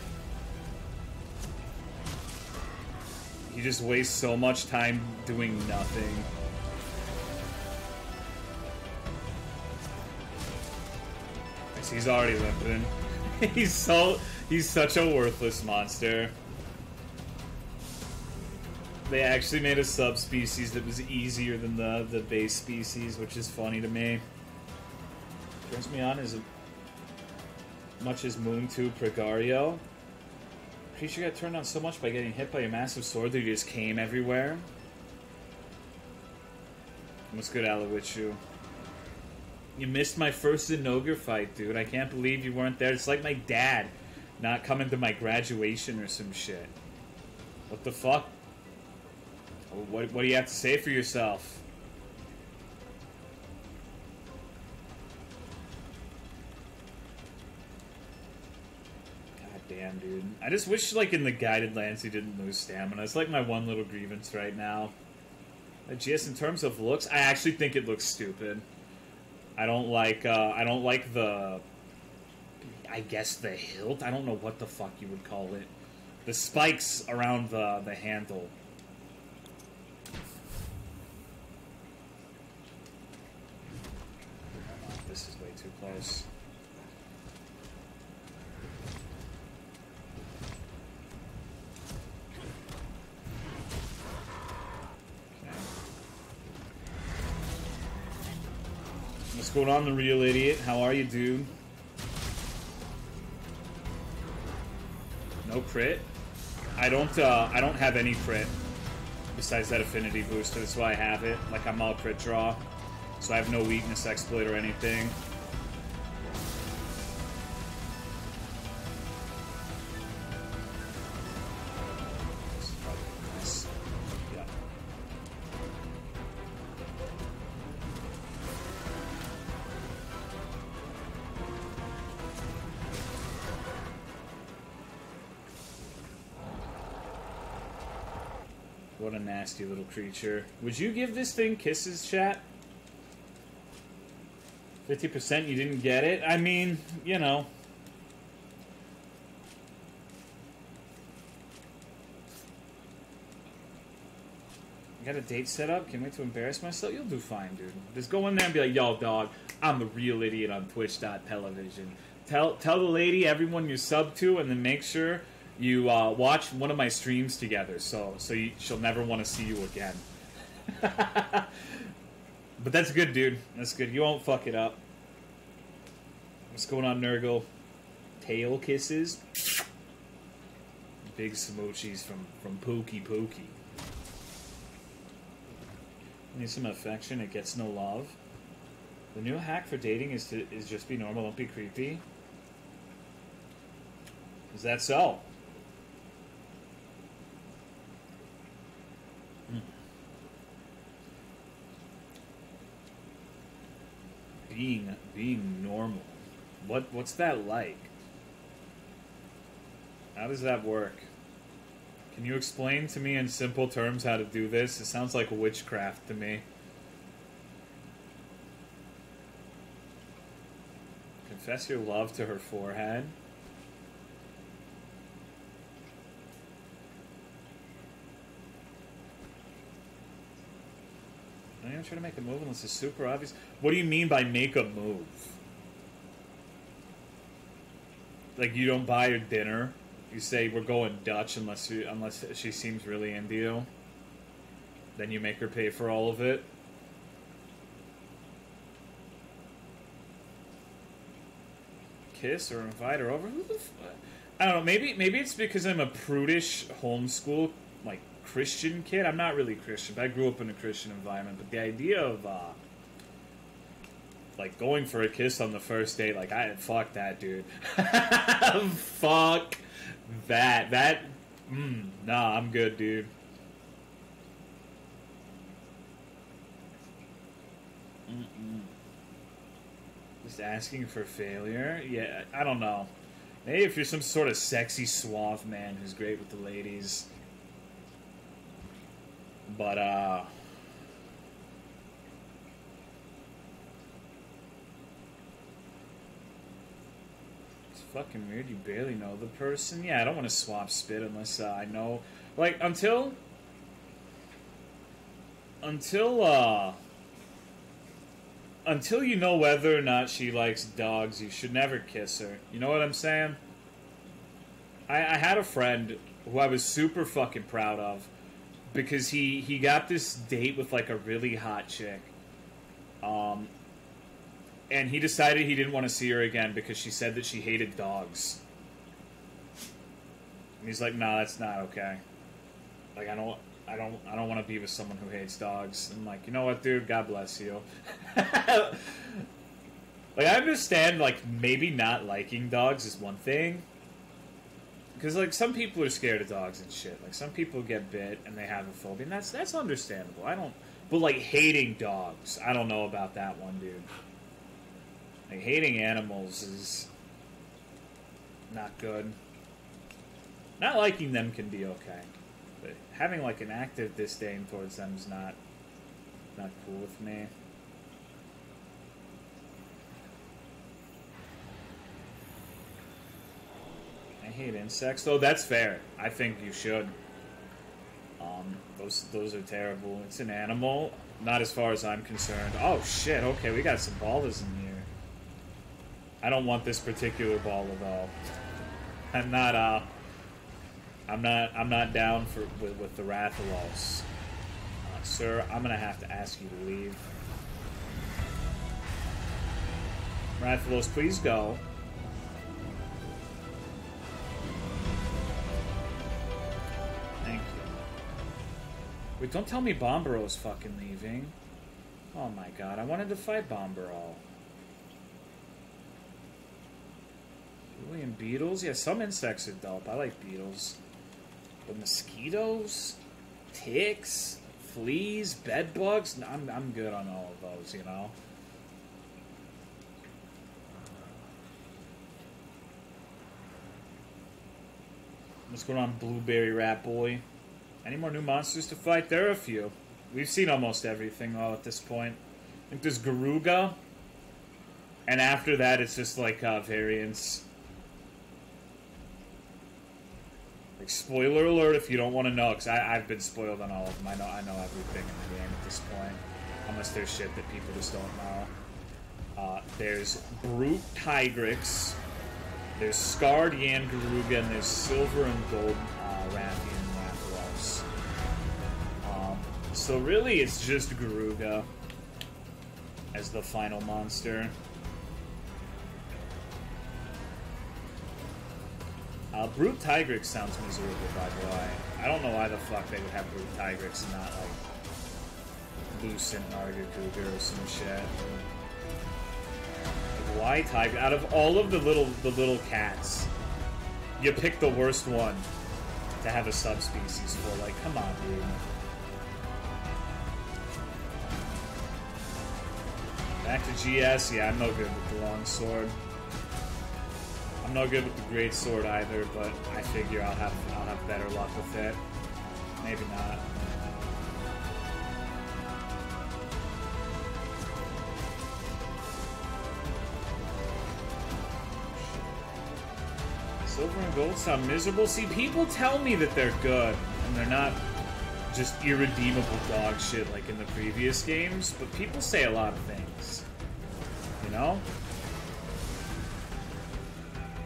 He just wastes so much time doing nothing. I see he's already limping. He's such a worthless monster. They actually made a subspecies that was easier than the base species, which is funny to me. Turns me on as much as Moon 2 Pregario. Creature got turned on so much by getting hit by a massive sword that he just came everywhere. What's good, Alawichu? You missed my first Zinogre fight, dude. I can't believe you weren't there. It's like my dad not coming to my graduation or some shit. What the fuck? What do you have to say for yourself? God damn, dude. I just wish, like, in the guided lands he didn't lose stamina. It's like my one little grievance right now. GS, in terms of looks, I actually think it looks stupid. I don't like the... I guess the hilt? I don't know what the fuck you would call it. The spikes around the handle. This is way too close. Okay. What's going on, the real idiot? How are you, dude? No crit? I don't have any crit besides that affinity booster. That's why I have it. Like, I'm all crit draw. So I have no weakness exploit or anything. Yeah. What a nasty little creature. Would you give this thing kisses, chat? 50% you didn't get it? I mean, you know. You got a date set up? Can't wait to embarrass myself? You'll do fine, dude. Just go in there and be like, yo, dog, I'm the real idiot on Twitch.television. Tell the lady, everyone you sub to, and then make sure you watch one of my streams together, so she'll never want to see you again. But that's good, dude. That's good. You won't fuck it up. What's going on, Nurgle? Tail kisses. Big smoochies from Pookie Pookie. Need some affection. It gets no love. The new hack for dating is just be normal, don't be creepy. Is that so? Being normal. What's that like? How does that work? Can you explain to me in simple terms how to do this? It sounds like witchcraft to me. Confess your love to her forehead. I'm not even trying to make a move unless it's super obvious. What do you mean by make a move? Like you don't buy her dinner? You say we're going Dutch unless she seems really into you. Then you make her pay for all of it. Kiss or invite her over? Who the fuck? I don't know. Maybe it's because I'm a prudish homeschool like Christian kid. I'm not really Christian, but I grew up in a Christian environment. But the idea of like going for a kiss on the first date, like fuck that, dude. Fuck that. Nah, I'm good, dude. Just asking for failure? Yeah, I don't know. Maybe if you're some sort of sexy, suave man who's great with the ladies. But, it's fucking weird. You barely know the person. Yeah, I don't want to swap spit unless I know. Like, until you know whether or not she likes dogs, you should never kiss her. You know what I'm saying? I had a friend who I was super fucking proud of because he got this date with like a really hot chick. And he decided he didn't want to see her again because she said that she hated dogs. And he's like, "No, that's not okay. Like, I don't want to be with someone who hates dogs." And I'm like, you know what, dude? God bless you. Like, I understand, like, maybe not liking dogs is one thing. Because, like, some people are scared of dogs and shit. Like, some people get bit and they have a phobia. And that's understandable. But, like, hating dogs, I don't know about that one, dude. Like, hating animals is not good. Not liking them can be okay. But having, like, an active disdain towards them is not cool with me. I hate insects, though. That's fair. I think you should. Those are terrible. It's an animal. Not as far as I'm concerned. Oh, shit. Okay, we got some ballers in here. I don't want this particular baller, though. I'm not down with the Rathalos. Sir, I'm gonna have to ask you to leave. Rathalos, please go. Thank you. Wait, don't tell me Banbaro's fucking leaving. Oh my god, I wanted to fight Banbaro. Julian beetles? Yeah, some insects are dope. I like beetles. But mosquitoes? Ticks? Fleas? Bed bugs? No, I'm good on all of those, you know? What's going on, Blueberry Rat Boy? Any more new monsters to fight? There are a few. We've seen almost everything all at this point. I think there's Garuga. And after that, it's just like variants. Like, spoiler alert if you don't want to know, because I've been spoiled on all of them. I know everything in the game at this point. Unless there's shit that people just don't know. There's Brute Tigrix. There's Scarred Yan Garuga, and there's Silver and Gold Rathian Rathalos. So really, it's just Garuga as the final monster. Brute Tigrix sounds miserable, by the way. I don't know why the fuck they would have Brute Tigrix and not, like, Lucent Nargacuga or some shit. Like, why Tiger? Out of all of the little cats, you pick the worst one to have a subspecies for. Like, come on, dude. Back to GS, yeah, I'm no good with the longsword. I'm no good with the greatsword either, but I figure I'll have better luck with it. Maybe not. Silver and gold sound miserable. See, people tell me that they're good, and they're not just irredeemable dog shit like in the previous games, but people say a lot of things. You know?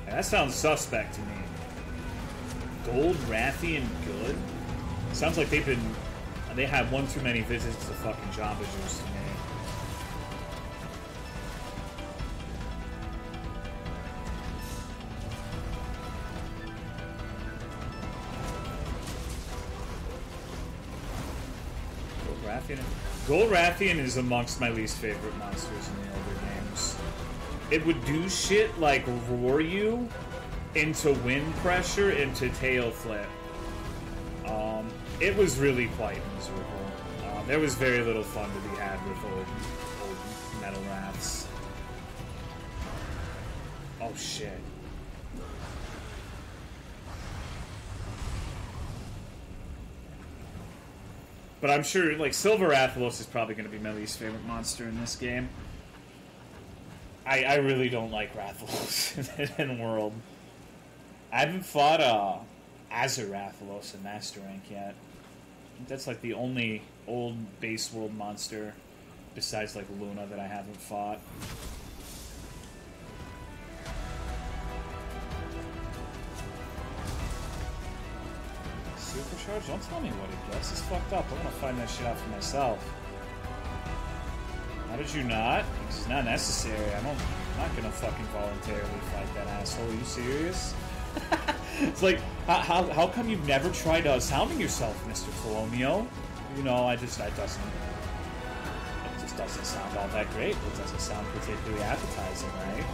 Yeah, that sounds suspect to me. Gold Rathian good? Sounds like they had one too many visits to fucking Jamba Juice to me. Gold Rathian is amongst my least favorite monsters in the older games. It would do shit like roar you into wind pressure into tail flip. It was really quite miserable. There was very little fun to be had with old metal rats. Oh shit. But I'm sure, like, Silver Rathalos is probably going to be my least favorite monster in this game. I really don't like Rathalos in World. I haven't fought Azur Rathalos in Master Rank yet. I think that's, like, the only old base world monster besides, like, Luna that I haven't fought. Supercharge? Don't tell me what it does. It's fucked up. I want to find that shit out for myself. How did you not? Because it's not necessary. I'm not gonna fucking voluntarily fight that asshole. Are you serious? It's like, how come you've never tried sounding yourself, Mr. Colomio? You know, it just doesn't sound all that great. It doesn't sound particularly appetizing, right?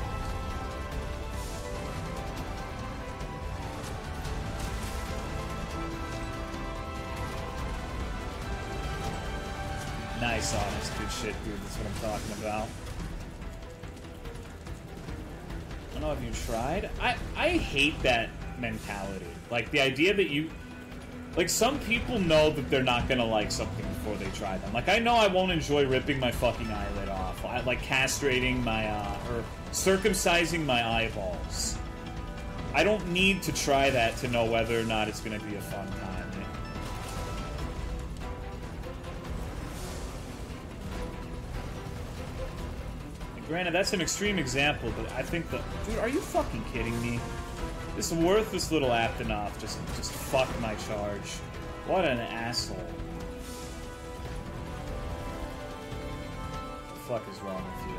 Nice, honest, good shit, dude. That's what I'm talking about. I don't know if you tried. I hate that mentality. Like, the idea that you... Like, some people know that they're not gonna like something before they try them. Like, I know I won't enjoy ripping my fucking eyelid off. Like, castrating my, or circumcising my eyeballs. I don't need to try that to know whether or not it's gonna be a fun time. Granted, that's an extreme example, but I think that... Dude, are you fucking kidding me? This worthless little Aptonoth just fucked my charge. What an asshole. What the fuck is wrong with you?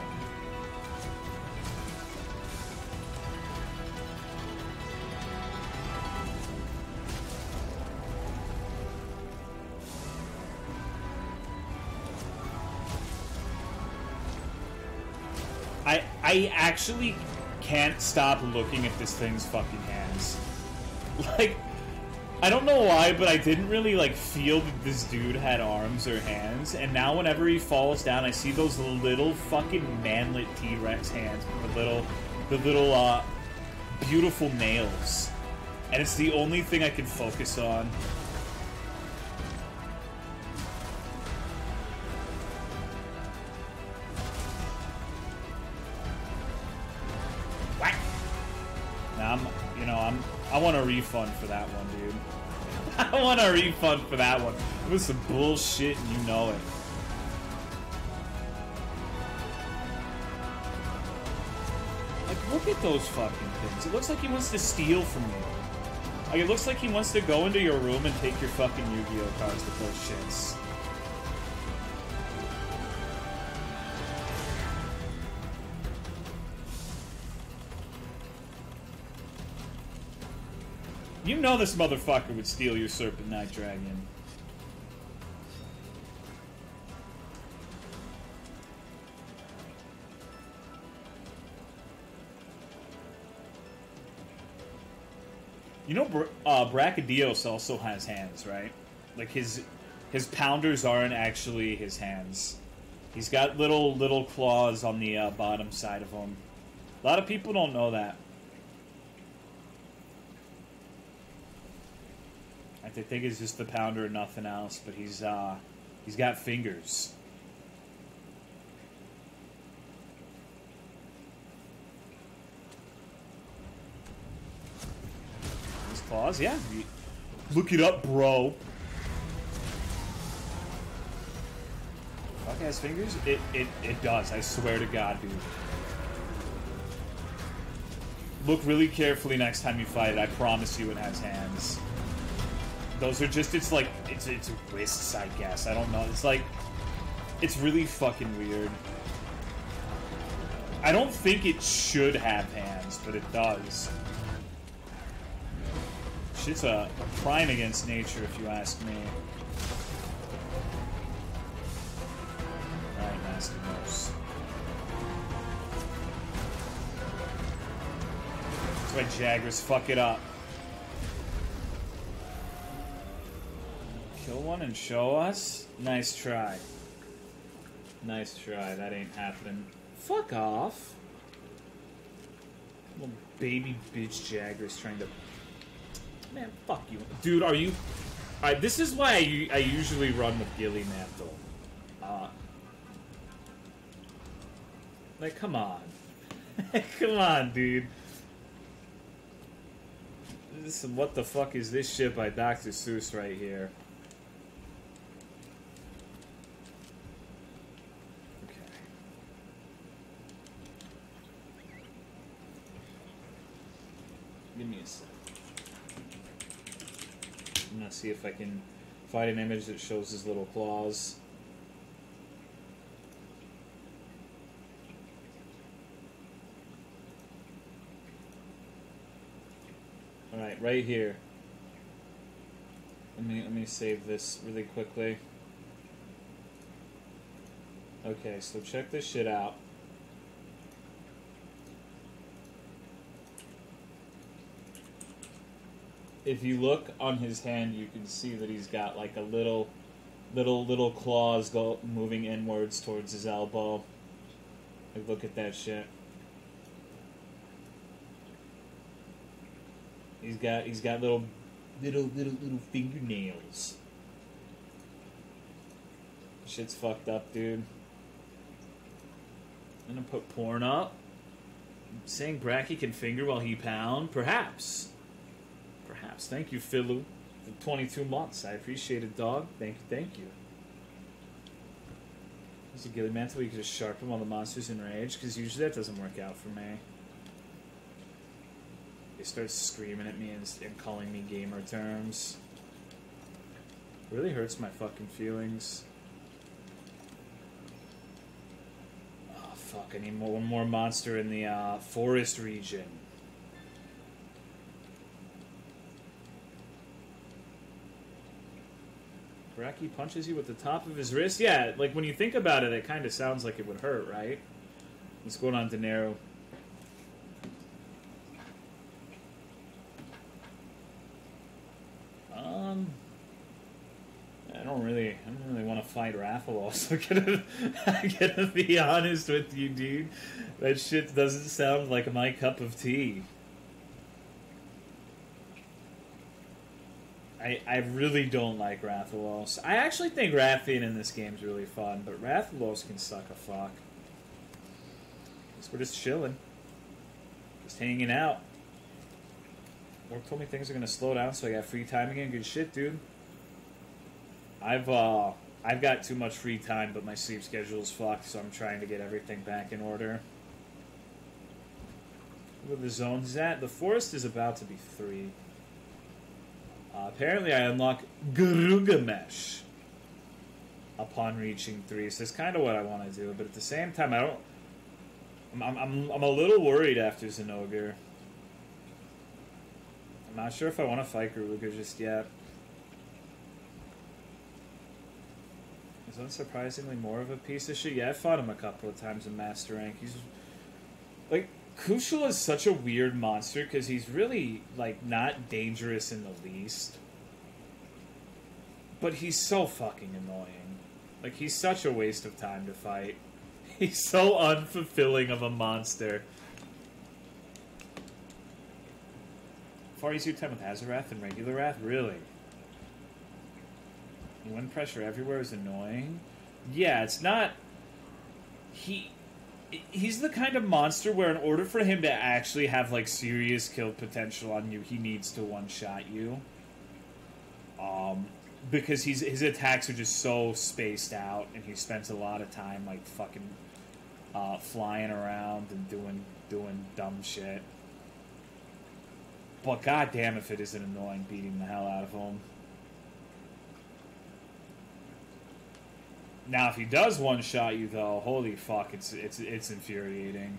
I actually can't stop looking at this thing's fucking hands. Like, I don't know why, but I didn't really, like, feel that this dude had arms or hands, and now whenever he falls down, I see those little fucking manlet T-Rex hands with the little, beautiful nails. And it's the only thing I can focus on. I want a refund for that one, dude. I want a refund for that one. It was some bullshit and you know it. Like, look at those fucking things. It looks like he wants to steal from you. Like, it looks like he wants to go into your room and take your fucking Yu-Gi-Oh cards with those shits. You know this motherfucker would steal your Serpent Night Dragon. You know, Brachydios also has hands, right? Like his pounders aren't actually his hands. He's got little claws on the bottom side of him. A lot of people don't know that. I think it's just the pounder and nothing else, but he's got fingers. His claws, yeah. Look it up, bro. Fuck has fingers? It does, I swear to God, dude. Look really carefully next time you fight it. I promise you it has hands. Those are just, it's wrists, I guess. I don't know. It's like, it's really fucking weird. I don't think it should have hands, but it does. Shit's a crime against nature, if you ask me. Alright, Nasty Nose. That's why Jaggers fuck it up. Kill one and show us? Nice try. Nice try. That ain't happening. Fuck off. Little baby bitch Jaggers trying to... Man, fuck you. Dude, are you... Alright, this is why I usually run with Gilly Mantle. Like, come on. Come on, dude. What the fuck is this shit by Dr. Seuss right here? Give me a sec. I'm gonna see if I can find an image that shows his little claws. Alright, right here. Let me save this really quickly. Okay, so check this shit out. If you look on his hand, you can see that he's got like a little claws moving inwards towards his elbow. Like, look at that shit. He's got little fingernails. Shit's fucked up, dude. I'm gonna put porn up. Saying Bracky can finger while he pound? Perhaps. Perhaps. Thank you, Philu, for 22 months. I appreciate it, dog. Thank you. There's a Gilly Mantle, you can just sharpen while the monster's enraged, because usually that doesn't work out for me. They start screaming at me and calling me gamer terms. It really hurts my fucking feelings. Oh, fuck. I need one more monster in the forest region. Bracky punches you with the top of his wrist? Yeah, like when you think about it, it kind of sounds like it would hurt, right? What's going on, De Niro? I don't really want to fight Rathalos. I'm gonna be honest with you, dude. That shit doesn't sound like my cup of tea. I really don't like Rathalos. I actually think Rathian in this game is really fun, but Rathalos can suck a fuck. We're just chilling. Just hanging out. Work told me things are gonna slow down, so I got free time again. Good shit, dude. I've got too much free time, but my sleep schedule's fucked, so I'm trying to get everything back in order. Where the zone's at? The forest is about to be 3. Apparently I unlock Garugamesh upon reaching 3, so that's kind of what I want to do, but at the same time I'm a little worried after Zenogre. I'm not sure if I want to fight Garuga just yet. He's unsurprisingly more of a piece of shit. Yeah, I fought him a couple of times in Master Rank. He's... Like, Kushal is such a weird monster because he's really, like, not dangerous in the least. But he's so fucking annoying. Like, he's such a waste of time to fight. He's so unfulfilling of a monster. Far easier time with Azarath than regular Wrath? Really? Wind pressure everywhere is annoying. Yeah, it's not... He's the kind of monster where in order for him to actually have, like, serious kill potential on you, he needs to one-shot you. Because his attacks are just so spaced out, and he spends a lot of time, like, fucking flying around and doing dumb shit. But goddamn if it isn't annoying beating the hell out of him. Now, if he does one-shot you, though, holy fuck, it's infuriating.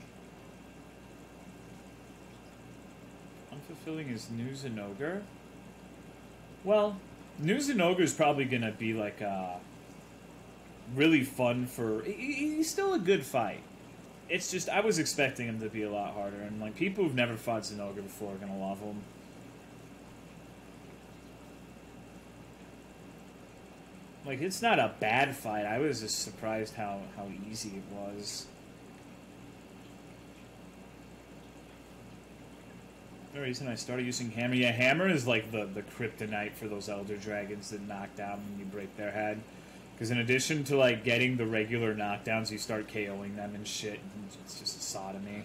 Unfulfilling is New Zinogre? Well, New Zinogre is probably gonna be, like, really fun for... He's still a good fight. It's just, I was expecting him to be a lot harder, and, like, people who've never fought Zinogre before are gonna love him. Like, it's not a bad fight. I was just surprised how easy it was. The reason I started using Hammer. Yeah, Hammer is like the kryptonite for those Elder Dragons that knock down when you break their head. Because in addition to, like, getting the regular knockdowns, you start KOing them and shit. And it's just a sodomy.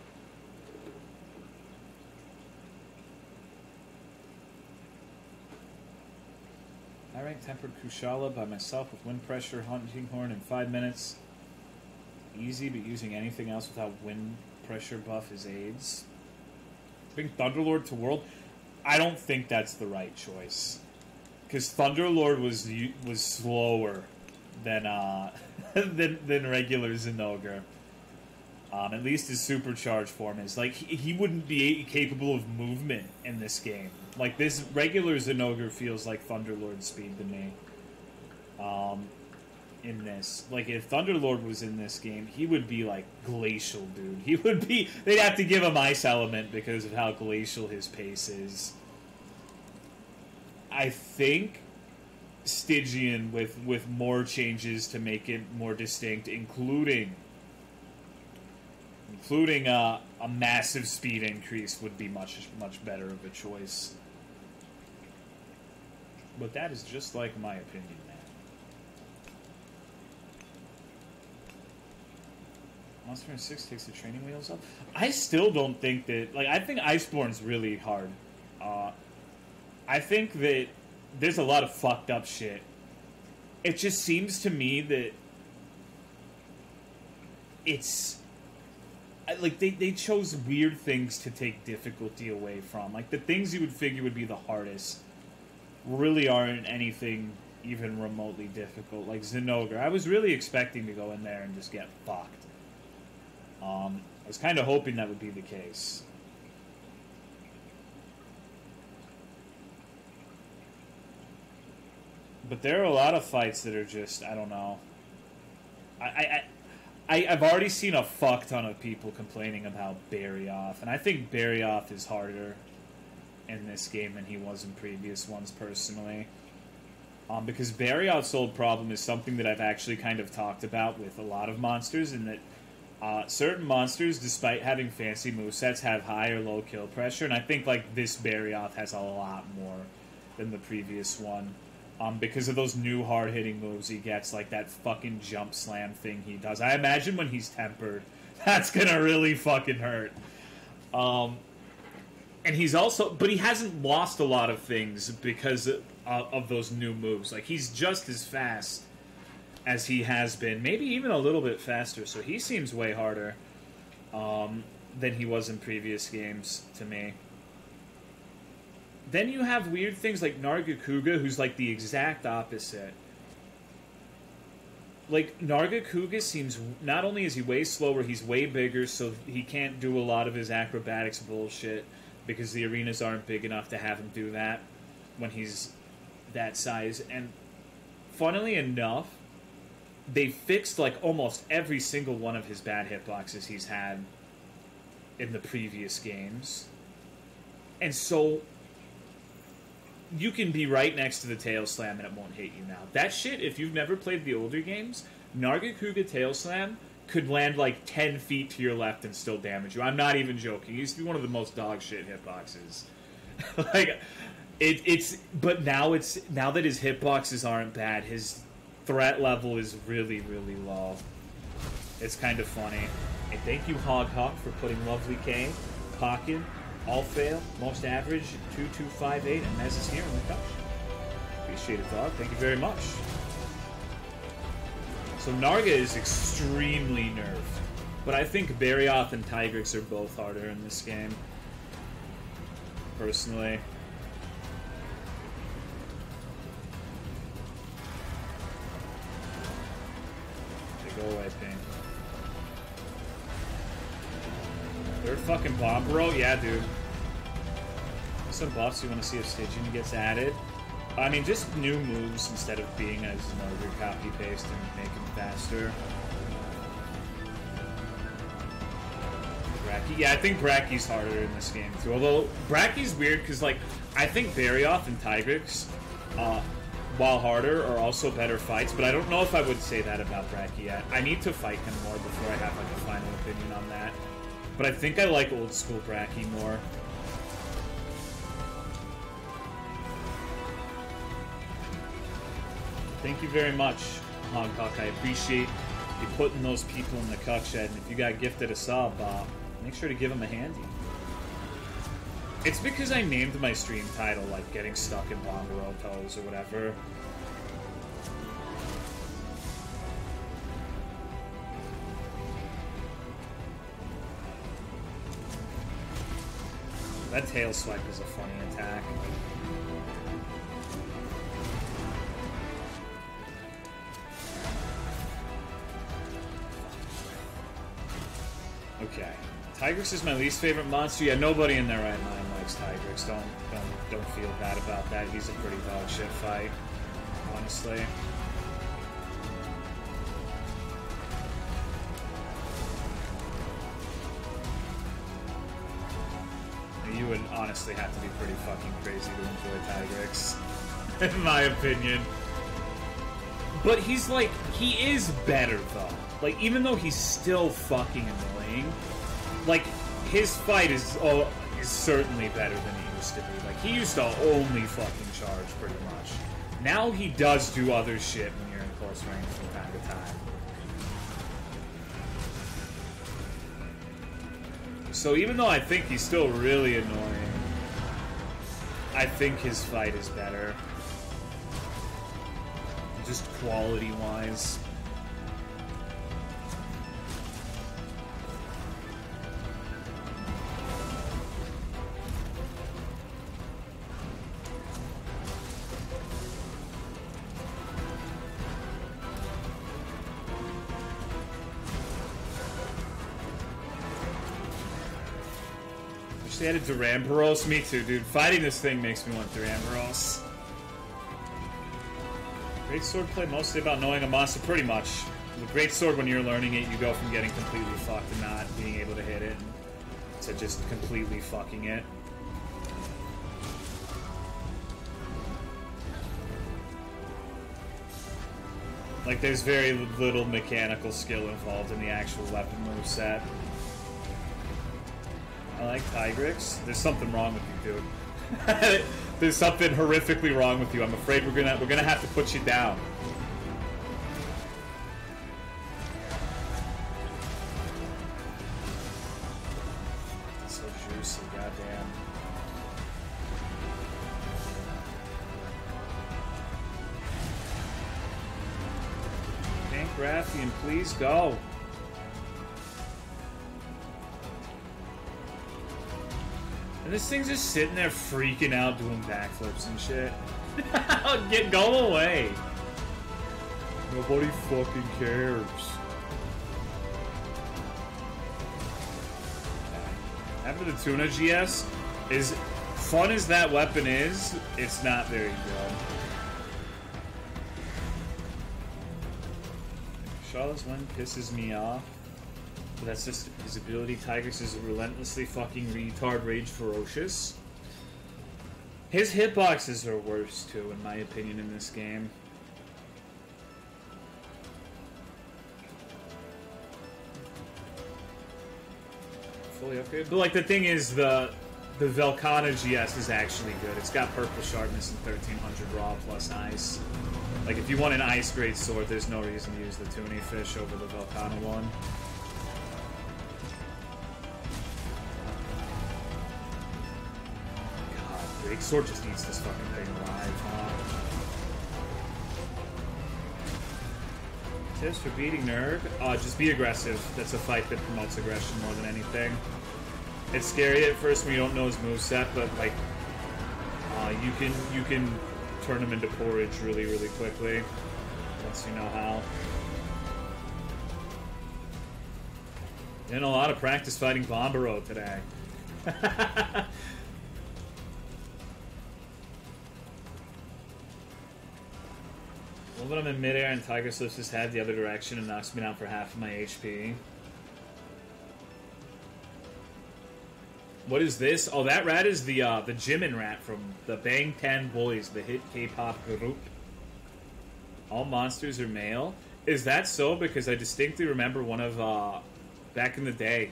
I rank Tempered Kushala by myself with Wind Pressure, Hunting Horn in 5 minutes. Easy, but using anything else without Wind Pressure buff is AIDS. Bring Thunderlord to World. I don't think that's the right choice. Because Thunderlord was slower than than regular Zinogre. At least his supercharged form is. Like, he wouldn't be capable of movement in this game. Like, this regular Zinogre feels like Thunderlord speed to me. In this. Like, if Thunderlord was in this game, he would be, like, glacial, dude. He would be... They'd have to give him Ice Element because of how glacial his pace is. I think Stygian with more changes to make it more distinct, including a massive speed increase would be much better of a choice. But that is just like my opinion, man. Monster Hunter 6 takes the training wheels off. I still don't think that... Like, I think Iceborne's really hard. I think that there's a lot of fucked up shit. It just seems to me that it's... Like, they chose weird things to take difficulty away from. Like, the things you would figure would be the hardest really aren't anything even remotely difficult. Like Zinogre. I was really expecting to go in there and just get fucked. I was kind of hoping that would be the case. But there are a lot of fights that are just, I don't know. I've already seen a fuck ton of people complaining about Barioth, and I think Barioth is harder in this game than he was in previous ones, personally. Because Barioth's old problem is something that I've actually kind of talked about with a lot of monsters, in that certain monsters, despite having fancy movesets, have high or low kill pressure, and I think, like, this Barioth has a lot more than the previous one. Because of those new hard-hitting moves he gets, like that fucking jump slam thing he does. I imagine when he's tempered, that's gonna really fucking hurt. And he's also... But he hasn't lost a lot of things because of those new moves. Like, he's just as fast as he has been. Maybe even a little bit faster, so he seems way harder than he was in previous games, to me. Then you have weird things like Nargacuga, who's like the exact opposite. Like, Nargacuga seems... Not only is he way slower, he's way bigger, so he can't do a lot of his acrobatics bullshit. because the arenas aren't big enough to have him do that when he's that size. And funnily enough, they fixed like almost every single one of his bad hitboxes he's had in the previous games. And so you can be right next to the tail slam and it won't hit you now. That shit, if you've never played the older games, Nargacuga tail slam could land like 10 feet to your left and still damage you. I'm not even joking. He used to be one of the most dog shit hitboxes. Like, but now that his hitboxes aren't bad, his threat level is really, really low. It's kind of funny. And thank you, Hog Hawk, for putting Lovely K, Pocket, All Fail, Most Average, 2258, and Mez is here in the couch. Appreciate it, dog. Thank you very much. So Narga is extremely nerfed, but I think Barioth and Tigrex are both harder in this game, personally. Go away, Ping. Third fucking Banbaros? Yeah, dude. Some buffs you want to see if staging gets added. I mean, just new moves instead of being as your copy-paste and make them faster. Bracky? Yeah, I think Bracky's harder in this game, too. Although, Bracky's weird, because, like, I think Barioth and Tigrex, while harder, are also better fights, but I don't know if I would say that about Bracky yet. I need to fight him more before I have like a final opinion on that. But I think I like old school Bracky more. Thank you very much, Hog Hawk. I appreciate you putting those people in the cuck shed, and if you got gifted a sub, make sure to give them a handy. It's because I named my stream title, like, Getting Stuck in Banbaro Toes or whatever. That tail swipe is a funny attack. Okay. Tigrex is my least favorite monster. Yeah, nobody in their right mind likes Tigrex. Don't feel bad about that. He's a pretty dog shit fight, honestly. You would honestly have to be pretty fucking crazy to enjoy Tigrex, in my opinion. But he's like, he is better though. Like, even though he's still fucking annoying, like, his fight is certainly better than he used to be. Like, he used to only fucking charge pretty much. Now he does do other shit when you're in close range from time to time. So even though I think he's still really annoying, I think his fight is better. Just quality-wise. They added Durambaros? Me too, dude. Fighting this thing makes me want Durambaros. Great sword play mostly about knowing a monster, pretty much. With great sword, when you're learning it, you go from getting completely fucked and not being able to hit it to just completely fucking it. Like, there's very little mechanical skill involved in the actual weapon moveset. I like Tigrex. There's something wrong with you, dude. There's something horrifically wrong with you. I'm afraid we're gonna have to put you down. So juicy, goddamn. Hank Rathian, please go. And this thing's just sitting there freaking out doing backflips and shit. Go away. Nobody fucking cares. After the tuna GS, As fun as that weapon is, it's not very good. Charlotte's Wind pisses me off. But that's just his ability. Tigris is relentlessly fucking retard rage ferocious. His hitboxes are worse too, in my opinion, in this game. Fully upgraded. But like the thing is, the Velkhana GS is actually good. It's got purple sharpness and 1300 raw plus ice. Like if you want an ice grade sword, there's no reason to use the Toonie Fish over the Velkhana one. God, Break Sword just eats this fucking thing alive, huh? Tips for beating Nurg? Just be aggressive. That's a fight that promotes aggression more than anything. It's scary at first when you don't know his moveset, but like you can turn him into porridge really, really quickly once you know how. And a lot of practice fighting Banbaro today. Well, when I'm in midair and Tiger lifts his head the other direction and knocks me down for half of my HP. What is this? Oh, that rat is the Jimin rat from the Bang 10 Boys, the hit K-pop group. All monsters are male. Is that so? Because I distinctly remember one of back in the day,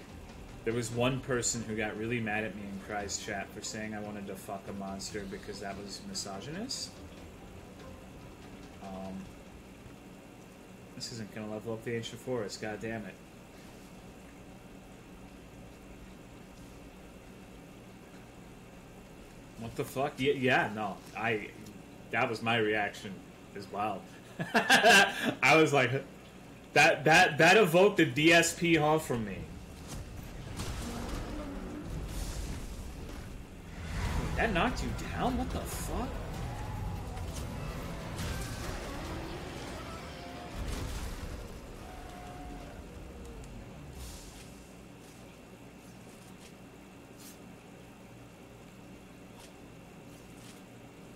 there was one person who got really mad at me in Cry's chat for saying I wanted to fuck a monster because that was misogynist. This isn't gonna level up the ancient forest. God damn it. What the fuck? Yeah, no. That was my reaction as well. I was like, that evoked the DSP huh from me. That knocked you down? What the fuck?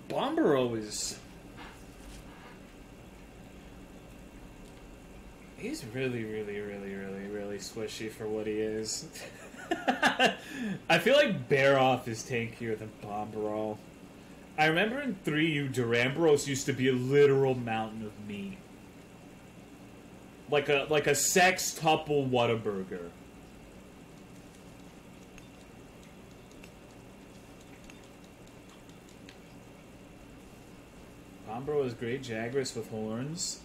Banbaro is... He's really, really, really, really, really squishy for what he is. I feel like Baroth is tankier than Banbaro. I remember in 3U, Duramboros used to be a literal mountain of meat. Like a sextuple Whataburger. Banbaro is great Jagras with horns.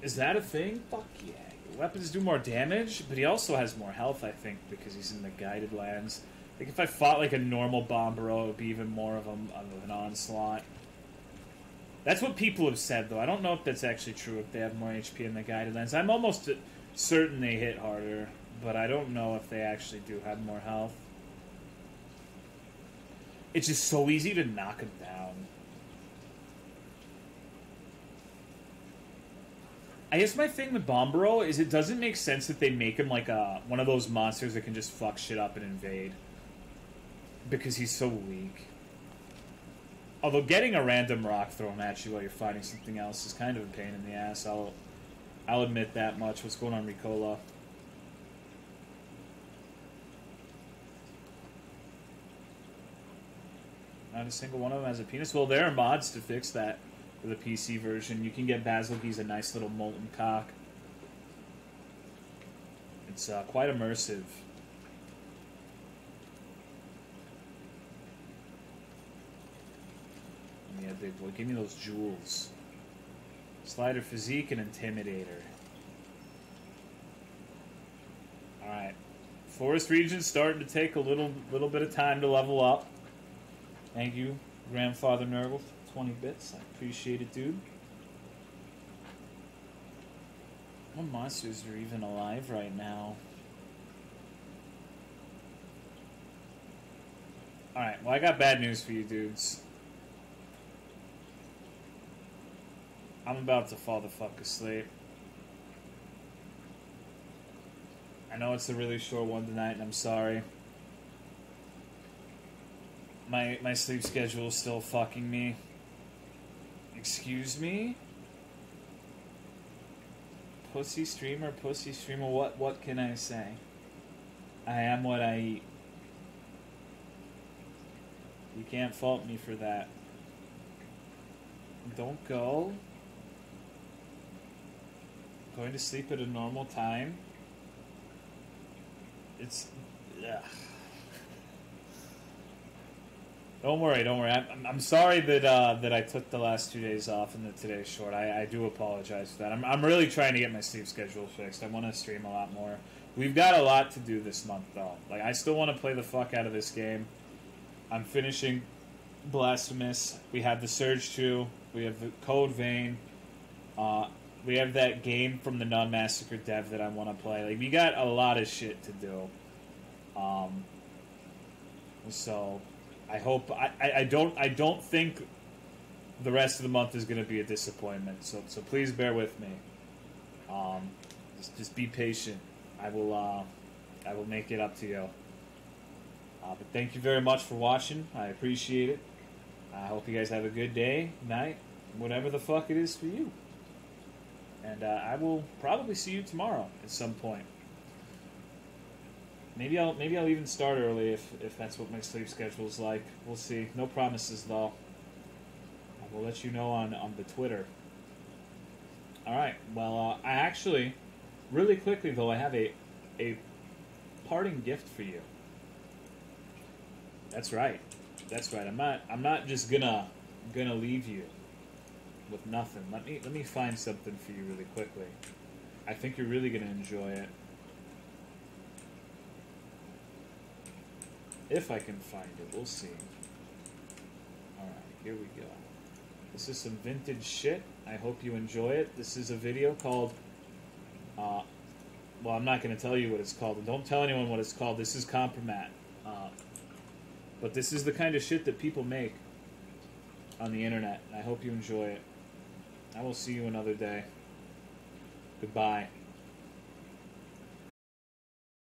Is that a thing? Fuck yeah. Weapons do more damage, but he also has more health, I think, because he's in the guided lands. Like, if I fought like a normal Banbaro, it would be even more of an onslaught. That's what people have said, though. I don't know if that's actually true, if they have more HP in the guided lands. I'm almost certain they hit harder, but I don't know if they actually do have more health. It's just so easy to knock him down. I guess my thing with Banbaro is it doesn't make sense that they make him like one of those monsters that can just fuck shit up and invade. Because he's so weak. Although getting a random rock thrown at you while you're fighting something else is kind of a pain in the ass. I'll admit that much. What's going on, Ricola? Not a single one of them has a penis. Well, there are mods to fix that. For the PC version, you can get Basilge's a nice little molten cock. It's quite immersive. Yeah, big boy, give me those jewels. Slider physique and intimidator. All right, forest region's starting to take a little bit of time to level up. Thank you, Grandfather Nurgle. 20 bits. I appreciate it, dude. What monsters are even alive right now? Alright, well, I got bad news for you, dudes. I'm about to fall the fuck asleep. I know it's a really short one tonight, and I'm sorry. my sleep schedule is still fucking me. Excuse me? Pussy streamer, what can I say? I am what I eat. You can't fault me for that. Don't go. Going to sleep at a normal time. It's... Ugh. Don't worry. I'm sorry that I took the last 2 days off and that today's short. I do apologize for that. I'm really trying to get my sleep schedule fixed. I want to stream a lot more. We've got a lot to do this month, though. Like, I still want to play the fuck out of this game. I'm finishing Blasphemous. We have the Surge 2. We have the Code Vein. We have that game from the Non-Massacre dev that I want to play. Like, we got a lot of shit to do. So... I hope I don't think the rest of the month is going to be a disappointment. So please bear with me. Just be patient. I will make it up to you. But thank you very much for watching. I appreciate it. I hope you guys have a good day, night, whatever the fuck it is for you. And I will probably see you tomorrow at some point. Maybe I'll even start early if that's what my sleep schedule is like. We'll see. No promises though. I will let you know on the Twitter. All right. Well, I actually, really quickly though, I have a parting gift for you. That's right. I'm not just gonna leave you with nothing. Let me find something for you really quickly. I think you're really gonna enjoy it. If I can find it, we'll see. Alright, here we go. This is some vintage shit. I hope you enjoy it. This is a video called, well, I'm not going to tell you what it's called. And don't tell anyone what it's called. This is Compromat. But this is the kind of shit that people make on the internet. And I hope you enjoy it. I will see you another day. Goodbye.